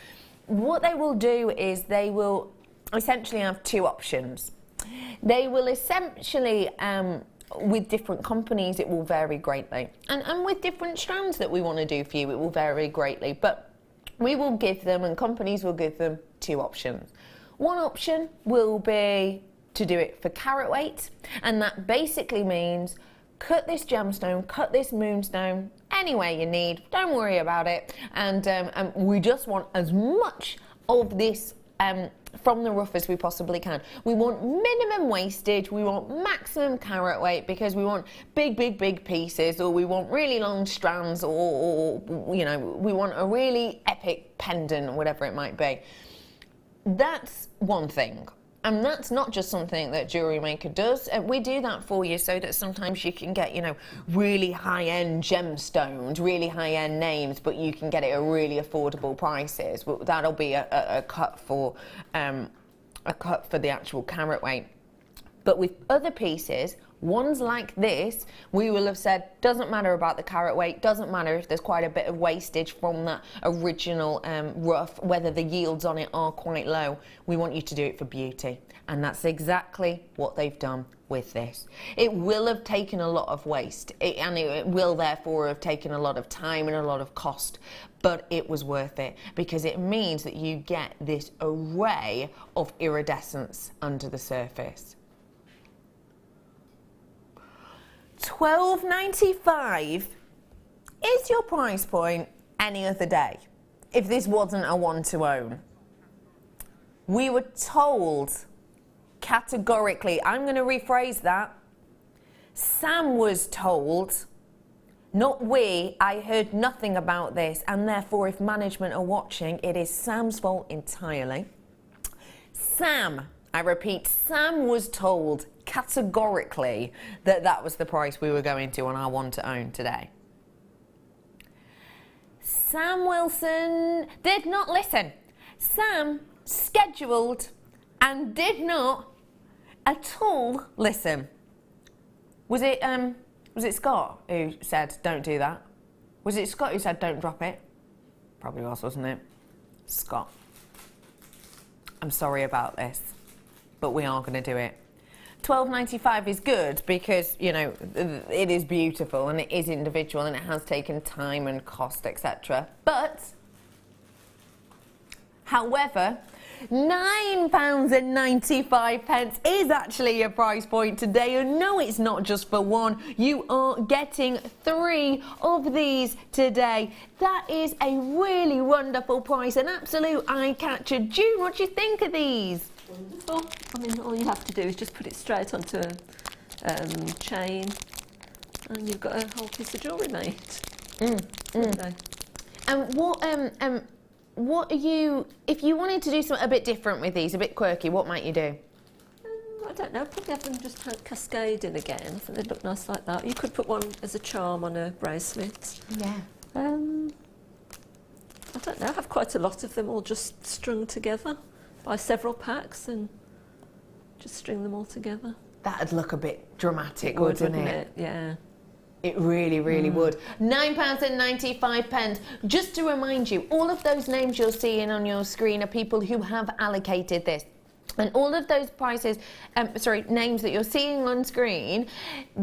what they will do is they will essentially have two options. They will essentially with different companies it will vary greatly, and with different strands that we want to do for you it will vary greatly, but we will give them, and companies will give them, two options. One option will be to do it for carat weight, and that basically means cut this gemstone, cut this moonstone any way you need, don't worry about it, and we just want as much of this from the rough as we possibly can. We want minimum wastage, we want maximum carat weight, because we want big pieces, or we want really long strands, or you know, we want a really epic pendant, or whatever it might be. That's one thing. And that's not just something that JewelleryMaker does. We do that for you so that sometimes you can get, you know, really high-end gemstones, really high-end names, but you can get it at really affordable prices. That'll be a cut for the actual carat weight. But with other pieces, ones like this, we will have said, doesn't matter about the carat weight, doesn't matter if there's quite a bit of wastage from that original rough, whether the yields on it are quite low. We want you to do it for beauty. And that's exactly what they've done with this. It will have taken a lot of waste, and it will therefore have taken a lot of time and a lot of cost, but it was worth it, because it means that you get this array of iridescence under the surface. $12.95 is your price point any other day if this wasn't a one to own. We were told categorically, I'm going to rephrase that, Sam was told, not we, I heard nothing about this, and therefore if management are watching, it is Sam's fault entirely. Sam, I repeat, Sam was told categorically that that was the price we were going to on our one to own today. Sam Wilson did not listen. Sam scheduled and did not at all listen. Was it Scott who said don't do that? Was it Scott who said don't drop it? Probably was, wasn't it? Scott. I'm sorry about this, but we are going to do it. $12.95 is good because, you know, it is beautiful and it is individual and it has taken time and cost, etc. But, however, £9.95 is actually your price point today, and no, it's not just for one. You are getting 3 of these today. That is a really wonderful price, an absolute eye-catcher. June, what do you think of these? Wonderful. I mean, all you have to do is just put it straight onto a chain, and you've got a whole piece of jewellery made. Okay. And what are you, if you wanted to do something a bit different with these, a bit quirky, what might you do? I don't know, probably have them just cascading again. I think they'd look nice like that. You could put one as a charm on a bracelet. Yeah. I don't know, have quite a lot of them all just strung together. Buy several packs and just string them all together. That'd look a bit dramatic, wouldn't it? Yeah. It really, really would. £9.95. Just to remind you, all of those names you're seeing on your screen are people who have allocated this. And all of those prices, names that you're seeing on screen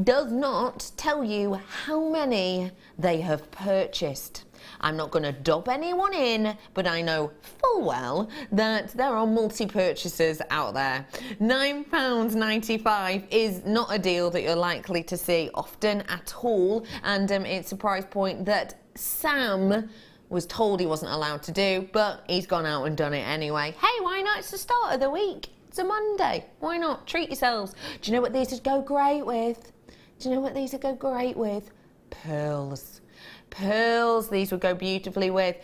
does not tell you how many they have purchased. I'm not going to dob anyone in, but I know full well that there are multi-purchasers out there. £9.95 is not a deal that you're likely to see often at all, and it's a price point that Sam was told he wasn't allowed to do, but he's gone out and done it anyway. Hey, why not? It's the start of the week. It's a Monday. Why not? Treat yourselves. Do you know what these would go great with? Do you know what these would go great with? Pearls. Pearls, these would go beautifully with.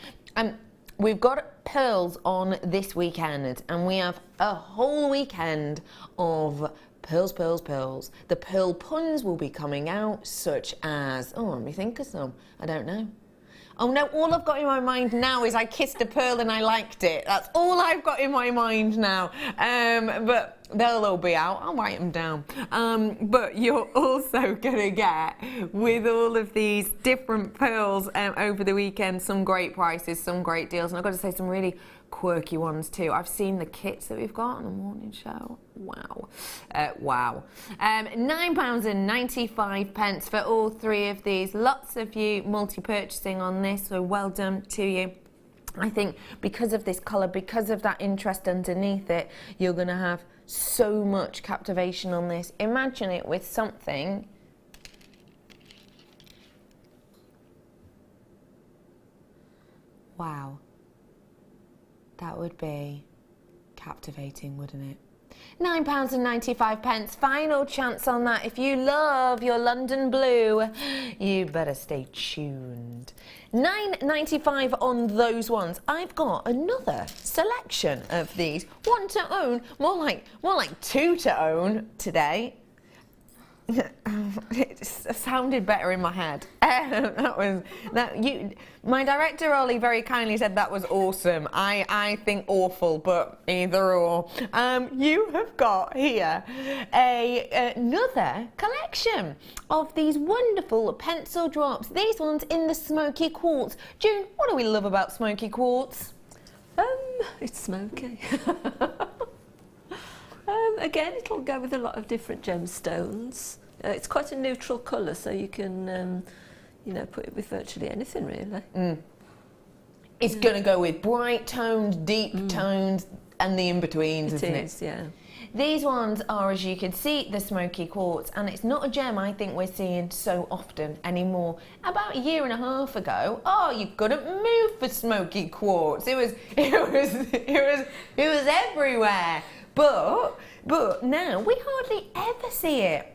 we've got pearls on this weekend, and we have a whole weekend of pearls, pearls, pearls. The pearl puns will be coming out, such as, oh, let me think of some. I don't know. Oh no, all I've got in my mind now is I kissed a pearl and I liked it. That's all I've got in my mind now. But they'll all be out. I'll write them down. But you're also going to get, with all of these different pearls over the weekend, some great prices, some great deals. And I've got to say, some really quirky ones too. I've seen the kits that we've got on the morning show. Wow. Wow. £9.95 for all three of these. Lots of you multi-purchasing on this, so well done to you. I think because of this colour, because of that interest underneath it, you're going to have so much captivation on this. Imagine it with something wow. That would be captivating, wouldn't it? £9.95, final chance on that. If you love your London blue, you better stay tuned. £9.95 on those ones. I've got another selection of these. One to own, more like two to own today. It sounded better in my head. My director Ollie very kindly said that was awesome. I think awful, but either or. You have got here another collection of these wonderful pencil drops. These ones in the smoky quartz. June, what do we love about smoky quartz? It's smoky. Again, it'll go with a lot of different gemstones. It's quite a neutral colour, so you can, you know, put it with virtually anything, really. It's going to go with bright tones, deep tones, and the in-betweens, isn't it? It is, yeah. These ones are, as you can see, the smoky quartz, and it's not a gem I think we're seeing so often anymore. About a year and a half ago, oh, you couldn't move for smoky quartz. It was everywhere. But now we hardly ever see it.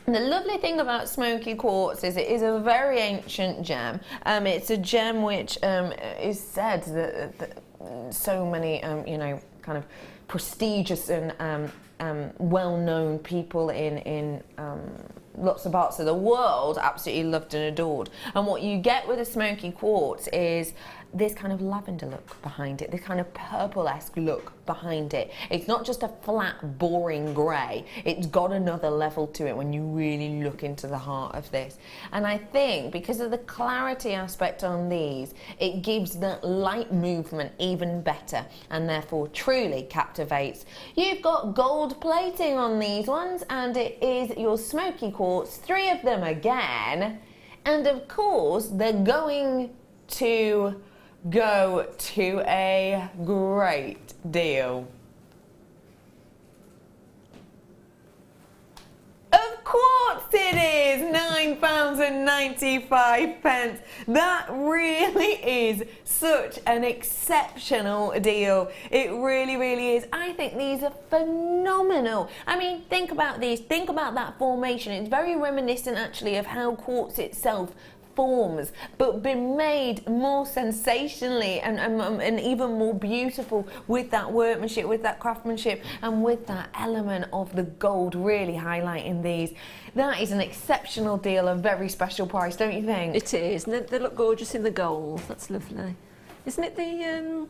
And the lovely thing about smoky quartz is it is a very ancient gem. It's a gem which is said that so many, you know, kind of prestigious and well-known people in lots of parts of the world absolutely loved and adored. And what you get with a smoky quartz is this kind of lavender look behind it, this kind of purple-esque look behind it. It's not just a flat, boring grey. It's got another level to it when you really look into the heart of this. And I think because of the clarity aspect on these, it gives that light movement even better and therefore truly captivates. You've got gold plating on these ones, and it is your smoky quartz, 3 of them again. And of course, they're going to go to a great deal. Of course it is! £9.95. That really is such an exceptional deal. It really, really is. I think these are phenomenal. I mean, think about these. Think about that formation. It's very reminiscent, actually, of how quartz itself forms, but been made more sensationally and even more beautiful with that workmanship, with that craftsmanship, and with that element of the gold really highlighting these. That is an exceptional deal, a very special price, don't you think? It is, and they look gorgeous in the gold. That's lovely. Isn't it the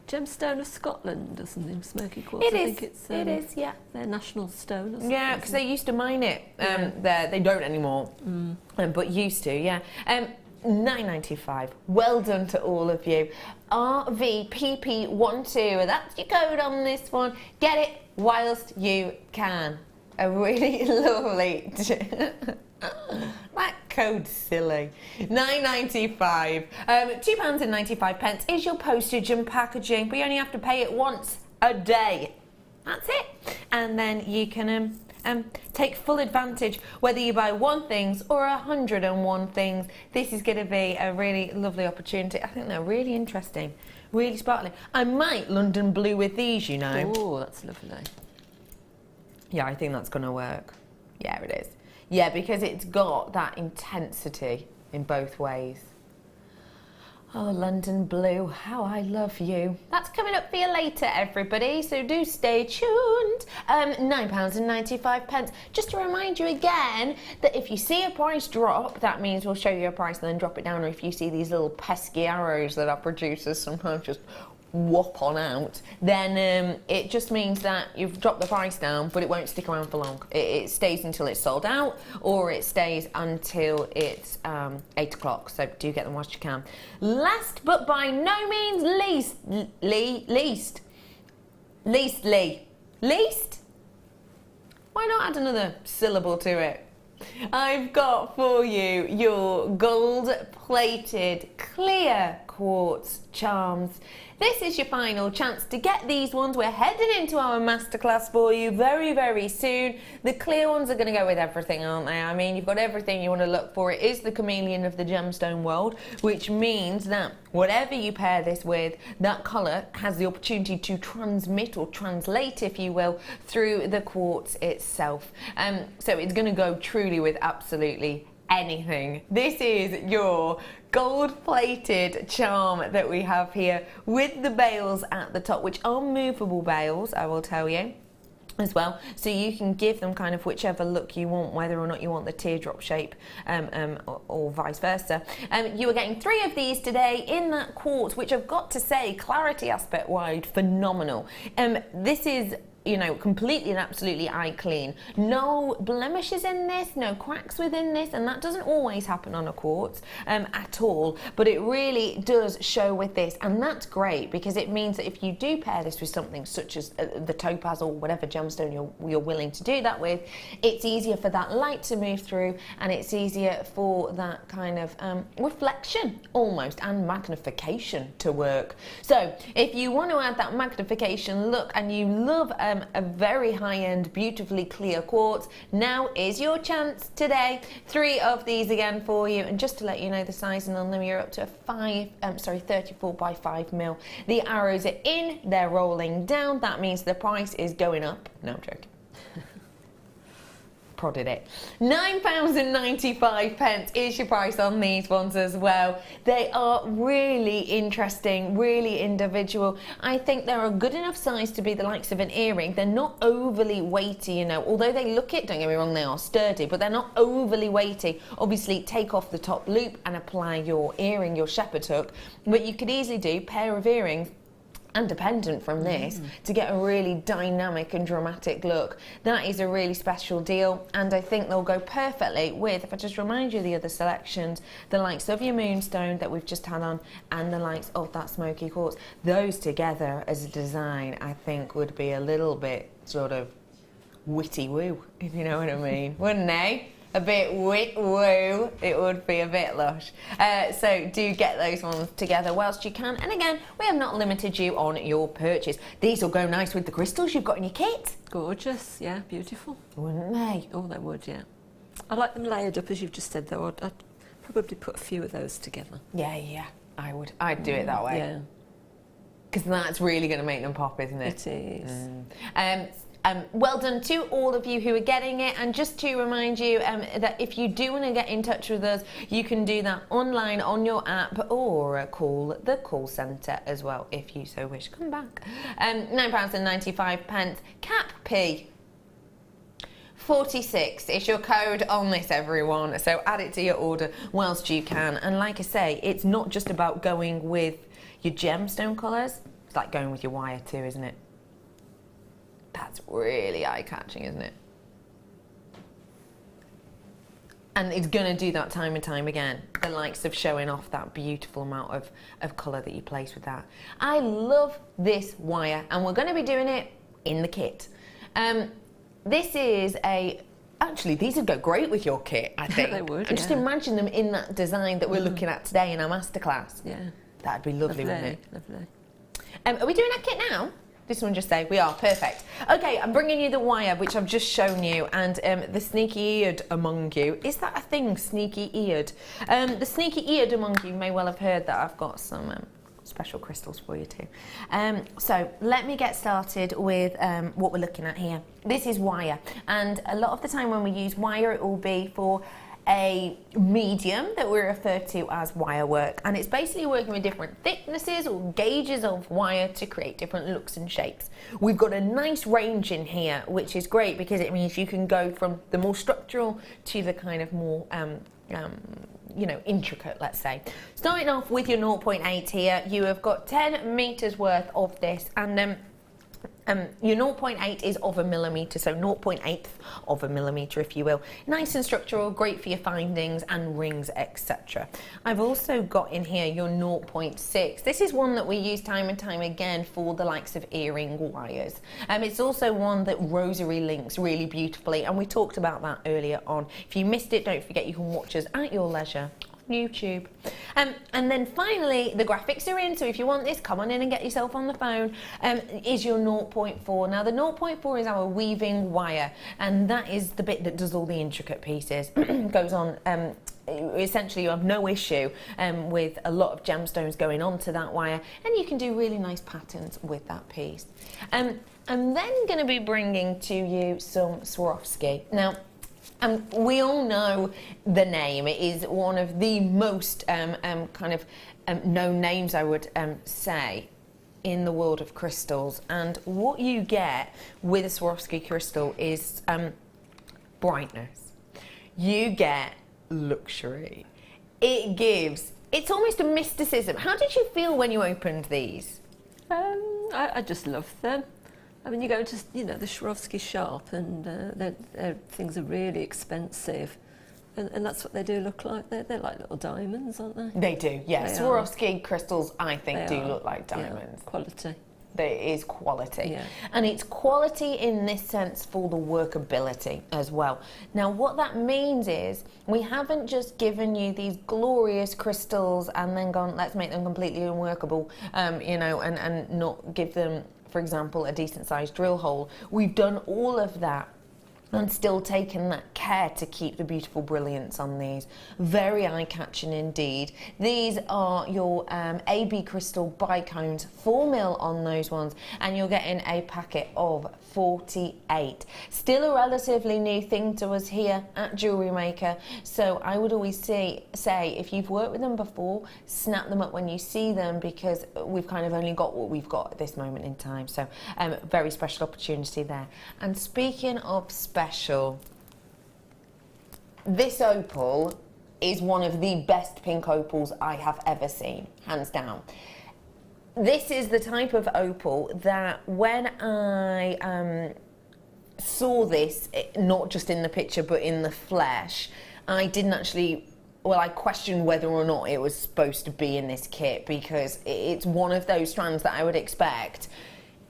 gemstone of Scotland or something, smoky quartz? It I is. think it's, it is, yeah. Their national stone or something. Yeah, because they used to mine it there. They don't anymore, but used to, yeah. £9.95. Well done to all of you. RVPP12, that's your code on this one. Get it whilst you can. A really lovely... That code's silly. £9.95. £2.95 is your postage and packaging, but you only have to pay it once a day. That's it. And then you can take full advantage whether you buy 1 things or 101 things. This is going to be a really lovely opportunity. I think they're really interesting, really sparkling. I might London blue with these, you know. Oh, that's lovely. Yeah, I think that's going to work. Yeah, it is. Yeah, because it's got that intensity in both ways. Oh, London Blue, how I love you. That's coming up for you later, everybody, so do stay tuned. £9.95. Just to remind you again that if you see a price drop, that means we'll show you a price and then drop it down, or if you see these little pesky arrows that our producers sometimes just whop on out, then it just means that you've dropped the price down, but it won't stick around for long. It stays until it's sold out, or it stays until it's 8 o'clock, so do get them whilst you can. Last but by no means least, why not add another syllable to it? I've got for you your gold-plated clear quartz charms. This is your final chance to get these ones. We're heading into our masterclass for you very, very soon. The clear ones are going to go with everything, aren't they? I mean, you've got everything you want to look for. It is the chameleon of the gemstone world, which means that whatever you pair this with, that colour has the opportunity to transmit or translate, if you will, through the quartz itself. So it's going to go truly with absolutely anything. This is your gold-plated charm that we have here with the bails at the top, which are movable bails, I will tell you as well, so you can give them kind of whichever look you want, whether or not you want the teardrop shape or vice versa. You are getting 3 of these today in that quartz, which I've got to say, clarity aspect wide, phenomenal. This is, you know, completely and absolutely eye clean. No blemishes in this, no cracks within this, and that doesn't always happen on a quartz at all, but it really does show with this, and that's great because it means that if you do pair this with something such as the topaz or whatever gemstone you're willing to do that with, it's easier for that light to move through, and it's easier for that kind of reflection almost and magnification to work. So if you want to add that magnification look and you love a very high-end, beautifully clear quartz, now is your chance today. 3 of these again for you, and just to let you know the sizing on them, you're up to 34 by 5 mil. The arrows are in, they're rolling down. That means the price is going up. No, I'm joking. Prodded it. £9.95 is your price on these ones as well. They are really interesting, really individual. I think they're a good enough size to be the likes of an earring. They're not overly weighty, you know, although they look it, don't get me wrong, they are sturdy, but they're not overly weighty. Obviously, take off the top loop and apply your earring, your shepherd hook, but you could easily do a pair of earrings and a pendant from this to get a really dynamic and dramatic look. That is a really special deal, and I think they'll go perfectly with, if I just remind you the other selections, the likes of your Moonstone that we've just had on, and the likes of that Smoky quartz. Those together as a design, I think, would be a little bit sort of witty woo, if you know what I mean, wouldn't they? A bit wit woo, it would be a bit lush. So do get those ones together whilst you can. And again, we have not limited you on your purchase. These will go nice with the crystals you've got in your kit. Gorgeous, yeah, beautiful. Wouldn't they? Oh, they would, yeah. I like them layered up, as you've just said, though. I'd probably put a few of those together. Yeah, I would. I'd do it that way. Yeah. Because that's really going to make them pop, isn't it? It is. Well done to all of you who are getting it, and just to remind you that if you do want to get in touch with us, you can do that online on your app, or call the call centre as well if you so wish. Come back. £9.95. Cap P 46 is your code on this, everyone, so add it to your order whilst you can. And like I say, it's not just about going with your gemstone colours, it's like going with your wire too, isn't it? That's really eye-catching, isn't it? And it's going to do that time and time again, the likes of showing off that beautiful amount of colour that you place with that. I love this wire, and we're going to be doing it in the kit. This is actually, these would go great with your kit, I think. They would, and just imagine them in that design that we're looking at today in our masterclass. Yeah. That'd be lovely, wouldn't it? Lovely. Are we doing our kit now? This one just say we are. Perfect. Okay, I'm bringing you the wire, which I've just shown you, and the sneaky-eared among you. Is that a thing, sneaky-eared? The sneaky-eared among you may well have heard that I've got some special crystals for you too. So let me get started with what we're looking at here. This is wire, and a lot of the time when we use wire, it will be for a medium that we refer to as wire work, and it's basically working with different thicknesses or gauges of wire to create different looks and shapes. We've got a nice range in here, which is great because it means you can go from the more structural to the kind of more you know, intricate, let's say. Starting off with your 0.8 here, you have got 10 meters worth of this, and your 0.8 is of a millimetre, so 0.8 of a millimetre, if you will. Nice and structural, great for your findings and rings, etc. I've also got in here your 0.6. This is one that we use time and time again for the likes of earring wires. It's also one that rosary links really beautifully, and we talked about that earlier on. If you missed it, don't forget you can watch us at your leisure. YouTube. And then finally the graphics are in, so if you want this, come on in and get yourself on the phone. Is your 0.4. Now the 0.4 is our weaving wire, and that is the bit that does all the intricate pieces. Goes on, essentially you have no issue with a lot of gemstones going onto that wire, and you can do really nice patterns with that piece. I'm then going to be bringing to you some Swarovski. Now we all know the name. It is one of the most known names, I would say, in the world of crystals. And what you get with a Swarovski crystal is brightness. You get luxury. It's almost a mysticism. How did you feel when you opened these? I just love them. I mean, you go to, you know, the Swarovski shop, and their things are really expensive, and that's what they do look like. They're like little diamonds, aren't they? They do, yes. Swarovski crystals, I think, do look like diamonds. Yeah, quality. There is quality. Yeah. And it's quality in this sense for the workability as well. Now, what that means is we haven't just given you these glorious crystals and then gone, let's make them completely unworkable, you know, and not give them, for example, a decent sized drill hole. We've done all of that and still taken that care to keep the beautiful brilliance on these. Very eye-catching indeed. These are your AB crystal bicones, 4mm on those ones, and you're getting a packet of 48. Still a relatively new thing to us here at JewelleryMaker, so I would always say if you've worked with them before, snap them up when you see them, because we've kind of only got what we've got at this moment in time. So very special opportunity there. And speaking of special, this opal is one of the best pink opals I have ever seen, hands down. This is the type of opal that when I saw this, not just in the picture but in the flesh, I didn't actually, well, I questioned whether or not it was supposed to be in this kit, because it's one of those strands that I would expect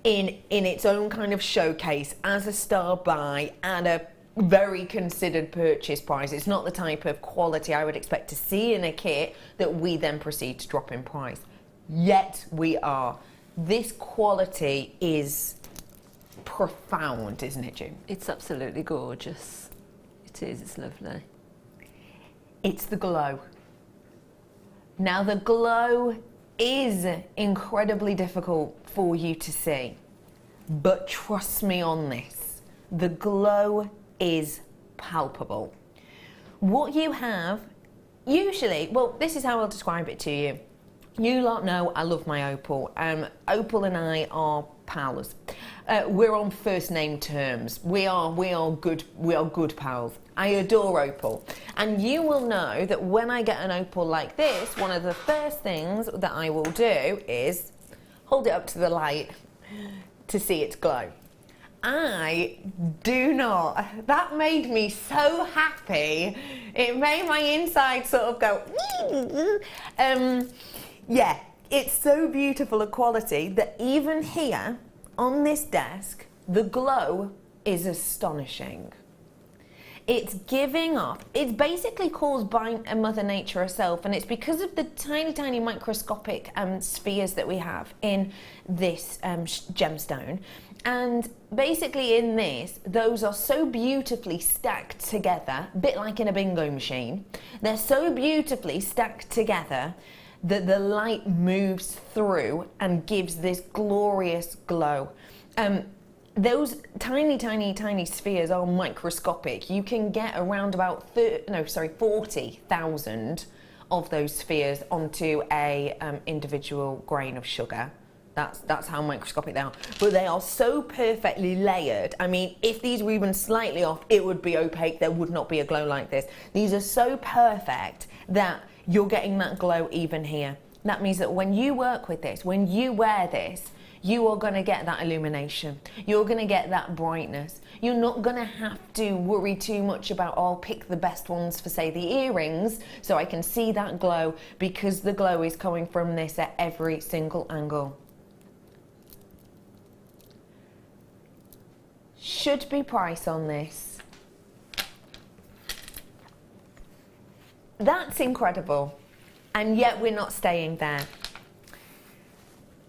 in its own kind of showcase as a star buy at a very considered purchase price. It's not the type of quality I would expect to see in a kit that we then proceed to drop in price. Yet we are. This quality is profound, isn't it, June? It's absolutely gorgeous. It is, it's lovely. It's the glow. Now the glow is incredibly difficult for you to see, but trust me on this, the glow is palpable. What you have, usually, well, this is how I'll describe it to you. You lot know I love my Opal. Opal and I are pals. We're on first name terms. We are good pals. I adore Opal. And you will know that when I get an Opal like this, one of the first things that I will do is hold it up to the light to see its glow. I do not. That made me so happy. It made my inside sort of go, yeah, it's so beautiful a quality that even here on this desk, the glow is astonishing. It's giving off, it's basically caused by Mother Nature herself, and it's because of the tiny, tiny microscopic spheres that we have in this gemstone. And basically in this, those are so beautifully stacked together, a bit like in a bingo machine. They're so beautifully stacked together that the light moves through and gives this glorious glow. those tiny, tiny, tiny spheres are microscopic. You can get around about 40,000 of those spheres onto a individual grain of sugar. That's how microscopic they are. But they are so perfectly layered. I mean, if these were even slightly off, it would be opaque. There would not be a glow like this. These are so perfect that you're getting that glow even here. That means that when you work with this, when you wear this, you are going to get that illumination. You're going to get that brightness. You're not going to have to worry too much about, oh, I'll pick the best ones for, say, the earrings so I can see that glow, because the glow is coming from this at every single angle. Should be price on this. That's incredible. And yet we're not staying there.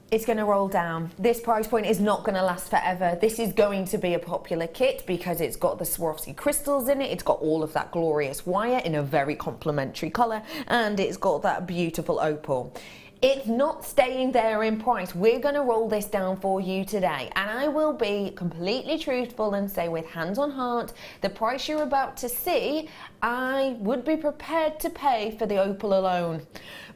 It's going to roll down. This price point is not going to last forever. This is going to be a popular kit because it's got the Swarovski crystals in it. It's got all of that glorious wire in a very complementary colour, and it's got that beautiful opal. It's not staying there in price. We're going to roll this down for you today, and I will be completely truthful and say, with hands on heart, the price you're about to see, I would be prepared to pay for the opal alone.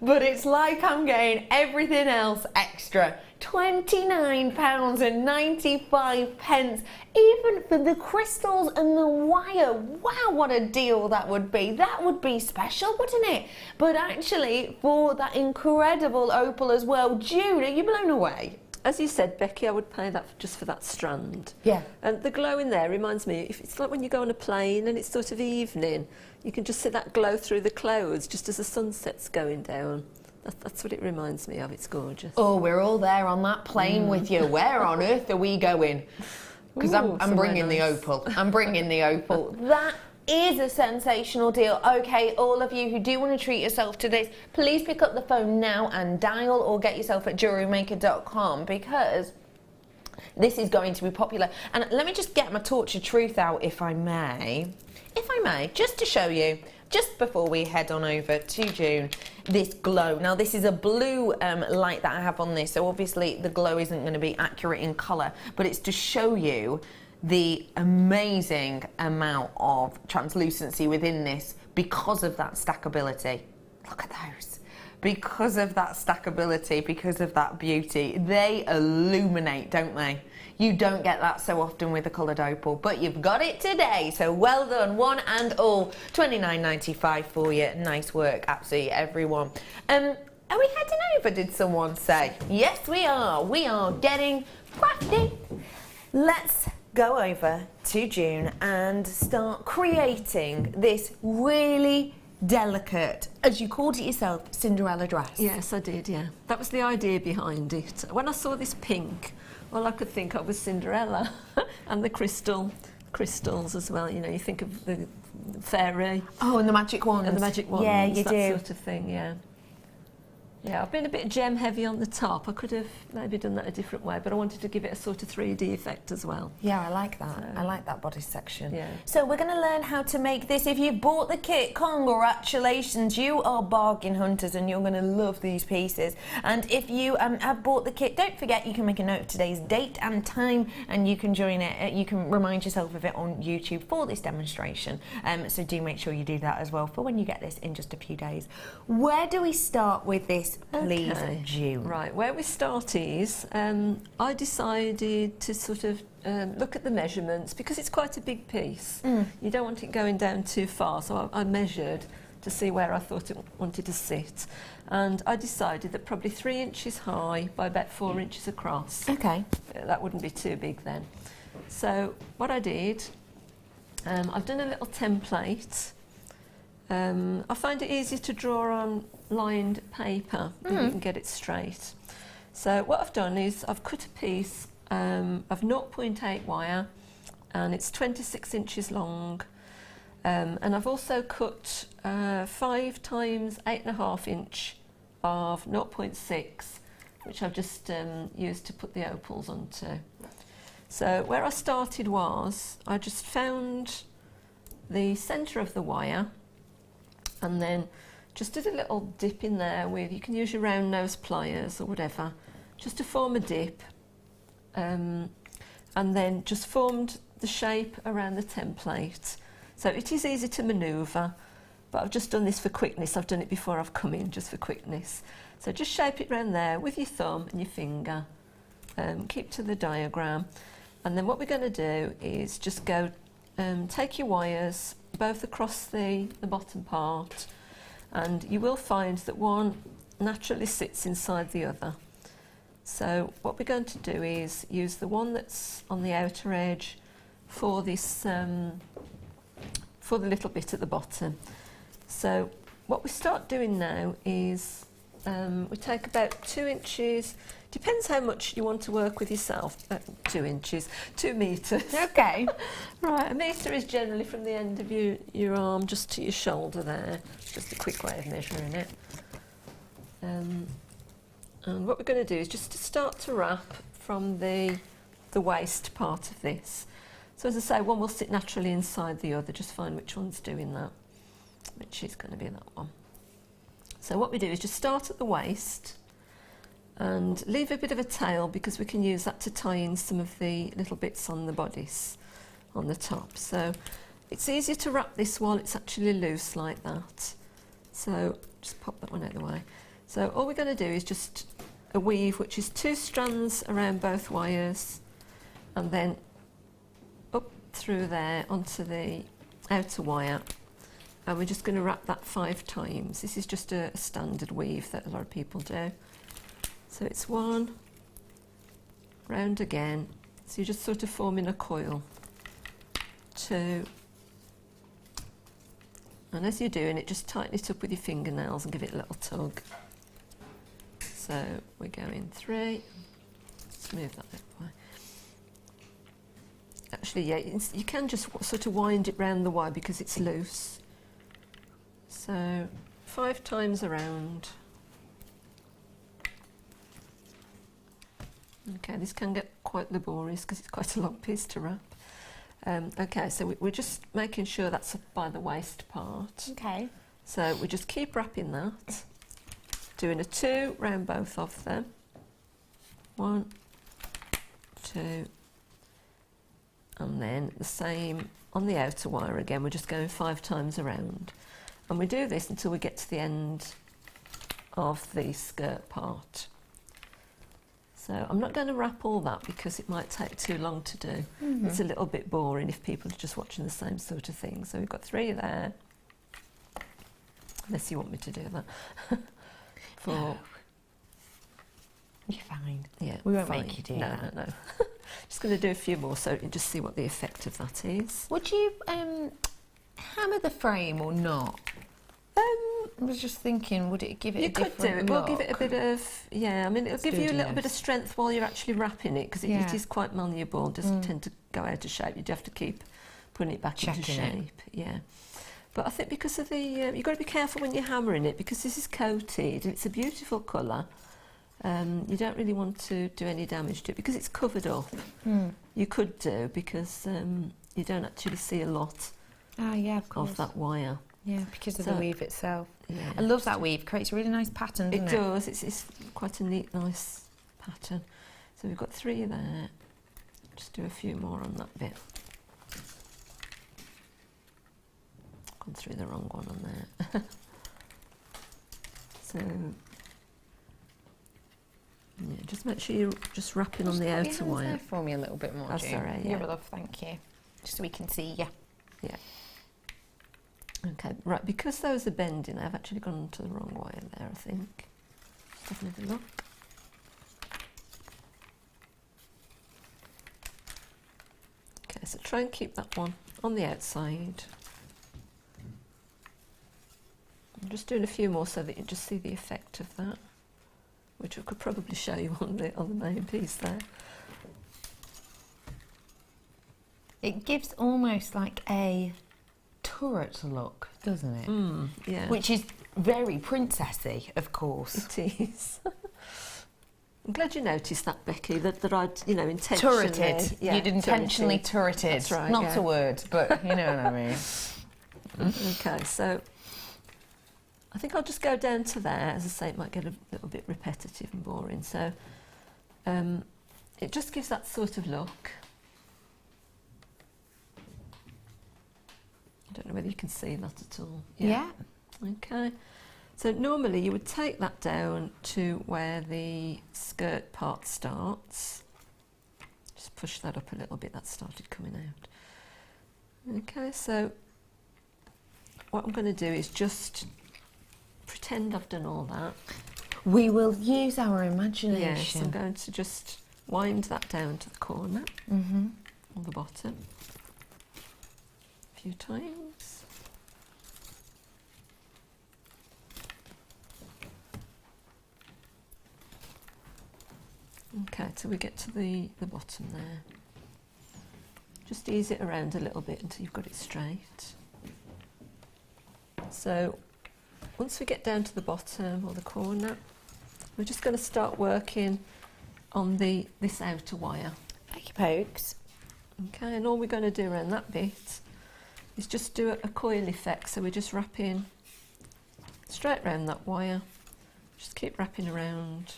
But it's like I'm getting everything else extra. £29.95, even for the crystals and the wire. Wow, what a deal that would be. That would be special, wouldn't it? But actually, for that incredible opal as well, Jude, are you blown away? As you said, Becky, I would pay that just for that strand. Yeah. And the glow in there reminds me, if it's like when you go on a plane and it's sort of evening, you can just see that glow through the clouds just as the sunset's going down. That's what it reminds me of. It's gorgeous. Oh, we're all there on that plane with you. Where on earth are we going? Because I'm bringing the opal. I'm bringing the opal. That is a sensational deal. Okay, all of you who do want to treat yourself to this, please pick up the phone now and dial, or get yourself at JewelleryMaker.com, because this is going to be popular. And let me just get my torch of truth out, if I may. If I may, just to show you, just before we head on over to June, this glow. Now, this is a blue light that I have on this, so obviously the glow isn't going to be accurate in colour, but it's to show you the amazing amount of translucency within this because of that stackability. Look at those. Because of that stackability, because of that beauty, they illuminate, don't they? You don't get that so often with a coloured opal, but you've got it today, so well done, one and all. £29.95 for you. Nice work, absolutely everyone. Are we heading over, did someone say? Yes, we are. We are getting crafty. Let's go over to June and start creating this really delicate, as you called it yourself, Cinderella dress. Yes, I did, yeah. That was the idea behind it. When I saw this pink, all I could think of was Cinderella and the crystals as well. You know, you think of the fairy. Oh, and the magic wands. And the magic wands. Yeah, you that do. Sort of thing, yeah. Yeah, I've been a bit gem heavy on the top. I could have maybe done that a different way, but I wanted to give it a sort of 3D effect as well. Yeah, I like that. I like that bodice section. Yeah. So we're going to learn how to make this. If you've bought the kit, congratulations. You are bargain hunters and you're going to love these pieces. And if you have bought the kit, don't forget you can make a note of today's date and time, and you can join it. You can remind yourself of it on YouTube for this demonstration. So do make sure you do that as well for when you get this in just a few days. Where do we start with this? Please, Okay. June. Right, where we start is, I decided to sort of look at the measurements, because it's quite a big piece. You don't want it going down too far, so I measured to see where I thought it wanted to sit. And I decided that probably 3 inches high by about 4 inches across. Okay. That wouldn't be too big then. So what I did, I've done a little template. I find it easier to draw on lined paper if you can get it straight. So what I've done is I've cut a piece of 0.8 wire, and it's 26 inches long, and I've also cut 5 times 8.5 inch of 0.6, which I've just used to put the opals onto. So where I started was, I just found the centre of the wire, and then just did a little dip in there with, you can use your round nose pliers or whatever, just to form a dip. And and then just formed the shape around the template. So it is easy to manoeuvre, but I've just done this for quickness. I've done it before I've come in, just for quickness. So just shape it around there with your thumb and your finger. Keep to the diagram. And then what we're going to do is just go, take your wires both across the bottom part, and you will find that one naturally sits inside the other. So what we're going to do is use the one that's on the outer edge for this, for the little bit at the bottom. So what we start doing now is we take about 2 inches, depends how much you want to work with yourself, 2 inches, 2 metres. Okay. Right, a metre is generally from the end of your arm just to your shoulder there. Just a quick way of measuring it. And what we're going to do is just to start to wrap from the waist part of this. So as I say, one will sit naturally inside the other, just find which one's doing that, which is going to be that one. So what we do is just start at the waist and leave a bit of a tail, because we can use that to tie in some of the little bits on the bodice on the top. So it's easier to wrap this while it's actually loose like that. So just pop that one out of the way. So all we're going to do is just a weave, which is 2 strands around both wires, and then up through there onto the outer wire, and we're just going to wrap that 5 times. This is just a standard weave that a lot of people do. So it's 1, round again, so you're just sort of forming a coil, 2, and as you're doing it, just tighten it up with your fingernails and give it a little tug. So we're going 3, let's move that way. Actually, yeah, you can just sort of wind it round the wire because it's loose. So 5 times around. Okay, this can get quite laborious because it's quite a long piece to wrap. Okay, so we're just making sure that's by the waist part. Okay. So we just keep wrapping that, doing a 2 round both of them. 1, 2, and then the same on the outer wire again. We're just going 5 times around, and we do this until we get to the end of the skirt part. So I'm not going to wrap all that because it might take too long to do. It's a little bit boring if people are just watching the same sort of thing. So we've got 3 there, unless you want me to do that. 4. No. You're fine. Yeah, we won't fine. make you do no, that. No. Just going to do a few more so you can just see what the effect of that is. Would you hammer the frame or not? I was just thinking, would it give it a different look? You could do it. We'll give it a bit of, yeah, I mean, it'll give you a little bit of strength while you're actually wrapping it, because it is quite malleable, it doesn't tend to go out of shape. You'd have to keep putting it back into shape. Yeah. But I think because of the, you've got to be careful when you're hammering it, because this is coated and it's a beautiful colour. You don't really want to do any damage to it because it's covered up. You could do, because you don't actually see a lot of that wire. Yeah, because of the weave itself. Yeah, I love that weave. Creates a really nice pattern, doesn't it? It does. It's quite a neat, nice pattern. So we've got 3 there. Just do a few more on that bit. Gone through the wrong one on there. So yeah, just make sure you're just wrapping on the outer wire. There for me a little bit more. Oh, sorry. Yeah, you're a love. Thank you. Just so we can see you. Yeah. Okay, right, because those are bending, I've actually gone to the wrong wire there, I think. Just have a look. Okay, so try and keep that one on the outside. I'm just doing a few more so that you just see the effect of that, which I could probably show you on the main piece there. It gives almost like a turret look, doesn't it? Yeah. Which is very princessy, of course. It is. I'm glad you noticed that, Becky, that I'd, intentionally... Turreted. Yeah, You'd intentionally turreted. That's right, Not a word, but you know what I mean. Okay, so I think I'll just go down to there. As I say, it might get a little bit repetitive and boring. So it just gives that sort of look. I don't know whether you can see that at all. Yeah. Okay. So normally you would take that down to where the skirt part starts. Just push that up a little bit, that started coming out. Okay, so what I'm going to do is just pretend I've done all that. We will use our imagination. Yes, I'm going to just wind that down to the corner on the bottom a few times. Okay, till we get to the bottom there. Just ease it around a little bit until you've got it straight. So once we get down to the bottom or the corner, we're just going to start working on this outer wire. Okie pokes. Okay, and all we're going to do around that bit is just do a coil effect. So we're just wrapping straight around that wire. Just keep wrapping around.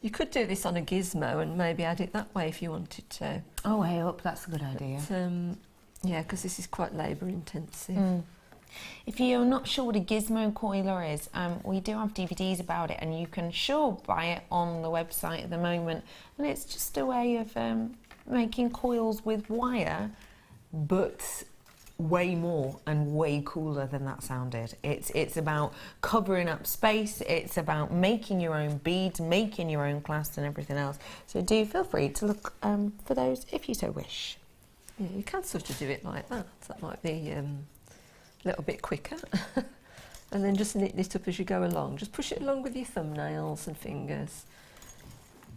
You could do this on a gizmo and maybe add it that way if you wanted to. Oh, way up, that's a good idea. But, yeah, because this is quite labour intensive. If you're not sure what a gizmo coiler is, we do have DVDs about it, and you can sure buy it on the website at the moment. And it's just a way of making coils with wire, but way more and way cooler than that sounded. It's about covering up space. It's about making your own beads, making your own clasps and everything else. So do feel free to look for those if you so wish. Yeah, you can sort of do it like that. That might be a little bit quicker. And then just knit it up as you go along. Just push it along with your thumbnails and fingers.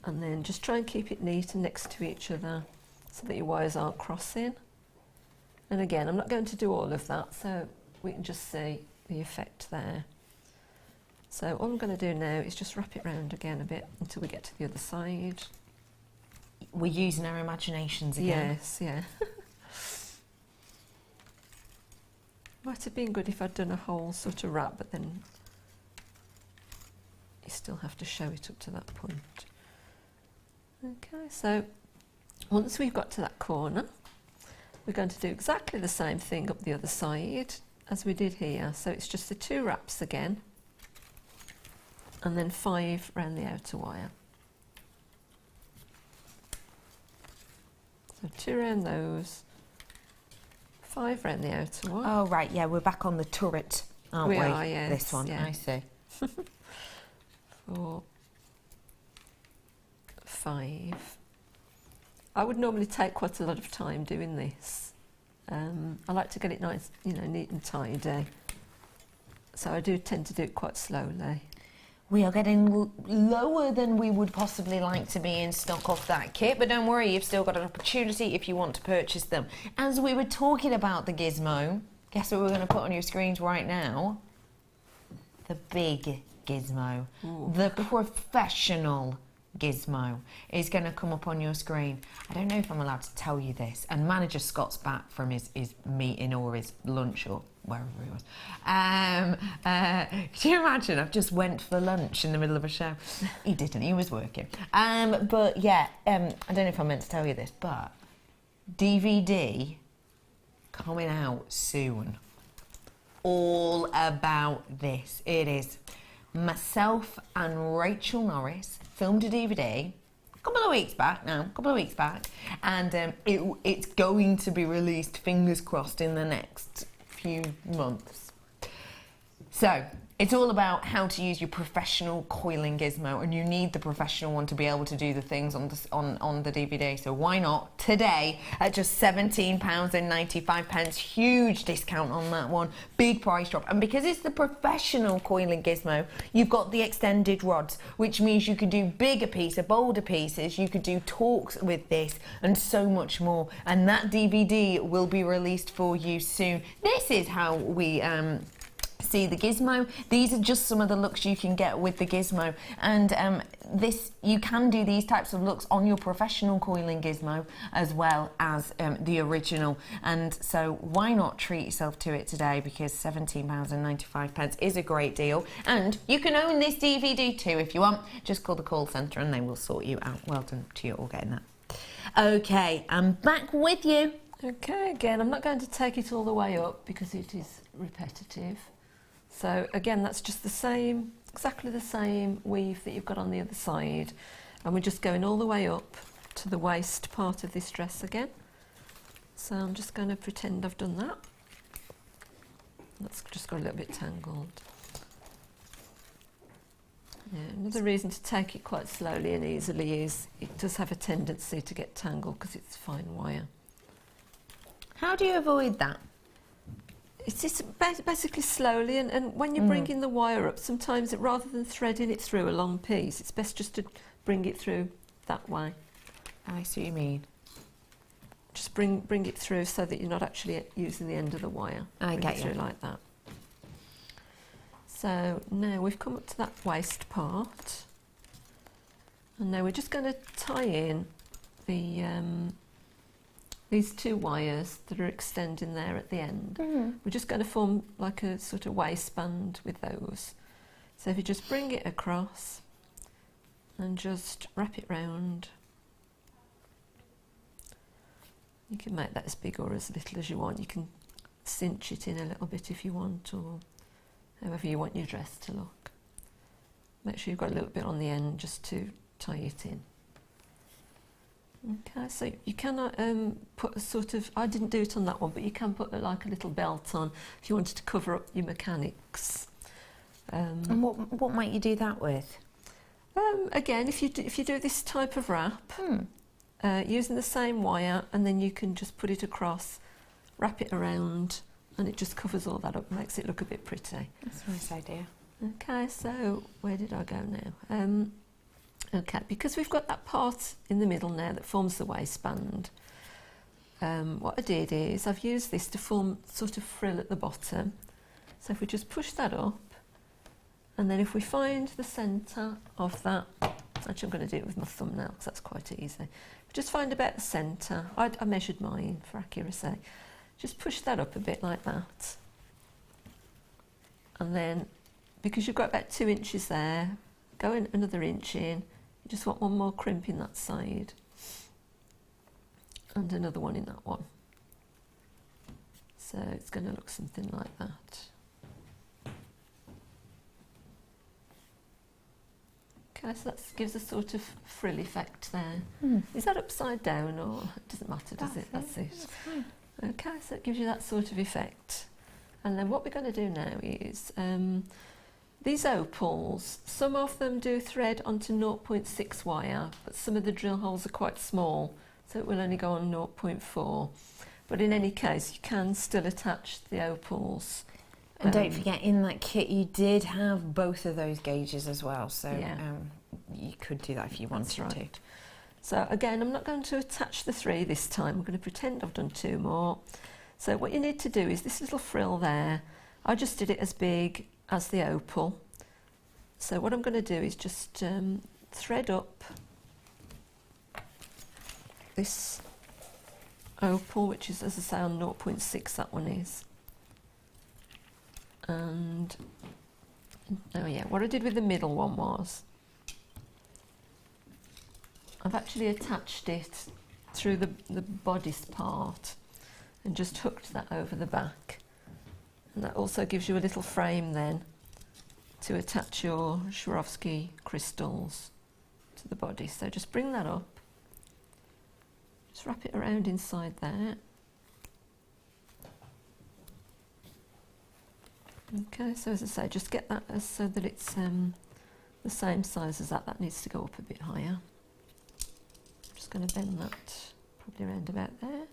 And then just try and keep it neat and next to each other so that your wires aren't crossing. And again, I'm not going to do all of that, so we can just see the effect there. So all I'm going to do now is just wrap it round again a bit until we get to the other side. We're using our imaginations again. Yes, yeah. Might have been good if I'd done a whole sort of wrap, but then you still have to show it up to that point. Okay, so once we've got to that corner, we're going to do exactly the same thing up the other side as we did here. So it's just the 2 wraps again, and then 5 around the outer wire. So 2 around those, 5 around the outer wire. Oh, right, yeah, we're back on the turret, aren't we? We are, yes. This one, Yeah. I see. 4, 5. I would normally take quite a lot of time doing this. I like to get it nice, neat and tidy. So I do tend to do it quite slowly. We are getting lower than we would possibly like to be in stock off that kit, but don't worry, you've still got an opportunity if you want to purchase them. As we were talking about the gizmo, guess what we're going to put on your screens right now? The big gizmo. Ooh. The professional gizmo is going to come up on your screen. I don't know if I'm allowed to tell you this, and manager Scott's back from his meeting or his lunch or wherever he was. Can you imagine? I've just went for lunch in the middle of a show. He didn't, he was working. But yeah, I don't know if I'm meant to tell you this, but DVD coming out soon. All about this. It is myself and Rachel Norris filmed a DVD a couple of weeks back, and it's going to be released, fingers crossed, in the next few months. So it's all about how to use your professional coiling gizmo, and you need the professional one to be able to do the things on the DVD. So why not today at just £17.95? Huge discount on that one, big price drop. And because it's the professional coiling gizmo, you've got the extended rods, which means you can do bigger pieces, bolder pieces. You could do talks with this and so much more. And that DVD will be released for you soon. This is how we see the gizmo. These are just some of the looks you can get with the gizmo, and you can do these types of looks on your professional coiling gizmo as well as the original, and so why not treat yourself to it today, because £17.95 is a great deal, and you can own this DVD too if you want. Just call the call centre and they will sort you out. Well done to you all getting that. Okay, I'm back with you. Okay, again, I'm not going to take it all the way up because it is repetitive. So again, that's just the same, exactly the same weave that you've got on the other side. And we're just going all the way up to the waist part of this dress again. So I'm just going to pretend I've done that. That's just got a little bit tangled. Yeah, another reason to take it quite slowly and easily is it does have a tendency to get tangled because it's fine wire. How do you avoid that? It's just basically slowly, and when you're bringing the wire up, sometimes rather than threading it through a long piece, it's best just to bring it through that way. I see what you mean. Just bring it through so that you're not actually using the end of the wire. I get it through you. like that. So now we've come up to that waist part, and now we're just going to tie in the these two wires that are extending there at the end. We're just going to form like a sort of waistband with those. So if you just bring it across and just wrap it round. You can make that as big or as little as you want. You can cinch it in a little bit if you want, or however you want your dress to look. Make sure you've got a little bit on the end just to tie it in. Okay, so you cannot put a sort of, I didn't do it on that one, but you can put like a little belt on if you wanted to cover up your mechanics. And what might you do that with? Again, if you do this type of wrap, using the same wire, and then you can just put it across, wrap it around, and it just covers all that up, makes it look a bit pretty. That's a nice idea. Okay, so where did I go now? Okay, because we've got that part in the middle now that forms the waistband, what I did is I've used this to form sort of frill at the bottom. So if we just push that up, and then if we find the centre of that, actually I'm going to do it with my thumb now because that's quite easy. Just find about the centre. I measured mine for accuracy. Just push that up a bit like that. And then, because you've got about 2 inches there, go in another inch in. You just want one more crimp in that side. And another one in that one. So it's going to look something like that. Okay, so that gives a sort of frill effect there. Is that upside down, or it doesn't matter, does it? That's it. That's fine. Okay, so it gives you that sort of effect. And then what we're going to do now is these opals, some of them do thread onto 0.6 wire, but some of the drill holes are quite small, so it will only go on 0.4. But in any case, you can still attach the opals. And don't forget, in that kit you did have both of those gauges as well, so you could do that if you wanted to. So again, I'm not going to attach the 3 this time. I'm going to pretend I've done 2 more. So what you need to do is this little frill there. I just did it as big as the opal. So what I'm going to do is just thread up this opal, which is, as I say, on 0.6 that one is. And oh yeah, what I did with the middle one was I've actually attached it through the bodice part and just hooked that over the back, and that also gives you a little frame then to attach your Swarovski crystals to the body. So just bring that up, just wrap it around inside there. Okay, so as I say, just get that so that it's the same size as that. That needs to go up a bit higher. I'm just going to bend that probably around about there.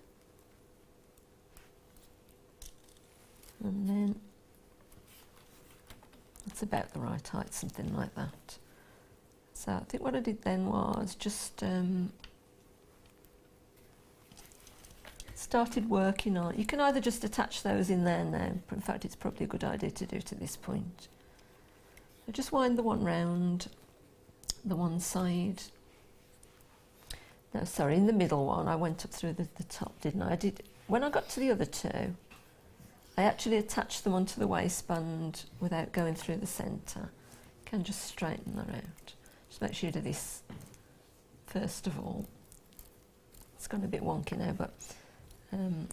And then that's about the right height, something like that. So I think what I did then was just started working on, you can either just attach those in there now, but in fact it's probably a good idea to do it at this point. So just wind the one round the one side. No, sorry, in the middle one I went up through the top, didn't I? When I got to the other 2, I actually attached them onto the waistband without going through the centre. You can just straighten that out. Just make sure you do this first of all. It's gone a bit wonky now, but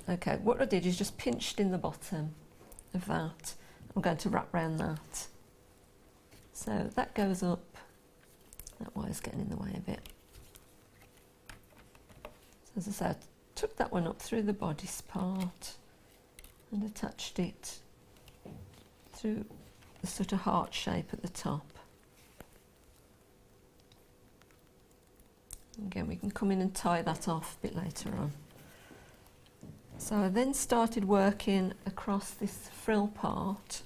Okay, what I did is just pinched in the bottom of that. I'm going to wrap around that. So that goes up. That wire's getting in the way a bit. So as I said, I took that one up through the bodice part and attached it through the sort of heart shape at the top. Again, we can come in and tie that off a bit later on. So I then started working across this frill part.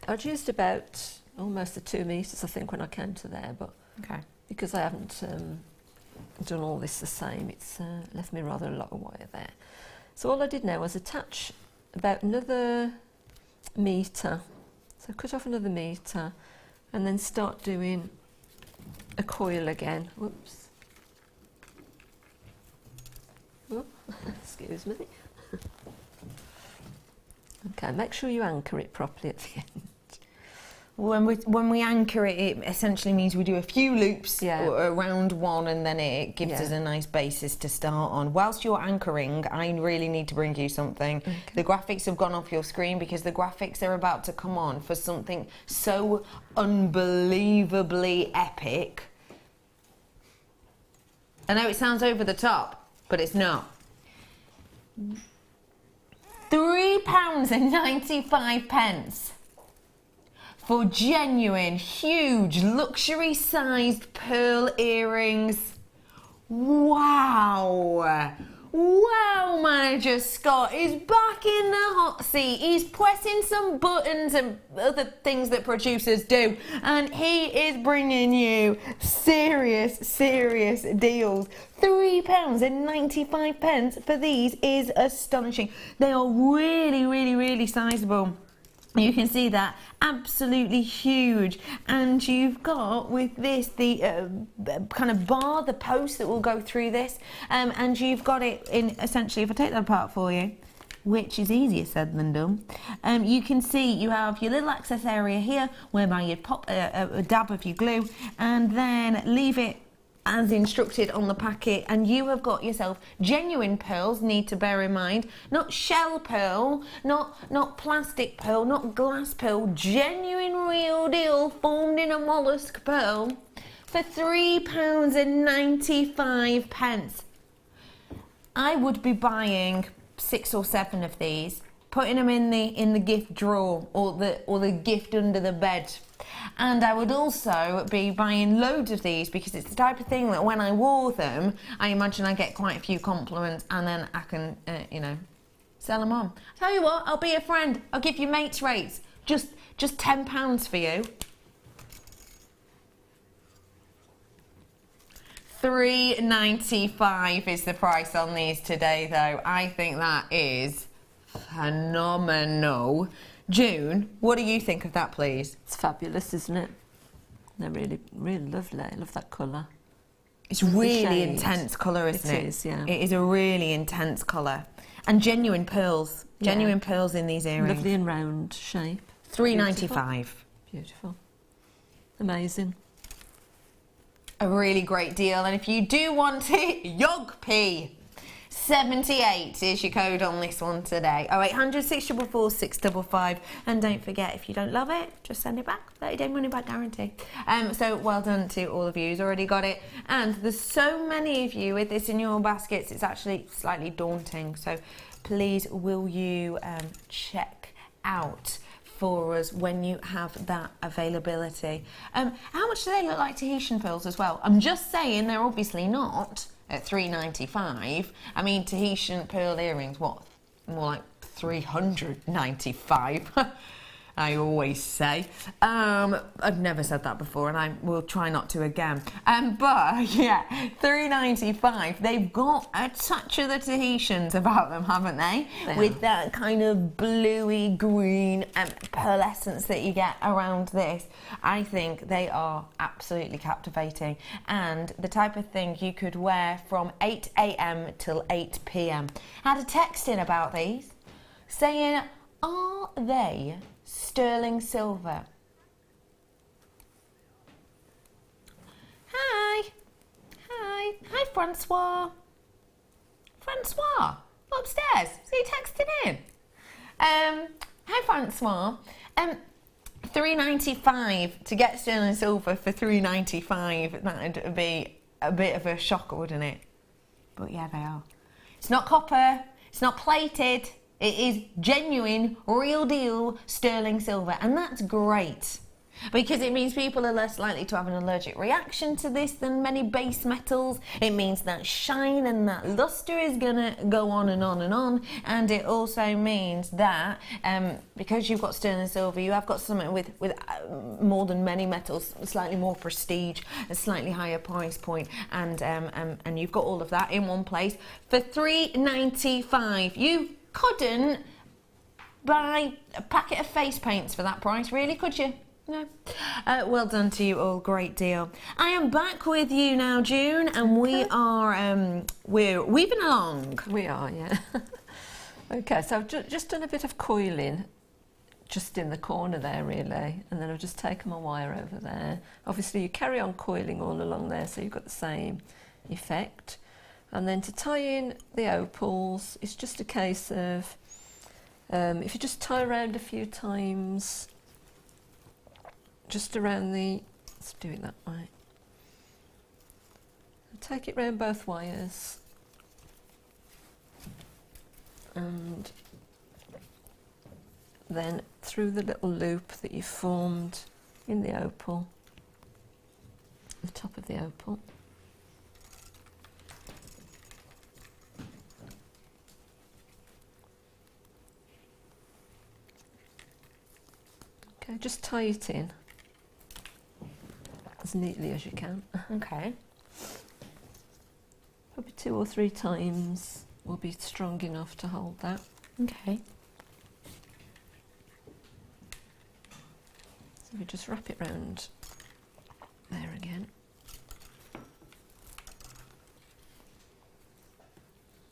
I'd used about almost the 2 meters, I think, when I came to there, but Okay. because I haven't done all this the same, it's left me rather a lot of wire there. So all I did now was attach about another metre, so cut off another metre, and then start doing a coil again. Whoops. Oh, excuse me. Okay, make sure you anchor it properly at the end. When we anchor it, it essentially means we do a few loops around one, and then it gives us a nice basis to start on. Whilst you're anchoring, I really need to bring you something. Okay. The graphics have gone off your screen because the graphics are about to come on for something so unbelievably epic. I know it sounds over the top, but it's not. £3.95 for genuine, huge, luxury-sized pearl earrings. Wow! Wow, Manager Scott is back in the hot seat. He's pressing some buttons and other things that producers do, and he is bringing you serious deals. £3.95 for these is astonishing. They are really sizable. You can see that, absolutely huge. And you've got with this the kind of bar, the post that will go through this, and you've got it in essentially, if I take that apart for you, which is easier said than done, you can see you have your little access area here whereby you'd pop a dab of your glue and then leave it as instructed on the packet, and you have got yourself genuine pearls, need to bear in mind, not shell pearl, not plastic pearl, not glass pearl, genuine real deal formed in a mollusk pearl for £3.95. I would be buying 6 or 7 of these, putting them in the gift drawer or the gift under the bed. And I would also be buying loads of these because it's the type of thing that when I wore them, I imagine I get quite a few compliments, and then I can, sell them on. Tell you what, I'll be a friend. I'll give you mates rates. Just £10 for you. £3.95 is the price on these today, though. I think that is phenomenal. June, what do you think of that, please? It's fabulous, isn't it? They're really lovely. I love that colour. It's really intense colour, isn't it? It is, yeah. It is a really intense colour. And genuine pearls. Genuine pearls in these earrings. Lovely and round shape. £3.95. Beautiful. Amazing. A really great deal. And if you do want it, YOGP. 78 is your code on this one today. 0800 644 655. And don't forget, if you don't love it, just send it back. 30-day money back guarantee. So well done to all of you who's already got it. And there's so many of you with this in your baskets, it's actually slightly daunting. So please, will you check out for us when you have that availability. How much do they look like Tahitian pearls as well? I'm just saying they're obviously not at $3.95. I mean, Tahitian pearl earrings, what? More like $395. I always say. I've never said that before, and I will try not to again. But yeah, $3.95. They've got a touch of the Tahitians about them, haven't they? With that kind of bluey green pearlescence that you get around this. I think they are absolutely captivating, and the type of thing you could wear from 8 AM till 8 PM. I had a text in about these saying, are they sterling silver? Hi Francois. Francois, upstairs. Is he texting in? Hi, Francois. $3.95 to get sterling silver for $3.95. That'd be a bit of a shocker, wouldn't it? But yeah, they are. It's not copper. It's not plated. It is genuine, real deal sterling silver, and that's great. Because it means people are less likely to have an allergic reaction to this than many base metals. It means that shine and that luster is gonna go on and on and on. And it also means that because you've got sterling silver, you have got something with more than many metals, slightly more prestige, a slightly higher price point, and you've got all of that in one place for $3.95. You couldn't buy a packet of face paints for that price, really, could you? No. Well done to you all, great deal. I am back with you now, June, and we are we're weaving along. We are, yeah. Okay, so I've just done a bit of coiling just in the corner there, really, and then I've just taken my wire over there. Obviously you carry on coiling all along there, so you've got the same effect. And then to tie in the opals, it's just a case of if you just tie around a few times, just around the, let's do it that way. Take it round both wires and then through the little loop that you formed in the opal, the top of the opal. Okay, just tie it in as neatly as you can. Okay. Probably 2 or 3 times will be strong enough to hold that. Okay. So we just wrap it round there again.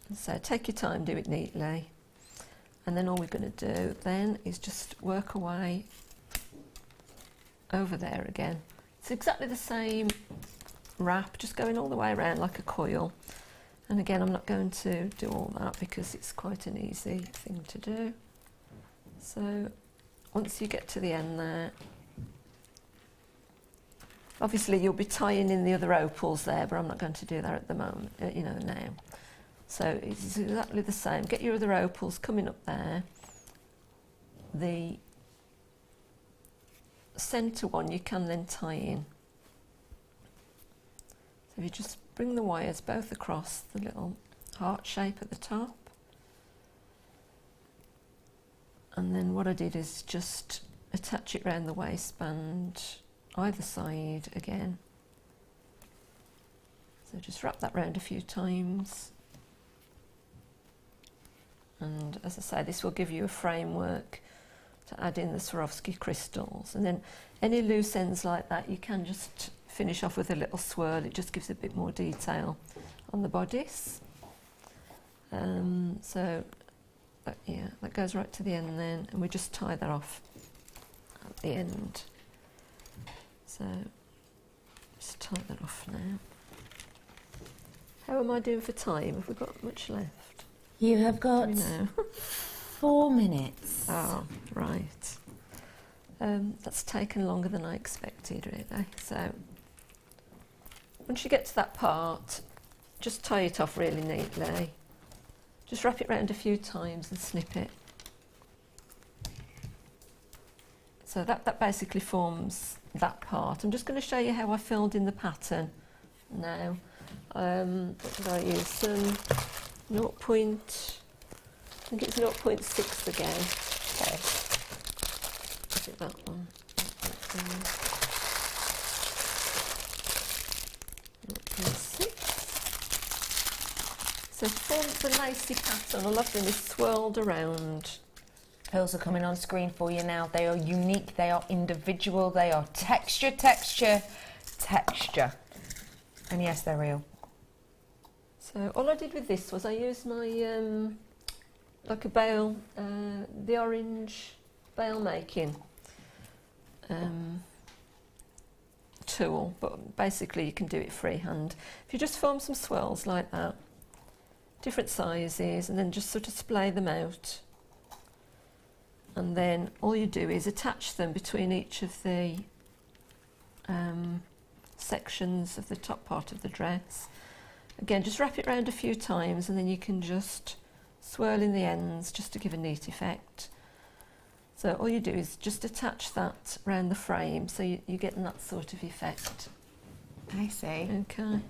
And so take your time, do it neatly. And then all we're going to do then is just work away over there again. It's exactly the same wrap, just going all the way around like a coil. And again, I'm not going to do all that because it's quite an easy thing to do. So once you get to the end there, obviously you'll be tying in the other opals there, but I'm not going to do that at the moment, you know, now. So it's exactly the same. Get your other opals coming up there. The centre one you can then tie in. So you just bring the wires both across the little heart shape at the top, and then what I did is just attach it around the waistband either side again. So just wrap that round a few times, and as I say, this will give you a framework to add in the Swarovski crystals. And then any loose ends like that you can just finish off with a little swirl. It just gives a bit more detail on the bodice. So yeah, that goes right to the end then, and we just tie that off at the end. So just tie that off now. How am I doing for time? Have we got much left? You have got Do we know? 4 minutes. Oh, right. That's taken longer than I expected, really. So once you get to that part, just tie it off really neatly. Just wrap it round a few times and snip it. So that basically forms that part. I'm just going to show you how I filled in the pattern now. What did I use? Some 0. I think it's 0.6 again. Okay. Is it that one? 0.6. So forms the lacy pattern. I love them. It's swirled around. Pearls are coming on screen for you now. They are unique, they are individual, they are texture, texture, texture. And yes, they're real. So all I did with this was I used my like a bale, the orange bale making tool, but basically you can do it freehand. If you just form some swirls like that, different sizes, and then just sort of splay them out, and then all you do is attach them between each of the sections of the top part of the dress. Again, just wrap it round a few times, and then you can just swirl in the ends just to give a neat effect. So all you do is just attach that round the frame, so you get that sort of effect. I see. Okay.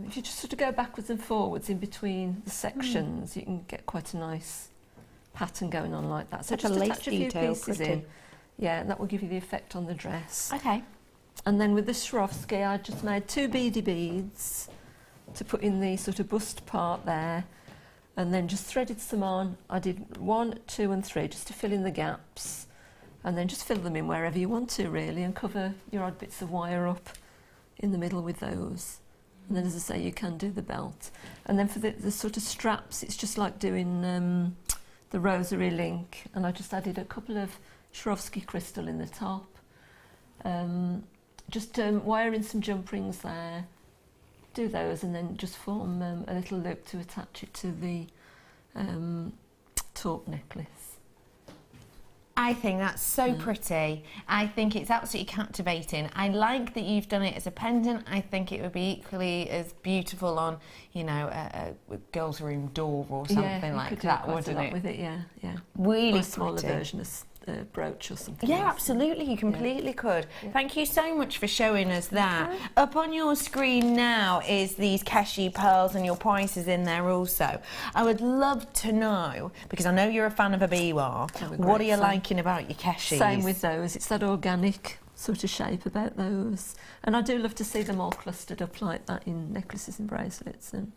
If you just sort of go backwards and forwards in between the sections, you can get quite a nice pattern going on like that. So Such a just lace attach a few detail, pieces pretty. in. Yeah, and that will give you the effect on the dress. Okay. And then with the Swarovski, I just made 2 beady beads to put in the sort of bust part there, and then just threaded some on. I did 1, 2 and 3 just to fill in the gaps, and then just fill them in wherever you want to really, and cover your odd bits of wire up in the middle with those. And then, as I say, you can do the belt. And then for the sort of straps, it's just like doing the rosary link, and I just added a couple of Swarovski crystal in the top. Just wire in some jump rings there, do those, and then just form a little loop to attach it to the taupe necklace. I think that's so pretty. I think it's absolutely captivating. I like that you've done it as a pendant. I think it would be equally as beautiful on, you know, a girl's room door or something like that, wouldn't it? With it, yeah. Really or a smaller pretty. version of brooch or something. Yeah, else. absolutely, you completely could. Yeah. Thank you so much for showing us that. Up on your screen now is these Keshi pearls and your prices in there also. I would love to know, because I know you're a fan of a biwa, what are you liking about your Keshis? Same with those, it's that organic sort of shape about those. And I do love to see them all clustered up like that in necklaces and bracelets. And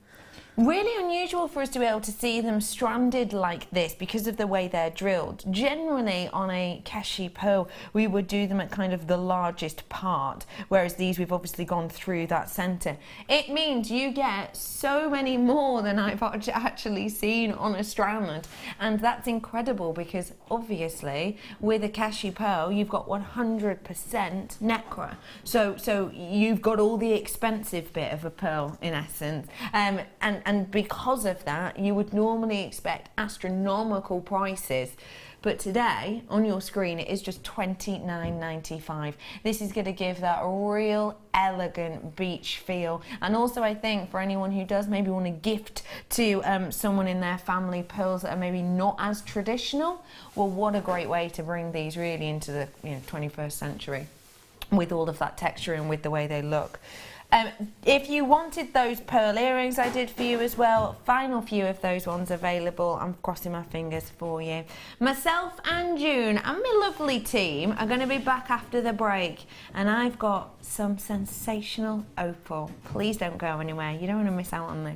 really unusual for us to be able to see them stranded like this because of the way they're drilled. Generally on a Keshi pearl we would do them at kind of the largest part, whereas these we've obviously gone through that centre. It means you get so many more than I've actually seen on a strand, and that's incredible because obviously with a Keshi pearl you've got 100% nacre, so you've got all the expensive bit of a pearl in essence, and because of that you would normally expect astronomical prices, but today on your screen it is just $29.95. This is going to give that real elegant beach feel, and also I think for anyone who does maybe want to gift to someone in their family pearls that are maybe not as traditional, well, what a great way to bring these really into the 21st century with all of that texture and with the way they look. If you wanted those pearl earrings I did for you as well, final few of those ones available. I'm crossing my fingers for you. Myself and June and my lovely team are going to be back after the break, and I've got some sensational opal. Please don't go anywhere, you don't want to miss out on this.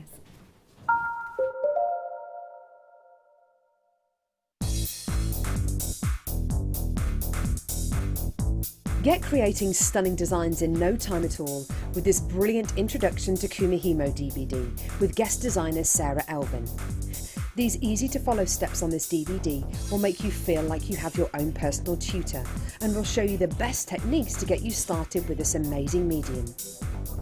Get creating stunning designs in no time at all with this brilliant Introduction to Kumihimo DVD with guest designer Sarah Elvin. These easy to follow steps on this DVD will make you feel like you have your own personal tutor and will show you the best techniques to get you started with this amazing medium.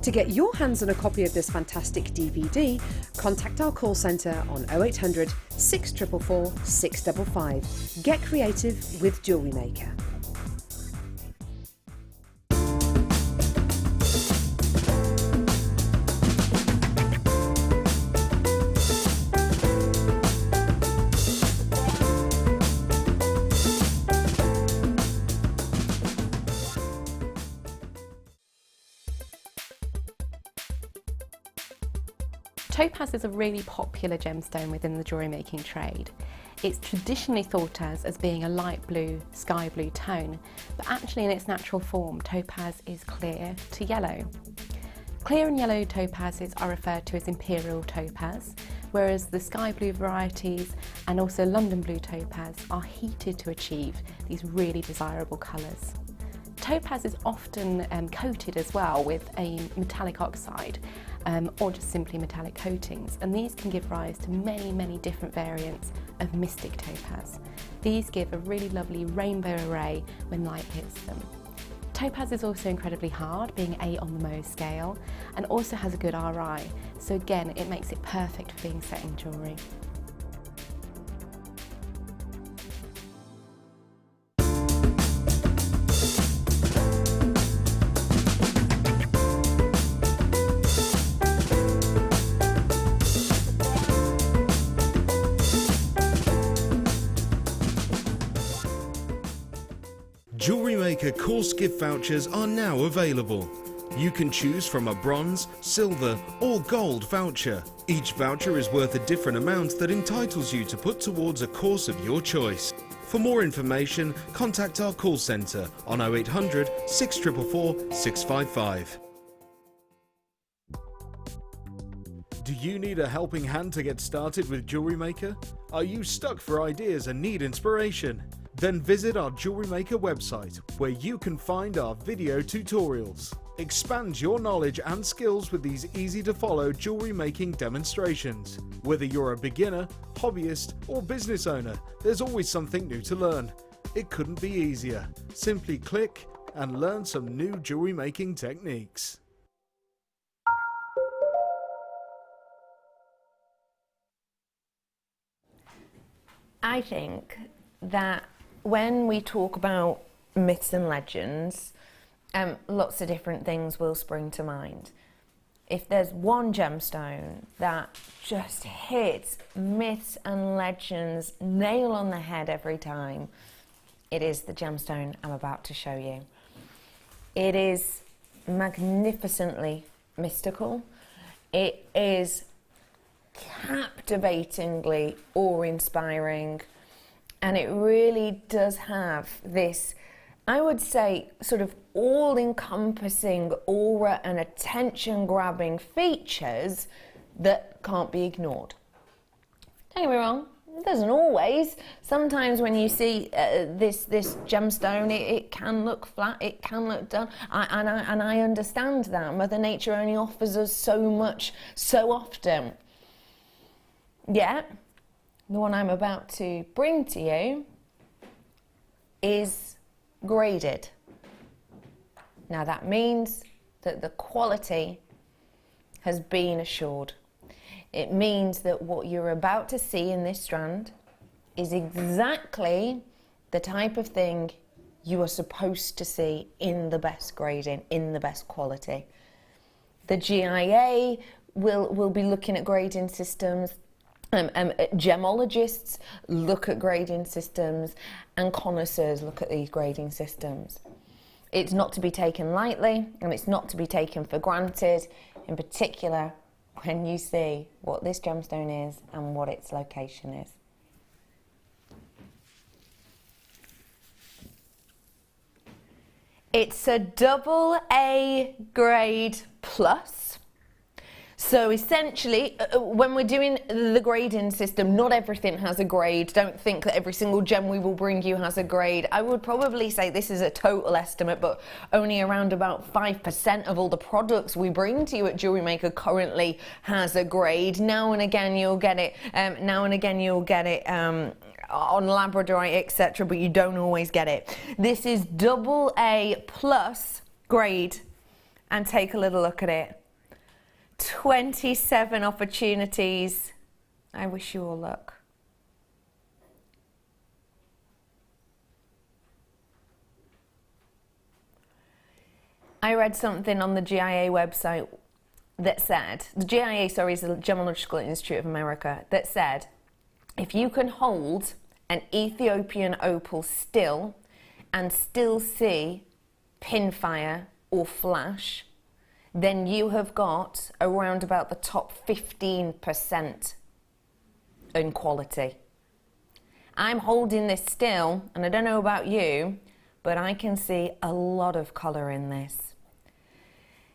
To get your hands on a copy of this fantastic DVD, contact our call centre on 0800 644 655. Get creative with JewelleryMaker. Topaz is a really popular gemstone within the jewellery making trade. It's traditionally thought as being a light blue, sky blue tone, but actually in its natural form, topaz is clear to yellow. Clear and yellow topazes are referred to as imperial topaz, whereas the sky blue varieties and also London blue topaz are heated to achieve these really desirable colours. Topaz is often coated as well with a metallic oxide or just simply metallic coatings, and these can give rise to many different variants of mystic topaz. These give a really lovely rainbow array when light hits them. Topaz is also incredibly hard, being 8 on the Mohs scale, and also has a good RI. So again, it makes it perfect for being set in jewellery. JewelleryMaker course gift vouchers are now available. You can choose from a bronze, silver or gold voucher. Each voucher is worth a different amount that entitles you to put towards a course of your choice. For more information, contact our call centre on 0800 644 655. Do you need a helping hand to get started with JewelleryMaker? Are you stuck for ideas and need inspiration? Then visit our JewelleryMaker website, where you can find our video tutorials. Expand your knowledge and skills with these easy-to-follow jewellery making demonstrations. Whether you're a beginner, hobbyist or business owner, there's always something new to learn. It couldn't be easier. Simply click and learn some new jewellery making techniques. I think that when we talk about myths and legends, lots of different things will spring to mind. If there's one gemstone that just hits myths and legends nail on the head every time, it is the gemstone I'm about to show you. It is magnificently mystical. It is captivatingly awe-inspiring. And it really does have this, I would say, sort of all-encompassing aura and attention-grabbing features that can't be ignored. Don't get me wrong, it doesn't always. Sometimes when you see this gemstone, it can look flat, it can look dull, and I understand that. Mother Nature only offers us so much, so often. Yet, the one I'm about to bring to you is graded. Now that means that the quality has been assured. It means that what you're about to see in this strand is exactly the type of thing you are supposed to see in the best grading, in the best quality. The GIA will be looking at grading systems. Gemologists look at grading systems, and connoisseurs look at these grading systems. It's not to be taken lightly, and it's not to be taken for granted, in particular when you see what this gemstone is and what its location is. It's a AA grade plus. So essentially, when we're doing the grading system, not everything has a grade. Don't think that every single gem we will bring you has a grade. I would probably say this is a total estimate, but only around about 5% of all the products we bring to you at JewelleryMaker currently has a grade. Now and again you'll get it. On labradorite, etc., but you don't always get it. This is AA plus grade, and take a little look at it. 27 opportunities. I wish you all luck. I read something on the GIA website that said, the GIA, sorry, is the Gemological Institute of America, that said, if you can hold an Ethiopian opal still and still see pinfire or flash, then you have got around about the top 15% in quality. I'm holding this still, and I don't know about you, but I can see a lot of colour in this.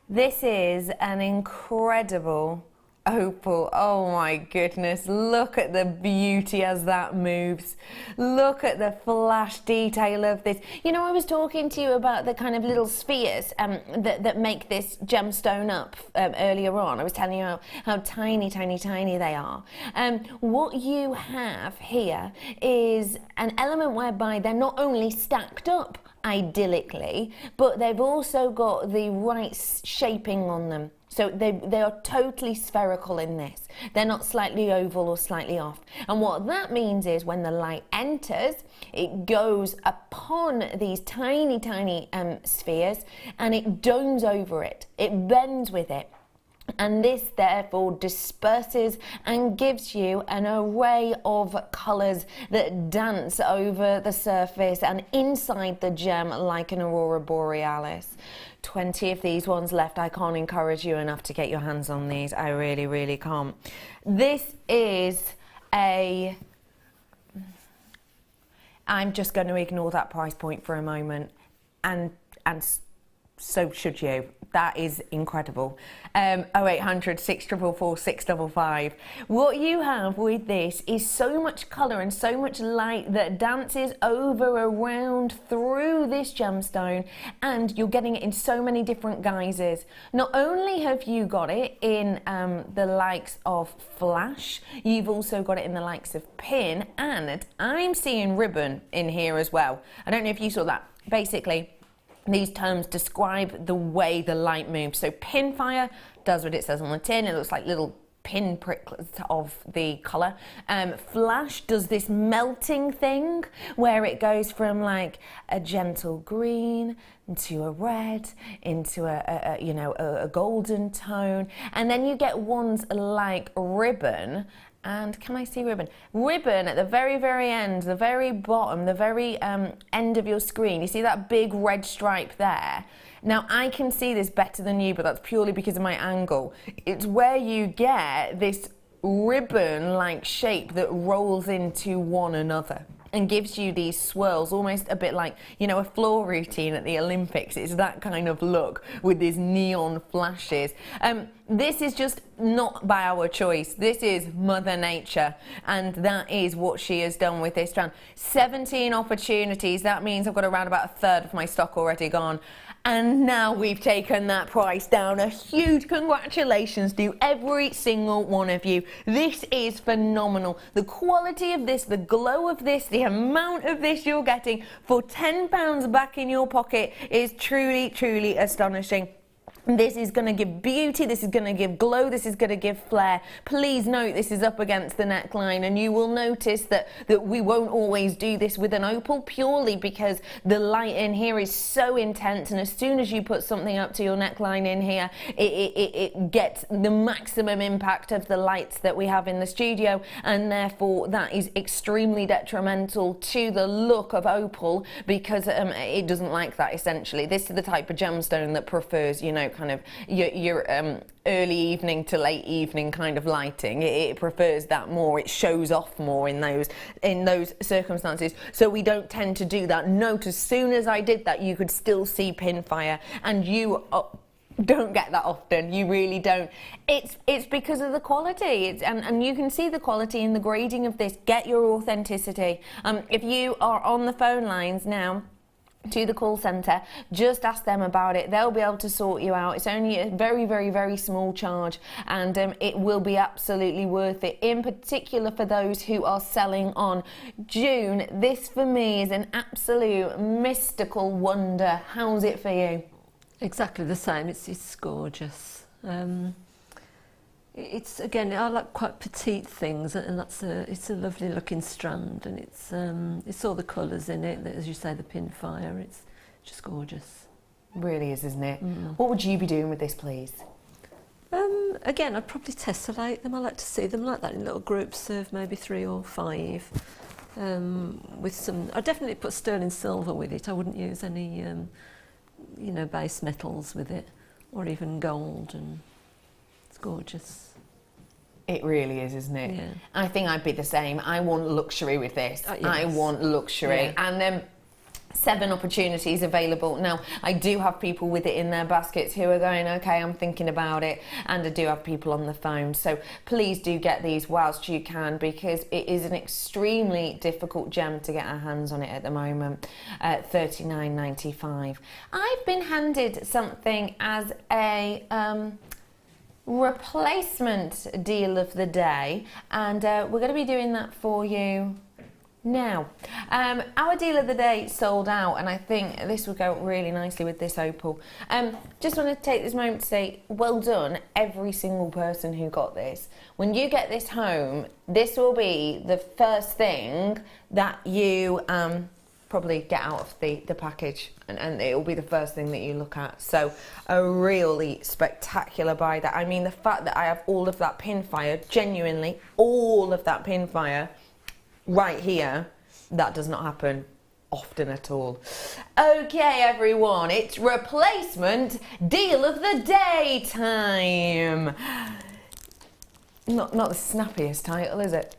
This is an incredible opal. Oh my goodness, look at the beauty as that moves. Look at the flash detail of this. You know, I was talking to you about the kind of little spheres that make this gemstone up earlier on. I was telling you how tiny they are. What you have here is an element whereby they're not only stacked up idyllically, but they've also got the right shaping on them. So they are totally spherical in this. They're not slightly oval or slightly off. And what that means is when the light enters, it goes upon these tiny, tiny spheres, and it domes over it. It bends with it. And this therefore disperses and gives you an array of colours that dance over the surface and inside the gem like an aurora borealis. 20 of these ones left. I can't encourage you enough to get your hands on these. I really, really can't. This is a... I'm just going to ignore that price point for a moment, and so should you. That is incredible. 0800 644 655. What you have with this is so much colour and so much light that dances over, around, through this gemstone, and you're getting it in so many different guises. Not only have you got it in the likes of flash, you've also got it in the likes of pin, and I'm seeing ribbon in here as well. I don't know if you saw that. Basically, these terms describe the way the light moves. So pinfire does what it says on the tin. It looks like little pin pricks of the colour. Flash does this melting thing where it goes from like a gentle green into a red, into a golden tone. And then you get ones like ribbon. And can I see ribbon? Ribbon at the very, very end, the very bottom, the very end of your screen. You see that big red stripe there? Now, I can see this better than you, but that's purely because of my angle. It's where you get this ribbon-like shape that rolls into one another and gives you these swirls, almost a bit like, you know, a floor routine at the Olympics. It's that kind of look with these neon flashes. This is just not by our choice. This is Mother Nature, and that is what she has done with this strand. 17 opportunities. That means I've got around about a third of my stock already gone. And now we've taken that price down. A huge congratulations to every single one of you. This is phenomenal. The quality of this, the glow of this, the amount of this you're getting for £10 back in your pocket is truly, truly astonishing. This is going to give beauty, this is going to give glow, this is going to give flair. Please note this is up against the neckline, and you will notice that we won't always do this with an opal, purely because the light in here is so intense, and as soon as you put something up to your neckline in here, it gets the maximum impact of the lights that we have in the studio, and therefore that is extremely detrimental to the look of opal, because it doesn't like that, essentially. This is the type of gemstone that prefers, you know, kind of your early evening to late evening kind of lighting. It prefers that more. It shows off more in those circumstances. So we don't tend to do that. Note, as soon as I did that, you could still see pinfire, and you don't get that often. You really don't. It's because of the quality. And you can see the quality in the grading of this. Get your authenticity. If you are on the phone lines now to the call centre, just ask them about it. They'll be able to sort you out. It's only a very, very, very small charge, and it will be absolutely worth it, in particular for those who are selling on June. This for me is an absolute mystical wonder. How's it for you? Exactly the same. It's gorgeous. It's, again, I like quite petite things, and it's a lovely looking strand, and it's all the colours in it, as you say, the pinfire. It's just gorgeous. It really is, isn't it? Mm. What would you be doing with this, please? Again, I'd probably tessellate them. I like to see them like that in little groups of maybe 3 or 5. With some, I'd definitely put sterling silver with it. I wouldn't use any, you know, base metals with it, or even gold, and it's gorgeous. It really is, isn't it? Yeah. I think I'd be the same. I want luxury with this. Yes. I want luxury. Yeah. And 7 opportunities available. Now, I do have people with it in their baskets who are going, okay, I'm thinking about it, and I do have people on the phone. So please do get these whilst you can, because it is an extremely difficult gem to get our hands on it at the moment. $39.95. I've been handed something as a replacement deal of the day, and we're going to be doing that for you Now, our deal of the day sold out, and I think this will go really nicely with this opal. Just want to take this moment to say, well done, every single person who got this. When you get this home, this will be the first thing that you probably get out of the package, and it will be the first thing that you look at. So, a really spectacular buy. That, I mean, the fact that I have all of that pin fire, genuinely, all of that pin fire, right here, that does not happen often at all. Okay, everyone, it's replacement deal of the day time. Not the snappiest title, is it?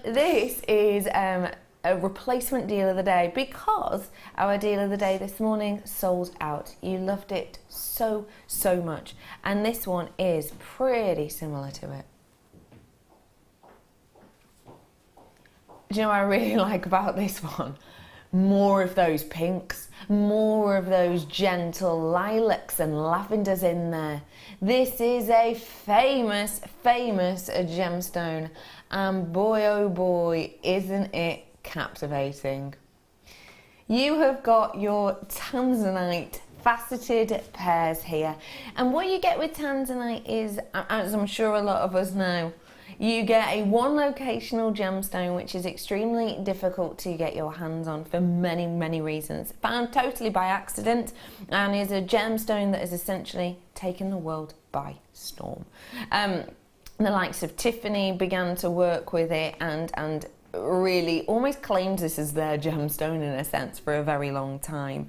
This is a replacement deal of the day because our deal of the day this morning sold out. You loved it so much, and this one is pretty similar to it. Do you know what I really like about this one? More of those pinks, more of those gentle lilacs and lavenders in there. This is a famous gemstone, and boy oh boy, isn't it captivating. You have got your Tanzanite faceted pairs here, and what you get with Tanzanite is, as I'm sure a lot of us know, you get a one locational gemstone which is extremely difficult to get your hands on for many reasons. Found totally by accident, and is a gemstone that has essentially taken the world by storm. The likes of Tiffany began to work with it and really almost claimed this as their gemstone in a sense for a very long time.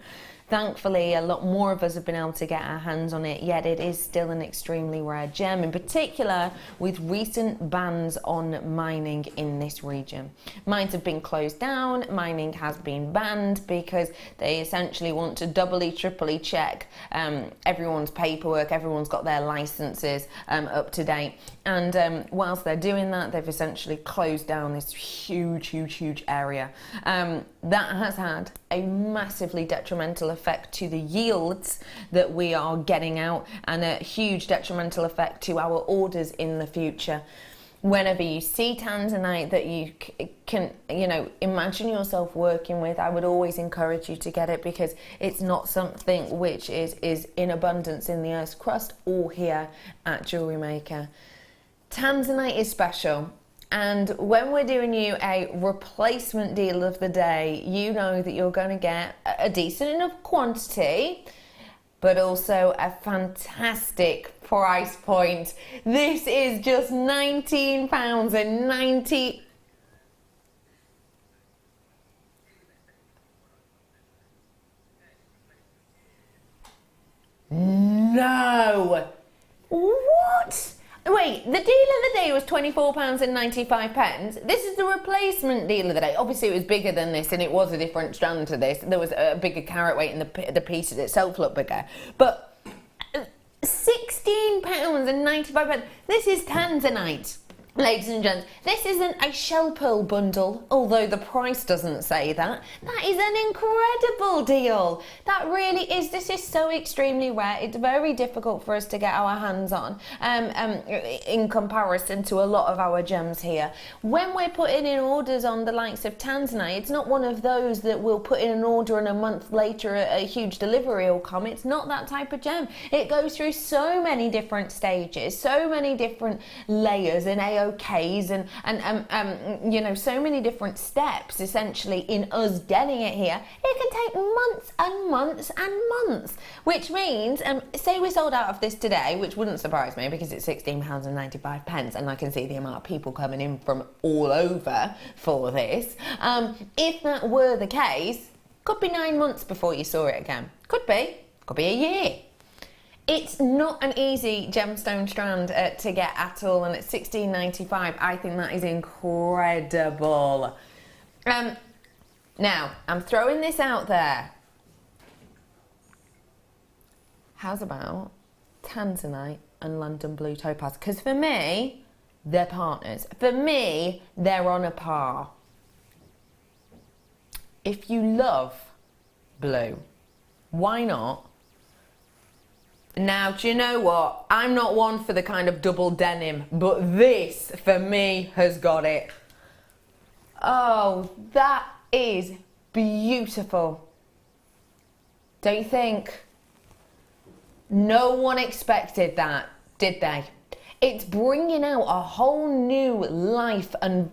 Thankfully, a lot more of us have been able to get our hands on it, yet it is still an extremely rare gem, in particular with recent bans on mining in this region. Mines have been closed down, mining has been banned because they essentially want to doubly, triply check everyone's paperwork, everyone's got their licenses up to date. And whilst they're doing that, they've essentially closed down this huge area. That has had a massively detrimental effect to the yields that we are getting out, and a huge detrimental effect to our orders in the future. Whenever you see Tanzanite that you can, imagine yourself working with, I would always encourage you to get it, because it's not something which is in abundance in the Earth's crust or here at JewelleryMaker. Tanzanite is special. And when we're doing you a replacement deal of the day, you know that you're going to get a decent enough quantity, but also a fantastic price point. This is just £19.90. No! What? Wait, the deal of the day was £24.95. This is the replacement deal of the day. Obviously, it was bigger than this, and it was a different strand to this. There was a bigger carat weight, and the pieces itself looked bigger. But £16.95. This is Tanzanite. Ladies and gents, this isn't a shell pearl bundle, although the price doesn't say that. That is an incredible deal. That really is. This is so extremely rare. It's very difficult for us to get our hands on in comparison to a lot of our gems here. When we're putting in orders on the likes of Tanzanite, it's not one of those that we'll put in an order and a month later a huge delivery will come. It's not that type of gem. It goes through so many different stages, so many different layers and AOKs and so many different steps essentially in us getting it here. It can take months and months and months, which means say we sold out of this today, which wouldn't surprise me because it's £16.95 and I can see the amount of people coming in from all over for this. If that were the case, could be 9 months before you saw it again. Could be a year. It's not an easy gemstone strand to get at all, and at £16.95, I think that is incredible. Now, I'm throwing this out there. How's about Tanzanite and London Blue Topaz? Because for me, they're partners. For me, they're on a par. If you love blue, why not? Now, do you know what? I'm not one for the kind of double denim, but this, for me, has got it. Oh, that is beautiful. Don't you think? No one expected that, did they? It's bringing out a whole new life and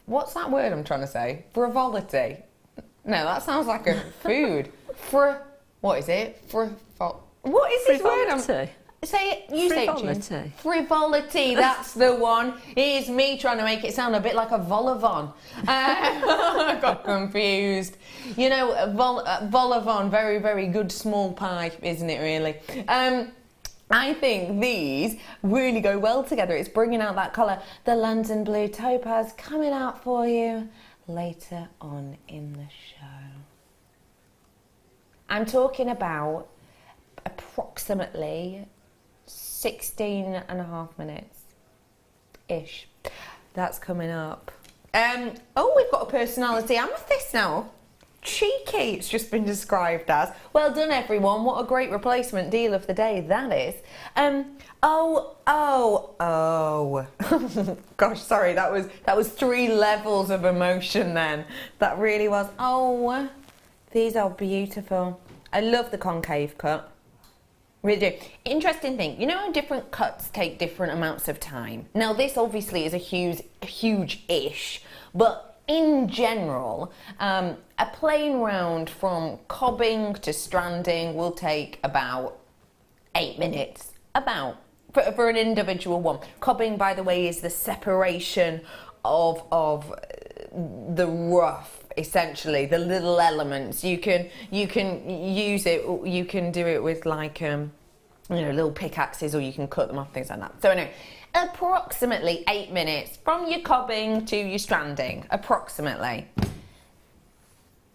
what's that word I'm trying to say? Frivolity. No, that sounds like a food. What is it? What is this word? Say it. You say it, June. Frivolity. That's the one. Here's me trying to make it sound a bit like a vol-au-vent. I got confused. You know, vol-au-vent, very, very good small pie, isn't it, really? I think these really go well together. It's bringing out that colour. The London Blue Topaz coming out for you later on in the show. I'm talking about approximately 16.5 minutes-ish. That's coming up. Oh, we've got a personality amethyst now. Cheeky, it's just been described as. Well done, everyone. What a great replacement deal of the day that is. Gosh, sorry, that was 3 levels of emotion then. That really was. Oh, these are beautiful. I love the concave cut. Really do. Interesting thing, you know how different cuts take different amounts of time? Now this obviously is a huge-ish, but in general, a plain round from cobbing to stranding will take about 8 minutes, for an individual one. Cobbing, by the way, is the separation of the rough, essentially, the little elements. You can use it, you can do it with like, you know, little pickaxes, or you can cut them off, things like that. So anyway, approximately 8 minutes from your cobbing to your stranding, approximately.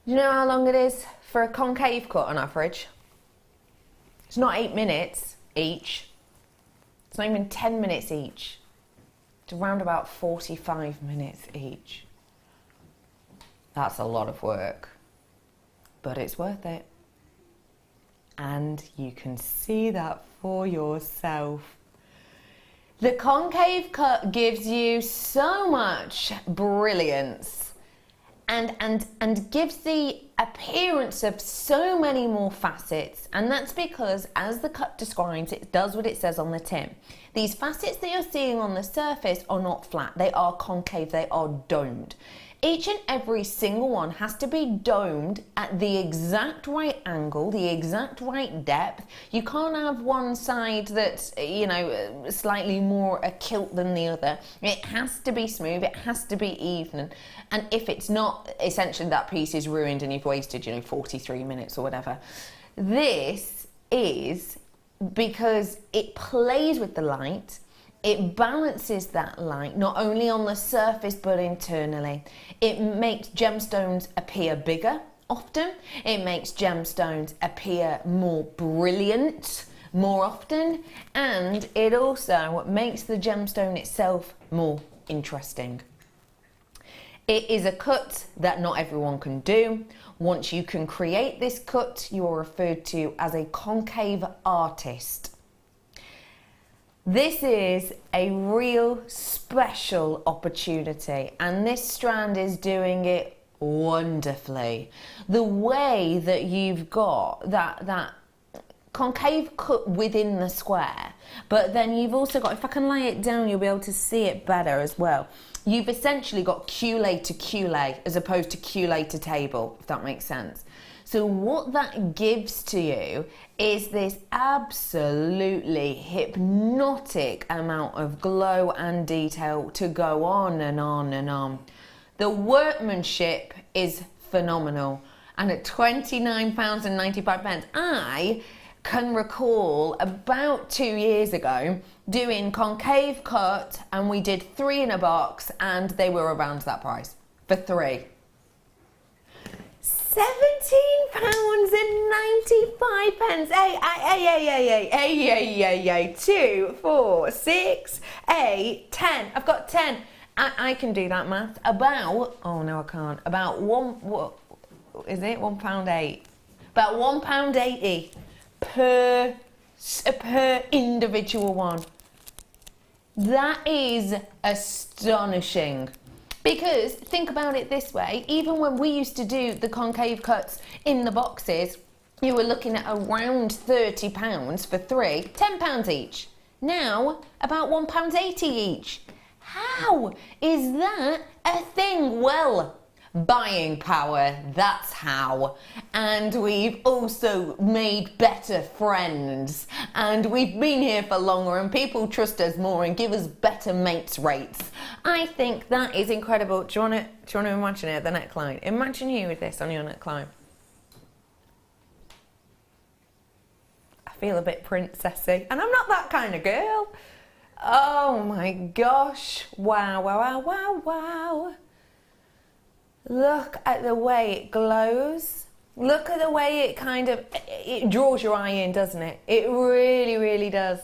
You know how long it is for a concave cut on average? It's not 8 minutes each. It's not even 10 minutes each. It's around about 45 minutes each. That's a lot of work, but it's worth it. And you can see that for yourself. The concave cut gives you so much brilliance and gives the appearance of so many more facets, and that's because, as the cut describes, it does what it says on the tin. These facets that you're seeing on the surface are not flat, they are concave, they are domed. Each and every single one has to be domed at the exact right angle, the exact right depth. You can't have one side that's, you know, slightly more a kilt than the other. It has to be smooth, it has to be even. And if it's not, essentially that piece is ruined and you've wasted, you know, 43 minutes or whatever. This is because it plays with the light. It balances that light, not only on the surface, but internally. It makes gemstones appear bigger, often. It makes gemstones appear more brilliant, more often. And it also makes the gemstone itself more interesting. It is a cut that not everyone can do. Once you can create this cut, you are referred to as a concave artist. This is a real special opportunity, and this strand is doing it wonderfully. The way that you've got that concave cut within the square, but then you've also got, if I can lay it down, you'll be able to see it better as well. You've essentially got culé to culé as opposed to culé to table, if that makes sense. So what that gives to you is this absolutely hypnotic amount of glow and detail to go on and on and on. The workmanship is phenomenal, and at £29.95, I can recall about 2 years ago doing concave cut, and we did 3 in a box, and they were around that price for 3. £17.95. Hey, 2, 4, 6, 8, 10. I've got 10. I can do that math. About, oh no I can't, about what is it, £1.8? About £1.80 per individual one. That is astonishing. Because think about it this way, even when we used to do the concave cuts in the boxes, you were looking at around £30 for 3, £10 each. Now, about £1.80 each. How is that a thing? Well, buying power, that's how. And we've also made better friends. And we've been here for longer and people trust us more and give us better mates rates. I think that is incredible. Do you want to imagine it, the neckline? Imagine you with this on your neckline. I feel a bit princessy, and I'm not that kind of girl. Oh my gosh. Wow, wow, wow, wow, wow. Look at the way it glows. Look at the way it it draws your eye in, doesn't it? It really, really does.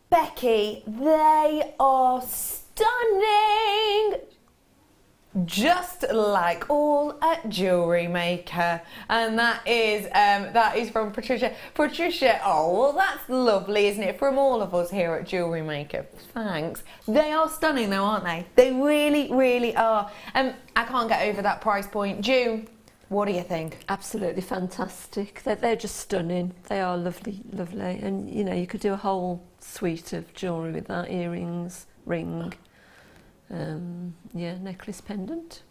Becky, they are stunning! Just like all at JewelleryMaker. And that is from Patricia. Patricia, oh, well that's lovely, isn't it? From all of us here at JewelleryMaker. Thanks. They are stunning though, aren't they? They really, really are. I can't get over that price point. Jew, what do you think? Absolutely fantastic. They're just stunning. They are lovely, lovely. And you know, you could do a whole suite of jewellery with that, earrings, ring. Yeah, necklace, pendant.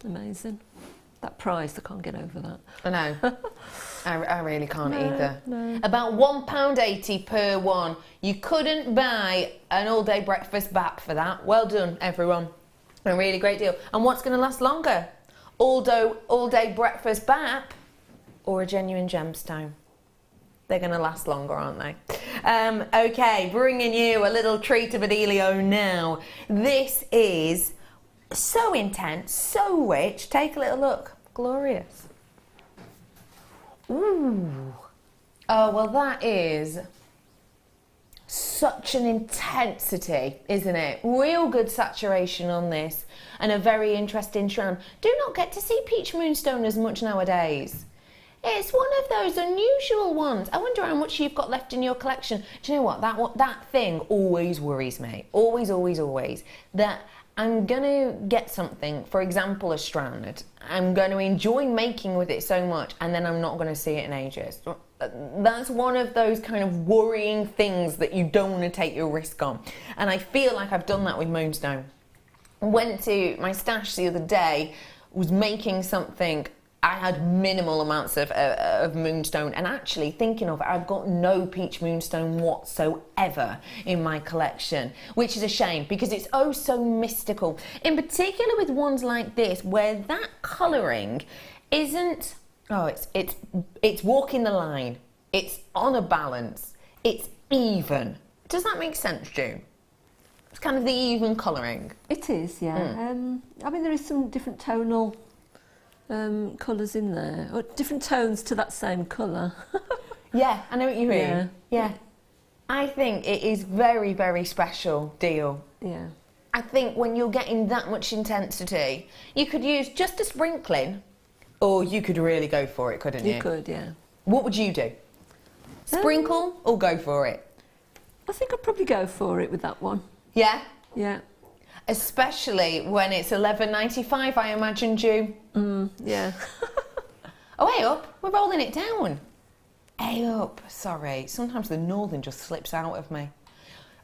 Amazing. That price, I can't get over that. I know. I really can't either. No. About £1.80 per one. You couldn't buy an all-day breakfast bap for that. Well done, everyone. A really great deal. And what's going to last longer? All-day breakfast bap or a genuine gemstone? They're going to last longer, aren't they? Okay, bringing you a little treat of a dealio now. This is so intense, so rich. Take a little look. Glorious. Ooh. Oh, well, that is such an intensity, isn't it? Real good saturation on this and a very interesting strand. Do not get to see peach moonstone as much nowadays. It's one of those unusual ones. I wonder how much you've got left in your collection. Do you know what? That thing always worries me. Always, always, always. That I'm going to get something, for example, a strand. I'm going to enjoy making with it so much, and then I'm not going to see it in ages. That's one of those kind of worrying things that you don't want to take your risk on. And I feel like I've done that with Moonstone. I went to my stash the other day, was making something. I had minimal amounts of Moonstone, and actually thinking of it, I've got no peach Moonstone whatsoever in my collection, which is a shame because it's oh so mystical. In particular with ones like this, where that colouring isn't, it's walking the line, it's on a balance, it's even. Does that make sense, June? It's kind of the even colouring. It is, yeah. I mean, there is some different tonal colours in there, or different tones to that same colour. Yeah, I know what you mean. Yeah. Yeah. I think it is very, very special deal. Yeah. I think when you're getting that much intensity, you could use just a sprinkling, or you could really go for it, couldn't you? You could, yeah. What would you do? Sprinkle or go for it? I think I'd probably go for it with that one. Yeah? Yeah. Especially when it's $11.95, I imagine, Jew. Yeah. Oh, hey up, we're rolling it down. Hey up, sorry. Sometimes the northern just slips out of me.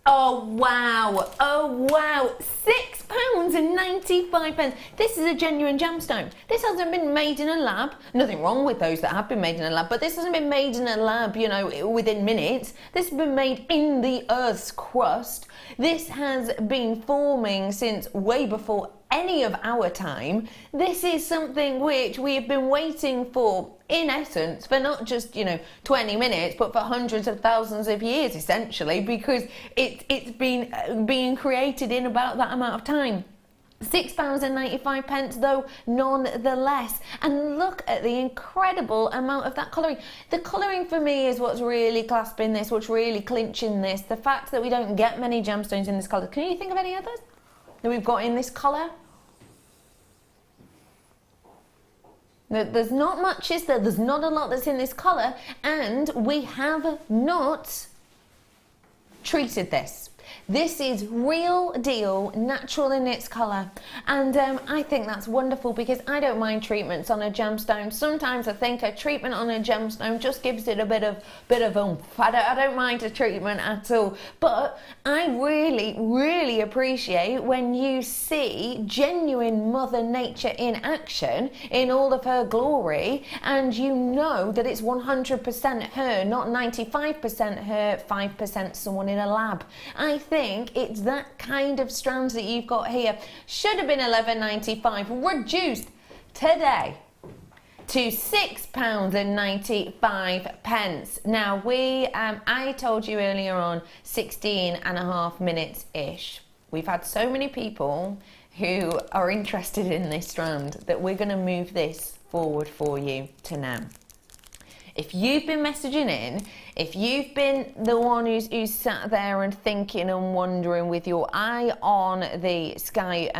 Oh wow, £6.95. This is a genuine gemstone. This hasn't been made in a lab. Nothing wrong with those that have been made in a lab, but this hasn't been made in a lab, you know, within minutes. This has been made in the Earth's crust. This has been forming since way before any of our time. This is something which we have been waiting for, in essence, for not just, you know, 20 minutes, but for hundreds of thousands of years, essentially, because it's been being created in about that amount of time. £6.95 though, nonetheless. And look at the incredible amount of that colouring. The colouring for me is what's really clasping this, what's really clinching this. The fact that we don't get many gemstones in this colour. Can you think of any others that we've got in this colour? There's not much, is there? There's not a lot that's in this colour, and we have not treated this. This is real deal, natural in its colour, and I think that's wonderful because I don't mind treatments on a gemstone. Sometimes I think a treatment on a gemstone just gives it a bit of oomph. I don't mind a treatment at all, but I really appreciate when you see genuine Mother Nature in action in all of her glory, and you know that it's 100% her, not 95% her, 5% someone in a lab. I think it's that kind of strands that you've got here. Should have been £11.95, reduced today to £6.95. Now I told you earlier on 16.5 minutes ish. We've had so many people who are interested in this strand that we're going to move this forward for you to now. If you've been messaging in, if you've been the one who's sat there and thinking and wondering with your eye on the sky,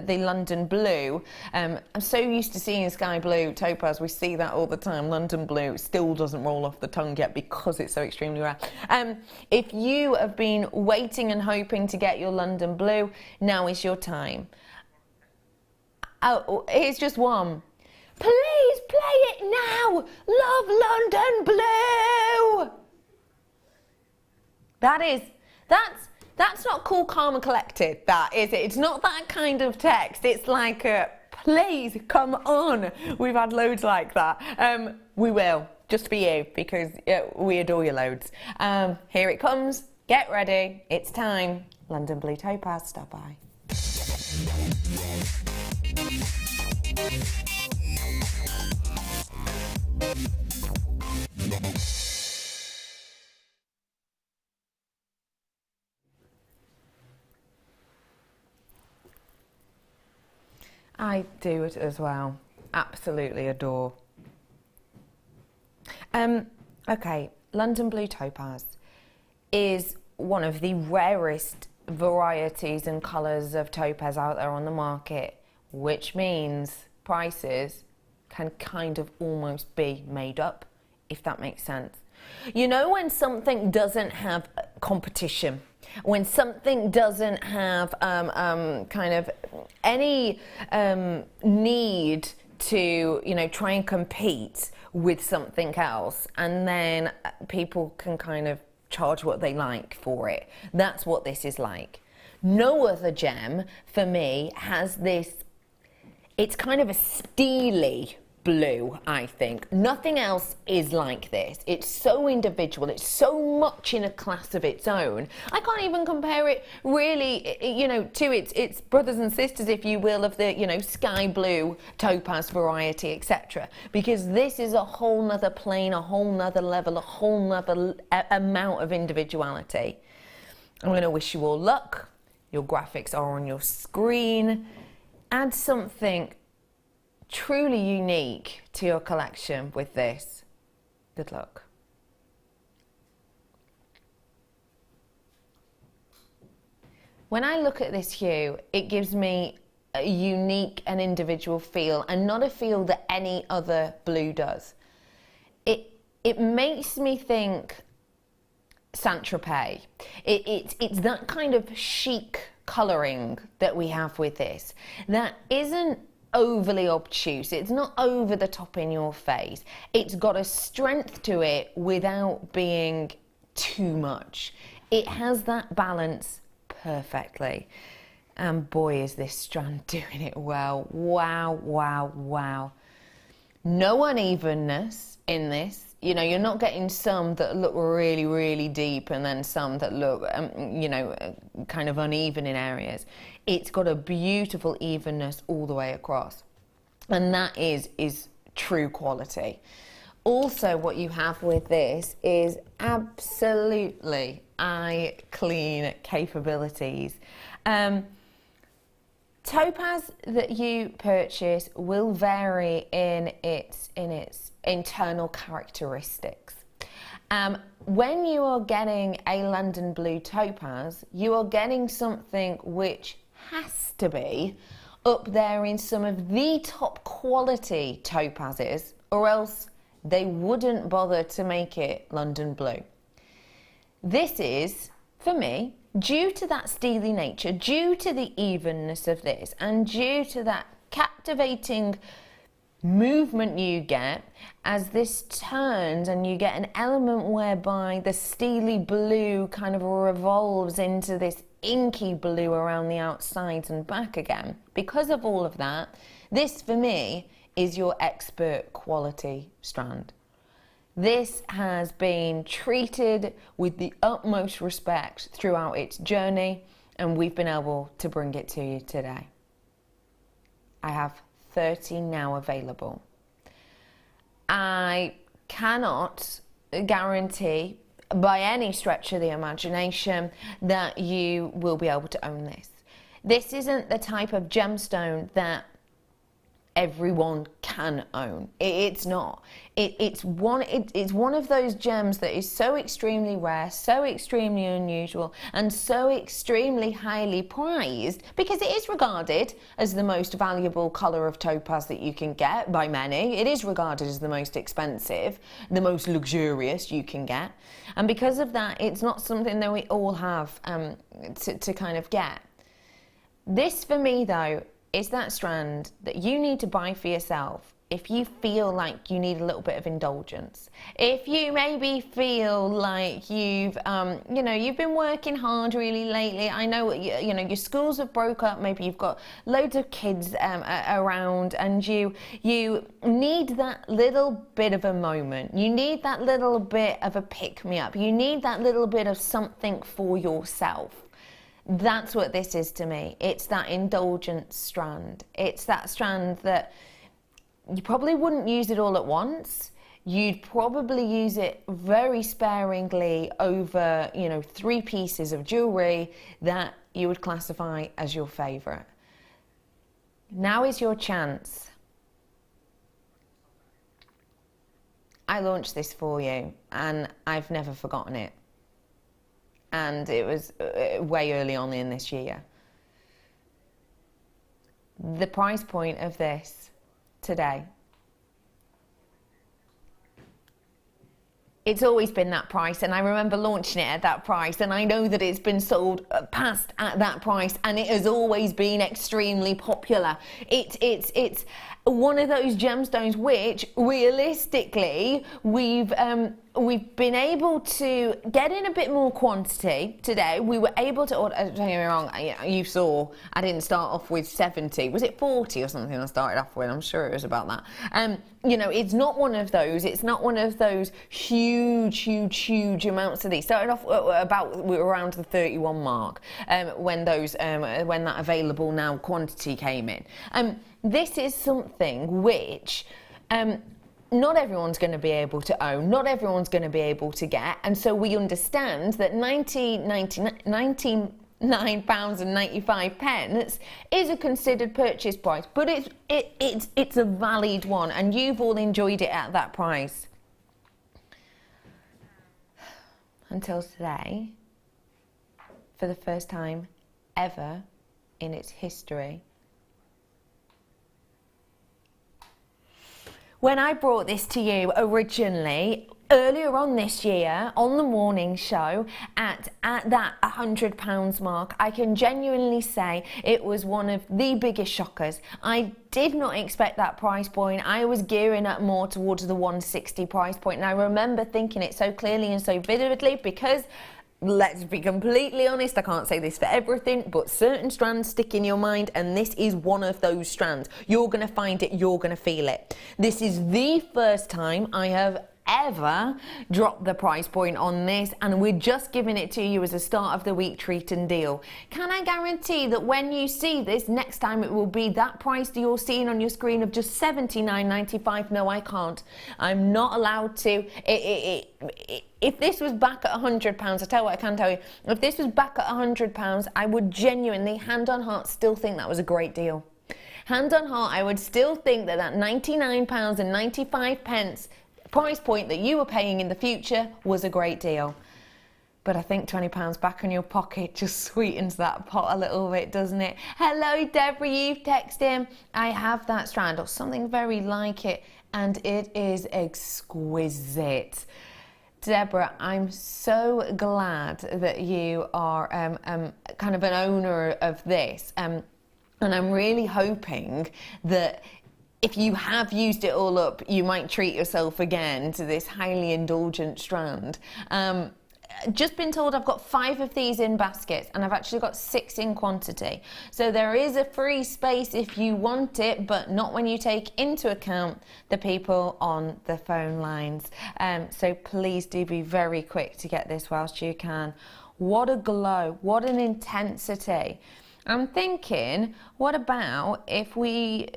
the London blue, I'm so used to seeing sky blue topaz, we see that all the time. London blue still doesn't roll off the tongue yet because it's so extremely rare. If you have been waiting and hoping to get your London blue, now is your time. Oh, here's just one. Please play it now! Love London Blue! That's not cool, calm and collected, that is it? It's not that kind of text. It's like, please, come on. We've had loads like that. We will, just for you, because we adore you loads. Here it comes. Get ready. It's time. London Blue Topaz, stop by. I do it as well. Absolutely adore. Okay, London Blue Topaz is one of the rarest varieties and colours of topaz out there on the market, which means prices can kind of almost be made up, if that makes sense. You know, when something doesn't have competition, when something doesn't have kind of any need to, you know, try and compete with something else, and then people can kind of charge what they like for it. That's what this is like. No other gem, for me, has this, it's kind of a steely blue, I think. Nothing else is like this. It's so individual. It's so much in a class of its own. I can't even compare it really, you know, to its brothers and sisters, if you will, of the, you know, sky blue topaz variety, etc. Because this is a whole nother plane, a whole nother level, a whole nother amount of individuality. I'm going to wish you all luck. Your graphics are on your screen. Add something truly unique to your collection with this. Good luck. When I look at this hue, it gives me a unique and individual feel, and not a feel that any other blue does. It makes me think Saint-Tropez. It's that kind of chic colouring that we have with this that isn't overly obtuse. It's not over the top in your face. It's got a strength to it without being too much. It has that balance perfectly. And boy, is this strand doing it well. Wow, wow, wow. No unevenness in this. You know, you're not getting some that look really, really deep and then some that look, you know, kind of uneven in areas. It's got a beautiful evenness all the way across. And that is true quality. Also, what you have with this is absolutely eye-clean capabilities. Topaz that you purchase will vary in its internal characteristics. When you are getting a London Blue Topaz, you are getting something which has to be up there in some of the top quality topazes, or else they wouldn't bother to make it London Blue. This is, for me, due to that steely nature, due to the evenness of this, and due to that captivating movement you get as this turns, and you get an element whereby the steely blue kind of revolves into this inky blue around the outsides and back again. Because of all of that, this for me is your expert quality strand. This has been treated with the utmost respect throughout its journey, and we've been able to bring it to you today. I have 30 now available. I cannot guarantee by any stretch of the imagination that you will be able to own this. This isn't the type of gemstone that everyone can own. It's not. It's one of those gems that is so extremely rare, so extremely unusual, and so extremely highly prized, because it is regarded as the most valuable colour of topaz that you can get by many. It is regarded as the most expensive, the most luxurious you can get, and because of that, it's not something that we all have to kind of get. This for me though is that strand that you need to buy for yourself if you feel like you need a little bit of indulgence. If you maybe feel like you've been working hard really lately. I know, your schools have broke up, maybe you've got loads of kids around, and you need that little bit of a moment. You need that little bit of a pick-me-up. You need that little bit of something for yourself. That's what this is to me. It's that indulgent strand. It's that strand that you probably wouldn't use it all at once. You'd probably use it very sparingly over, 3 pieces of jewellery that you would classify as your favourite. Now is your chance. I launched this for you and I've never forgotten it. And it was way early on in this year. The price point of this today, it's always been that price, and I remember launching it at that price, and I know that it's been sold past at that price, and it has always been extremely popular. It's one of those gemstones which realistically we've been able to get in a bit more quantity today. We were able to order, don't get me wrong, you saw I didn't start off with 70. Was it 40 or something I started off with? I'm sure it was about that. It's not one of those. It's not one of those huge amounts of these. Started off we were around the 31 mark when that available now quantity came in. This is something which not everyone's going to be able to own, not everyone's going to be able to get, and so we understand that £99.95 is a considered purchase price, but it's a valid one, and you've all enjoyed it at that price. Until today, for the first time ever in its history, when I brought this to you originally, earlier on this year, on the morning show, at that £100 mark, I can genuinely say it was one of the biggest shockers. I did not expect that price point. I was gearing up more towards the 160 price point, and I remember thinking it so clearly and so vividly because, let's be completely honest, I can't say this for everything, but certain strands stick in your mind, and this is one of those strands. You're going to find it, you're going to feel it. This is the first time I have ever dropped the price point on this, and we're just giving it to you as a start of the week treat and deal. Can I guarantee that when you see this next time, it will be that price that you're seeing on your screen of just $79.95? No, I can't. I'm not allowed to. If this was back at £100, I tell you what I can tell you, if this was back at £100, I would genuinely, hand on heart, still think that was a great deal. Hand on heart, I would still think that £99.95 price point that you were paying in the future was a great deal. But I think £20 back in your pocket just sweetens that pot a little bit, doesn't it? Hello, Deborah, you've texted in. I have that strand or something very like it, and it is exquisite. Deborah, I'm so glad that you are kind of an owner of this, and I'm really hoping that if you have used it all up, you might treat yourself again to this highly indulgent strand. Just been told I've got 5 of these in baskets, and I've actually got 6 in quantity. So there is a free space if you want it, but not when you take into account the people on the phone lines. So please do be very quick to get this whilst you can. What a glow, what an intensity. I'm thinking, what about if we,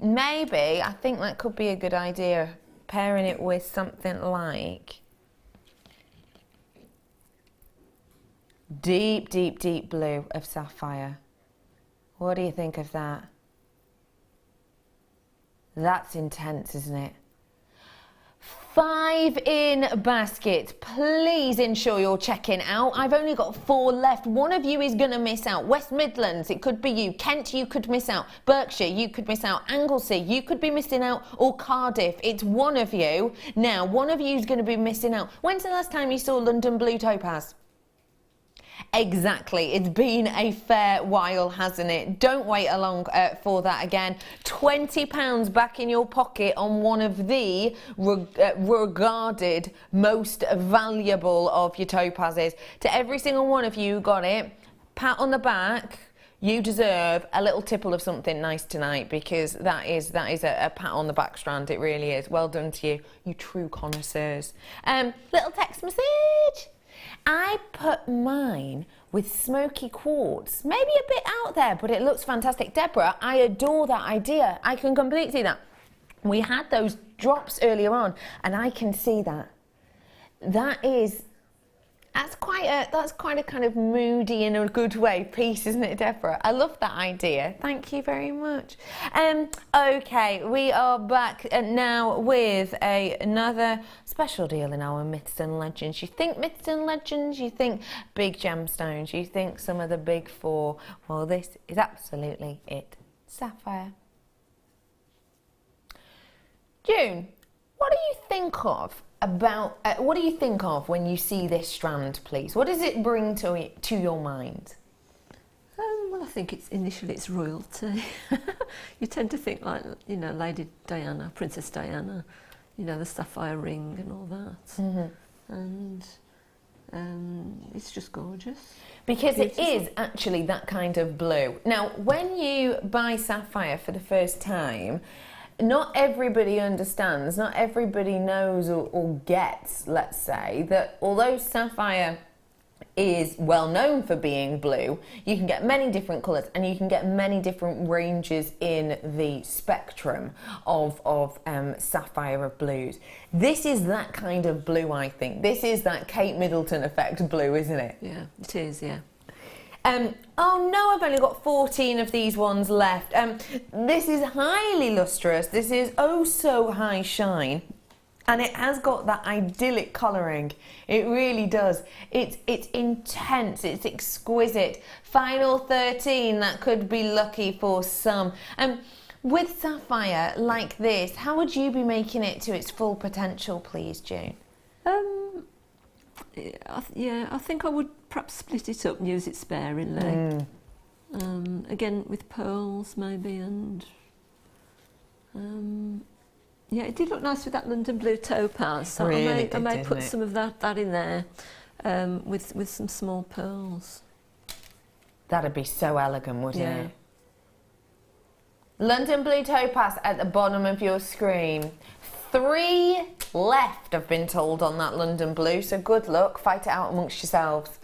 maybe, I think that could be a good idea, pairing it with something like deep, deep, deep blue of sapphire. What do you think of that? That's intense, isn't it? 5 in basket. Please ensure you're checking out. I've only got 4 left. One of you is going to miss out. West Midlands, it could be you. Kent, you could miss out. Berkshire, you could miss out. Anglesey, you could be missing out. Or Cardiff, it's one of you. Now, one of you is going to be missing out. When's the last time you saw London Blue Topaz? Exactly, it's been a fair while, hasn't it? Don't wait along for that again. £20 back in your pocket on one of the regarded most valuable of your topazes. To every single one of you who got it, pat on the back. You deserve a little tipple of something nice tonight, because that is a pat on the back strand. It really is. Well done to you, you true connoisseurs. Little text message. I put mine with Smoky quartz. Maybe a bit out there, but it looks fantastic. Deborah, I adore that idea. I can completely see that. We had those drops earlier on, and I can see that. That's quite a kind of moody, in a good way, piece, isn't it, Deborah? I love that idea. Thank you very much. Okay, we are back now with another special deal in our Myths and Legends. You think Myths and Legends, you think big gemstones, you think some of the big 4. Well, this is absolutely it. Sapphire. June, what do you think of what do you think of when you see this strand, please? What does it bring to your mind? Well, I think initially it's royalty. You tend to think like, you know, Lady Diana, Princess Diana, you know, the sapphire ring and all that. Mm-hmm. And it's just gorgeous. Because beautiful. It is actually that kind of blue. Now, when you buy sapphire for the first time, not everybody understands, not everybody knows or gets, let's say, that although sapphire is well known for being blue, you can get many different colours, and you can get many different ranges in the spectrum of sapphire of blues. This is that kind of blue, I think. This is that Kate Middleton effect blue, isn't it? Yeah, it is, yeah. Oh no, I've only got 14 of these ones left. This is highly lustrous. This is oh so high shine. And it has got that idyllic colouring. It really does. It's intense, it's exquisite. Final 13, that could be lucky for some. With sapphire like this, how would you be making it to its full potential, please, June? Yeah, I think I would perhaps split it up and use it sparingly. Again, with pearls maybe, and yeah, it did look nice with that London Blue Topaz. So really I may put some of that in there with some small pearls. That'd be so elegant, wouldn't it? London Blue Topaz at the bottom of your screen. 3 left, I've been told, on that London Blue, so good luck, fight it out amongst yourselves.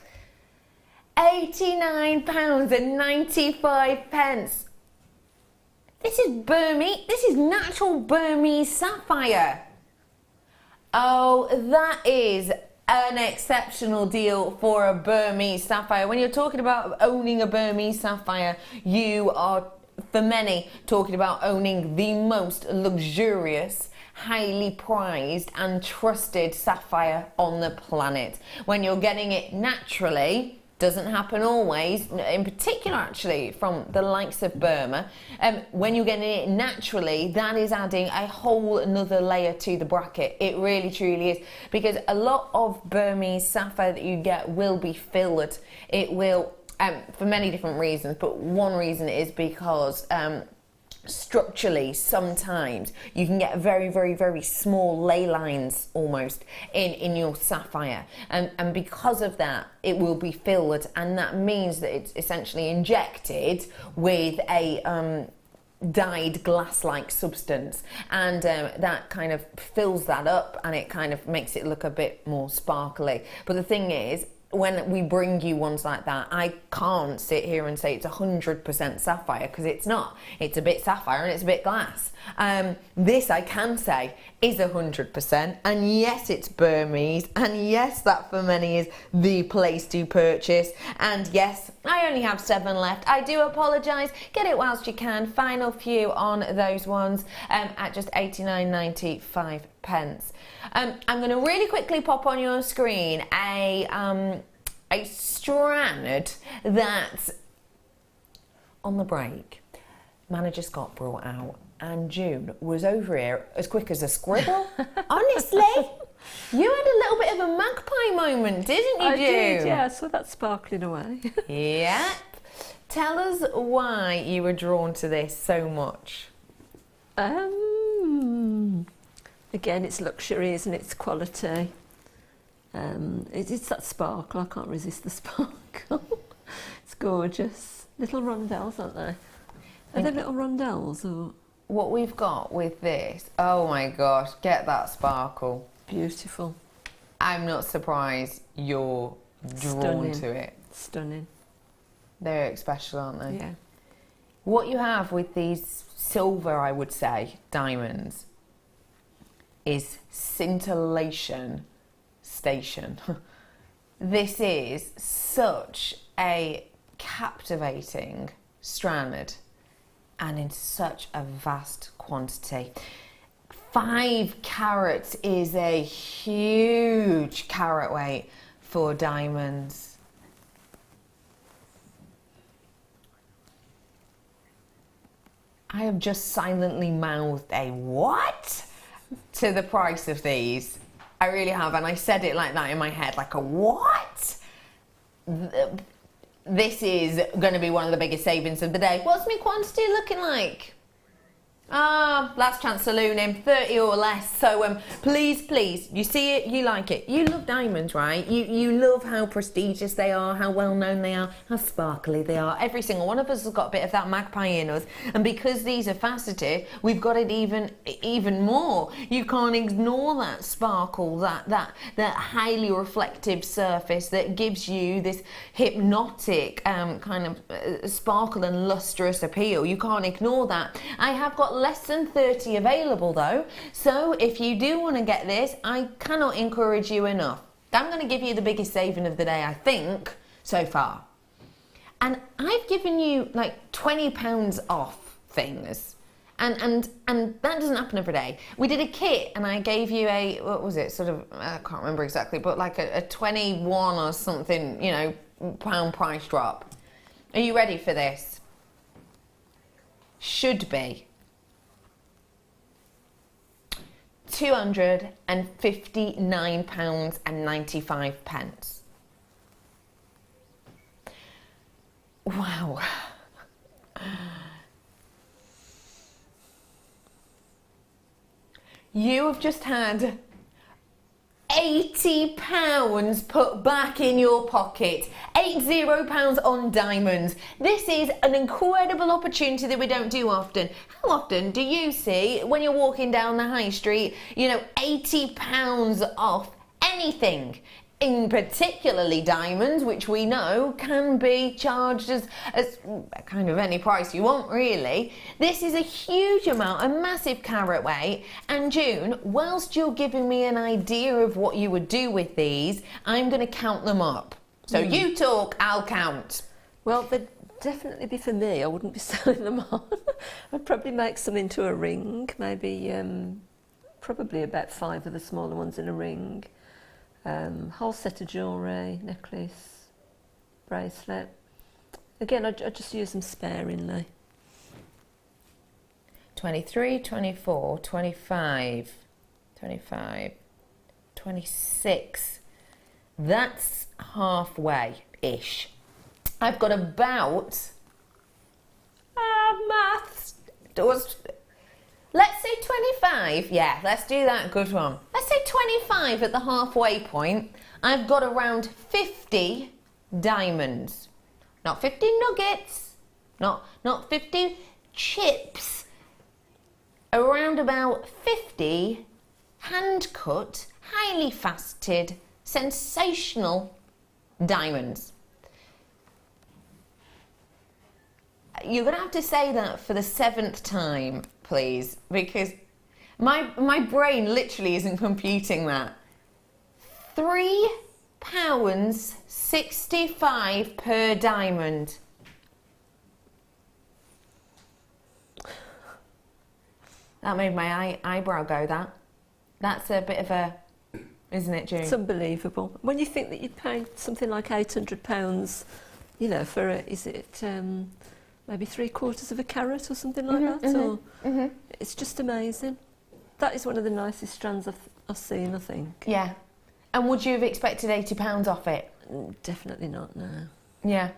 £89.95. This is Burmese, this is natural Burmese sapphire. Oh, that is an exceptional deal for a Burmese sapphire. When you're talking about owning a Burmese sapphire, you are, for many, talking about owning the most luxurious, highly prized and trusted sapphire on the planet. When you're getting it naturally, Doesn't happen always, in particular actually from the likes of Burma. When you're getting it naturally, that is adding a whole another layer to the bracket. It really truly is, because a lot of Burmese sapphire that you get will be filled. It will, for many different reasons, but one reason is because structurally sometimes you can get very, very, very small ley lines almost in your sapphire, and because of that it will be filled, and that means that it's essentially injected with a dyed glass-like substance, and that kind of fills that up and it kind of makes it look a bit more sparkly. But the thing is, when we bring you ones like that, I can't sit here and say it's 100% sapphire, because it's not. It's a bit sapphire and it's a bit glass. This I can say is 100%, and yes, it's Burmese, and yes, that for many is the place to purchase, and yes, I only have 7 left. I do apologise. Get it whilst you can. Final few on those ones at just 89.95 pence. I'm going to really quickly pop on your screen a strand that on the break Manager Scott brought out, and June was over here as quick as a scribble. Honestly, you had a little bit of a magpie moment, didn't you, June? I did, yeah. I saw that sparkling away. Yep. Tell us why you were drawn to this so much. Again, it's luxury, isn't it? It's quality. It's that sparkle. I can't resist the sparkle. It's gorgeous. Little rondelles, aren't they? Are they little rondelles or? What we've got with this, oh my gosh, get that sparkle. Beautiful. I'm not surprised you're drawn to it. Stunning. They're special, aren't they? Yeah. What you have with these silver, I would say, diamonds, is scintillation station. This is such a captivating strand, and in such a vast quantity. 5 carats is a huge carat weight for diamonds. I have just silently mouthed a what to the price of these. I really have, and I said it like that in my head, like a what? This is going to be one of the biggest savings of the day. What's my quantity looking like? Last chance saloon 30 or less. So please, you see it, you like it. You love diamonds, right? You love how prestigious they are, how well known they are, how sparkly they are. Every single one of us has got a bit of that magpie in us, and because these are faceted, we've got it even more. You can't ignore that sparkle, that highly reflective surface that gives you this hypnotic kind of sparkle and lustrous appeal. You can't ignore that. I have got less than 30 available though, so if you do want to get this, I cannot encourage you enough. I'm going to give you the biggest saving of the day, I think, so far. And I've given you like £20 off things, and that doesn't happen every day. We did a kit and I gave you a, what was it, sort of, I can't remember exactly, but like a 21 or something, you know, pound price drop. Are you ready for this? Should be £259.95. Wow. You have just had £80 put back in your pocket. £80 on diamonds. This is an incredible opportunity that we don't do often. How often do you see, when you're walking down the high street, you know, £80 off anything? In particularly diamonds, which we know can be charged as kind of any price you want, really. This is a huge amount, a massive carat weight. And June, whilst you're giving me an idea of what you would do with these, I'm going to count them up. So you talk, I'll count. Well, they'd definitely be for me. I wouldn't be selling them on. I'd probably make some into a ring, maybe probably about 5 of the smaller ones in a ring. Whole set of jewellery, necklace, bracelet. Again, I just use them sparingly. 23, 24, 25, 25, 26. That's halfway-ish. I've got about... maths. Let's say 25. Yeah, let's do that. Good one. Let's say 25 at the halfway point. I've got around 50 diamonds. Not 50 nuggets. Not 50 chips. Around about 50 hand-cut, highly faceted, sensational diamonds. You're going to have to say that for the 7th time, please, because my brain literally isn't computing that. £3.65 per diamond. That made my eyebrow go, that. That's a bit of a... Isn't it, June? It's unbelievable. When you think that you'd pay something like £800, you know, for is it maybe 3/4 of a carat or something like that? Or it's just amazing. That is one of the nicest strands I've seen, I think. Yeah. And would you have expected £80 off it? Definitely not, no. Yeah.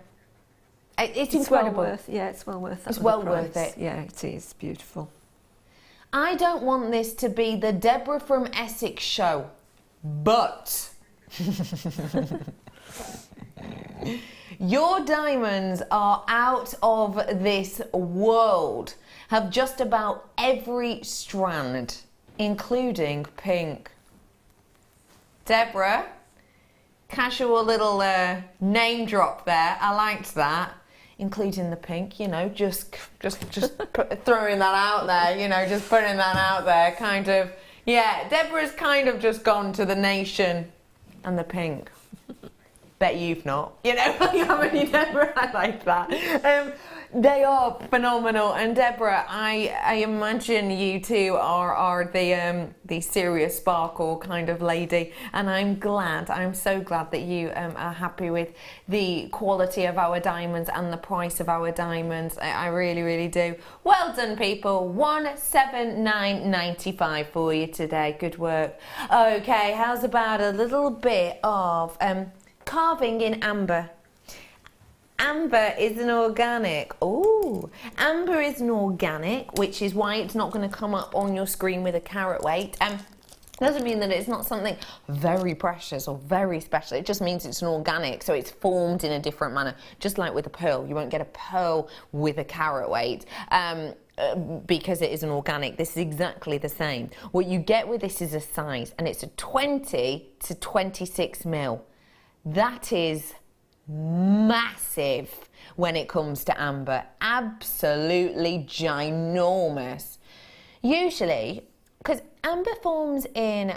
It's incredible. Well worth, yeah, it's well worth that. It's well worth price. it. Yeah, it is beautiful. I don't want this to be the Deborah from Essex show, but your diamonds are out of this world. Have just about every strand, including pink. Deborah, casual little name drop there. I liked that. Including the pink, you know, just throwing that out there, you know, just putting that out there, kind of. Yeah, Deborah's kind of just gone to the nation and the pink. Bet you've not. You know, haven't you, Deborah? I like that. They are phenomenal, and Deborah, I imagine you two are the serious sparkle kind of lady, and I'm so glad that you are happy with the quality of our diamonds and the price of our diamonds. I really, really do. Well done, people. 179.95 for you today. Good work. Okay, how's about a little bit of carving in amber? Amber is an organic. Oh, amber is an organic, which is why it's not going to come up on your screen with a carat weight. Doesn't mean that it's not something very precious or very special. It just means it's an organic, so it's formed in a different manner. Just like with a pearl, you won't get a pearl with a carat weight. Because it is an organic. This is exactly the same. What you get with this is a size, and it's a 20 to 26 mil. That is massive when it comes to amber. Absolutely ginormous. Usually, because amber forms in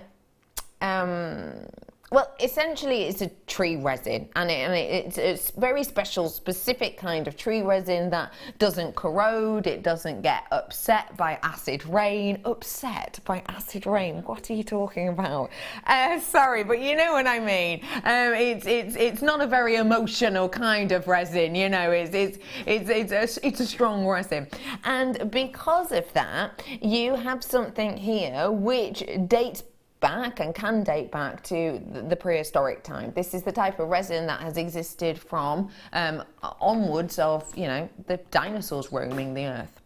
well, essentially it's a tree resin, and it's a very special, specific kind of tree resin that doesn't corrode, it doesn't get upset by acid rain. Upset by acid rain? What are you talking about? Sorry, but you know what I mean. It's not a very emotional kind of resin, you know. It's a strong resin, and because of that, you have something here which dates back and can date back to the prehistoric time. This is the type of resin that has existed from onwards of, you know, the dinosaurs roaming the earth.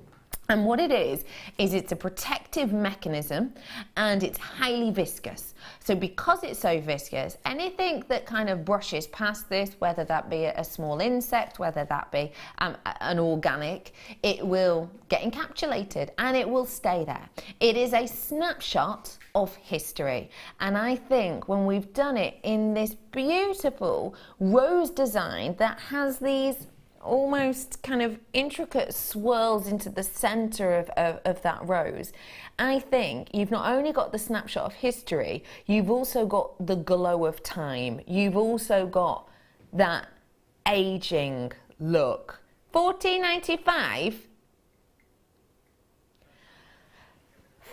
And what it is it's a protective mechanism, and it's highly viscous. So because it's so viscous, anything that kind of brushes past this, whether that be a small insect, whether that be an organic, it will get encapsulated and it will stay there. It is a snapshot of history. And I think when we've done it in this beautiful rose design that has these almost kind of intricate swirls into the center of that rose, I think you've not only got the snapshot of history, you've also got the glow of time. You've also got that aging look. $14.95.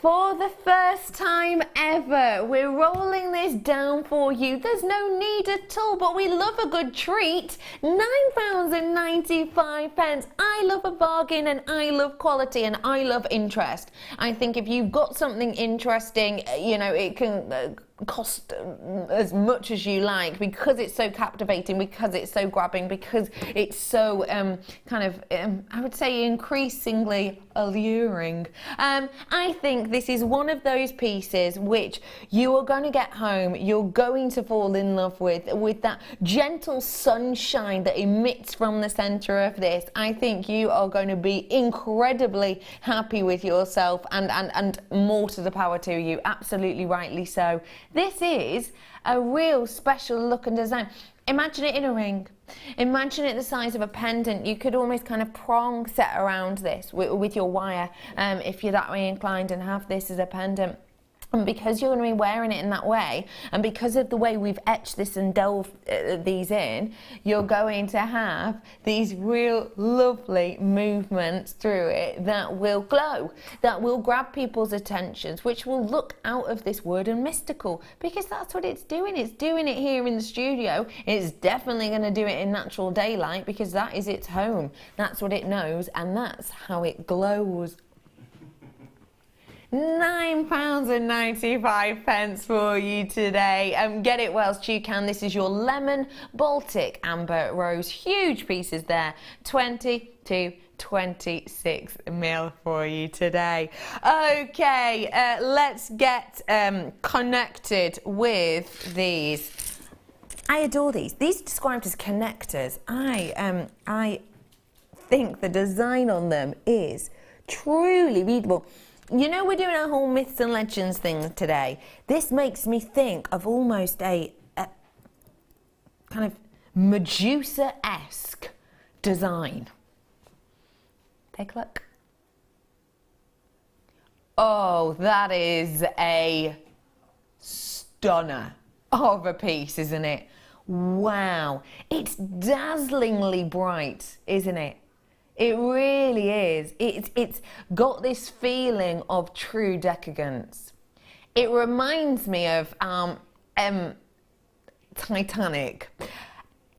For the first time ever, we're rolling this down for you. There's no need at all, but we love a good treat. £9.95. I love a bargain, and I love quality, and I love interest. I think if you've got something interesting, you know, it can cost as much as you like, because it's so captivating, because it's so grabbing, because it's so I would say increasingly alluring. I think this is one of those pieces which you are going to get home, you're going to fall in love with that gentle sunshine that emits from the center of this. I think you are going to be incredibly happy with yourself, and more to the power to you, absolutely rightly so. This is a real special look and design. Imagine it in a ring. Imagine it the size of a pendant. You could almost kind of prong set around this with your wire, if you're that way inclined, and have this as a pendant. And because you're going to be wearing it in that way, and because of the way we've etched this and delved these in, you're going to have these real lovely movements through it that will glow, that will grab people's attentions, which will look out of this wood and mystical, because that's what it's doing. It's doing it here in the studio. It's definitely going to do it in natural daylight, because that is its home. That's what it knows, and that's how it glows. £9.95 for you today. Get it whilst you can. This is your lemon Baltic Amber Rose. Huge pieces there. 20 to 26 mil for you today. Okay, let's get connected with these. I adore these. These are described as connectors. I think the design on them is truly readable. You know, we're doing our whole myths and legends thing today. This makes me think of almost a kind of Medusa-esque design. Take a look. Oh, that is a stunner of a piece, isn't it? Wow. It's dazzlingly bright, isn't it? It really is. It's got this feeling of true decadence. It reminds me of Titanic.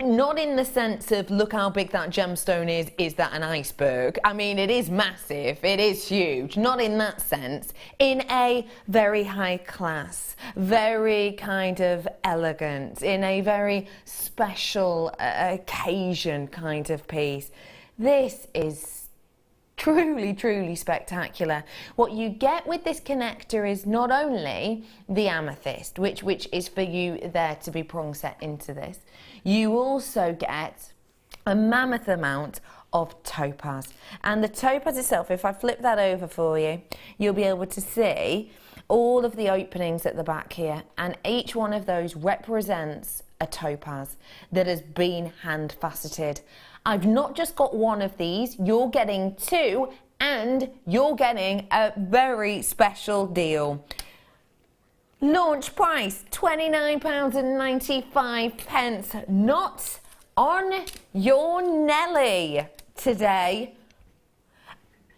Not in the sense of, look how big that gemstone is that an iceberg? I mean, it is massive, it is huge. Not in that sense. In a very high class, very kind of elegant, in a very special occasion kind of piece. This is truly, truly spectacular. What you get with this connector is not only the amethyst, which is for you there to be prong set into this, you also get a mammoth amount of topaz. And the topaz itself, if I flip that over for you, you'll be able to see all of the openings at the back here, and each one of those represents a topaz that has been hand faceted. I've not just got one of these, you're getting two, and you're getting a very special deal. Launch price, £29.95, not on your Nelly today.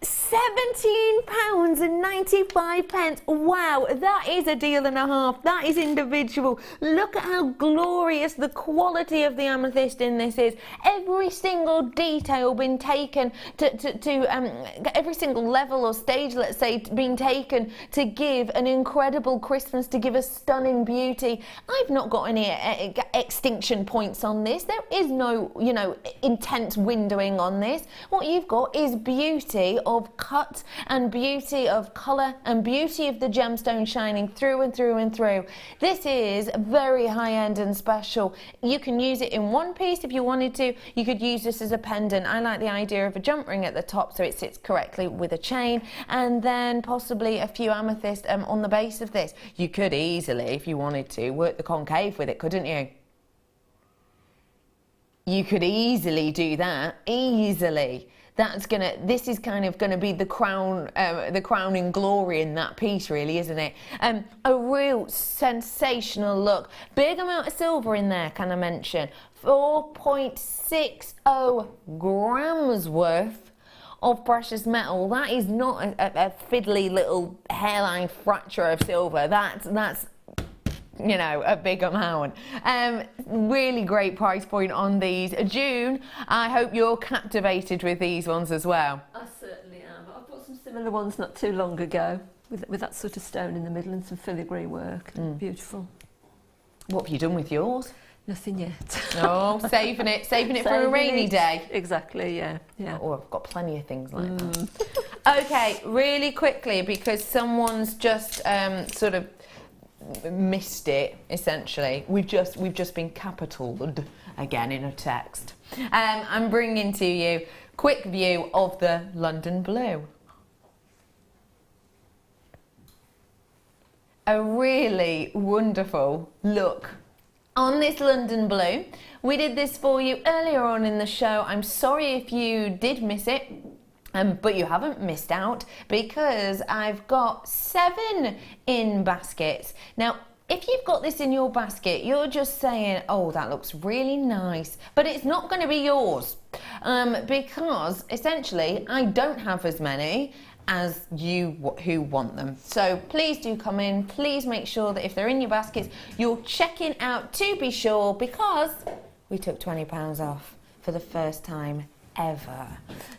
£17.95. Wow, that is a deal and a half. That is individual. Look at how glorious the quality of the amethyst in this is. Every single detail been taken to every single level or stage, let's say, been taken to give an incredible crispness, to give a stunning beauty. I've not got any extinction points on this. There is no, you know, intense windowing on this. What you've got is beauty of cut and beauty of colour and beauty of the gemstone shining through and through and through. This is very high-end and special. You can use it in one piece if you wanted to. You could use this as a pendant. I like the idea of a jump ring at the top so it sits correctly with a chain, and then possibly a few amethyst on the base of this. You could easily, if you wanted to, work the concave with it, couldn't you? You could easily do that, easily. This is kind of gonna be the crowning glory in that piece, really, isn't it? A real sensational look. Big amount of silver in there, can I mention? 4.60 grams worth of precious metal. That is not a fiddly little hairline fracture of silver. That's you know, a big amount. Really great price point on these. June, I hope you're captivated with these ones as well. I certainly am. I bought some similar ones not too long ago with that sort of stone in the middle and some filigree work. Beautiful. What have you done with yours? Nothing yet. Oh, saving it for a rainy day. Exactly, yeah. Oh, I've got plenty of things like that. Okay, really quickly, because someone's just sort of missed it, essentially. We've just been capitalled again in a text. I'm bringing to you quick view of the London blue. A really wonderful look on this London blue. We did this for you earlier on in the show. I'm sorry if you did miss it. But you haven't missed out, because I've got 7 in baskets. Now, if you've got this in your basket, you're just saying, oh, that looks really nice, but it's not going to be yours, because essentially I don't have as many as you who want them. So please do come in. Please make sure that if they're in your baskets, you're checking out to be sure, because we took £20 off for the first time ever.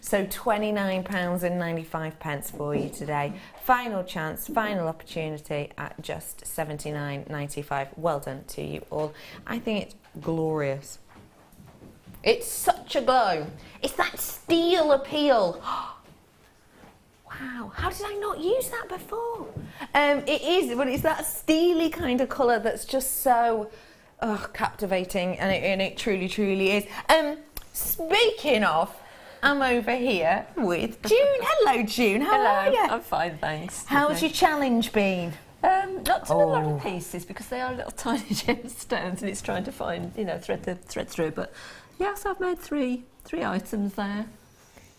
So £29.95 for you today. Final chance, final opportunity at just $79.95. Well done to you all. I think it's glorious. It's such a glow. It's that steel appeal. Wow, how did I not use that before? It is, but it's that steely kind of colour that's just so captivating, and it truly, truly is. Speaking of, I'm over here with June. Hello, June. How are you? I'm fine, thanks. How's your challenge been? Not done a lot of pieces, because they are little tiny gemstones, and it's trying to find, you know, thread through. But yes, I've made three items there.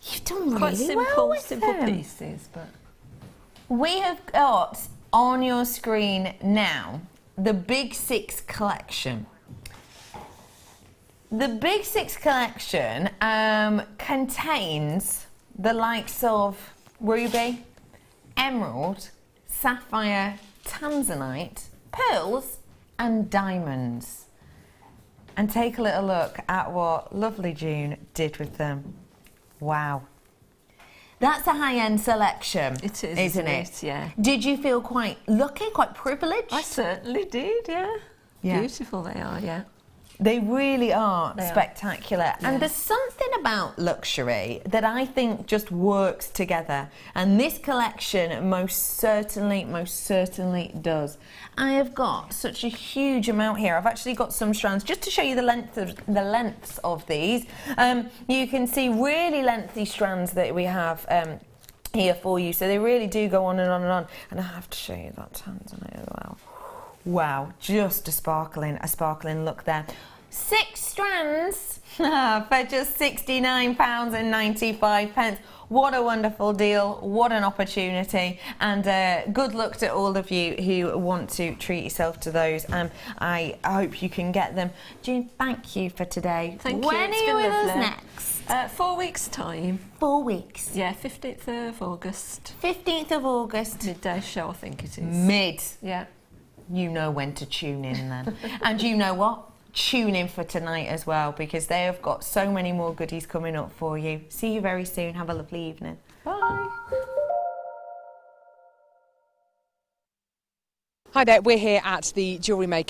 You've done really quite simple, well simple them. pieces, but we have got on your screen now the Big Six collection. The Big Six collection contains the likes of ruby, emerald, sapphire, tanzanite, pearls and diamonds. And take a little look at what lovely June did with them. Wow. That's a high-end selection. it is, isn't it? Yeah. Did you feel quite lucky, quite privileged? I certainly did, yeah. Yeah. Beautiful they are, yeah. They really are They are. spectacular. Yeah. And there's something about luxury that I think just works together. And this collection most certainly does. I have got such a huge amount here. I've actually got some strands just to show you the lengths of these. You can see really lengthy strands that we have here for you. So they really do go on and on and on. And I have to show you that tanzanite as well. Wow, just a sparkling look there. 6 strands for just £69.95. What a wonderful deal, what an opportunity, and good luck to all of you who want to treat yourself to those. I hope you can get them. June, thank you for today. Thank when you. When are you with us next? 4 weeks' time. 4 weeks? Yeah, 15th of August. 15th of August. Midday show, I think it is. Yeah. You know when to tune in then. And you know what? Tune in for tonight as well, because they have got so many more goodies coming up for you. See you very soon. Have a lovely evening. Bye. Hi there, we're here at the Jewellery Maker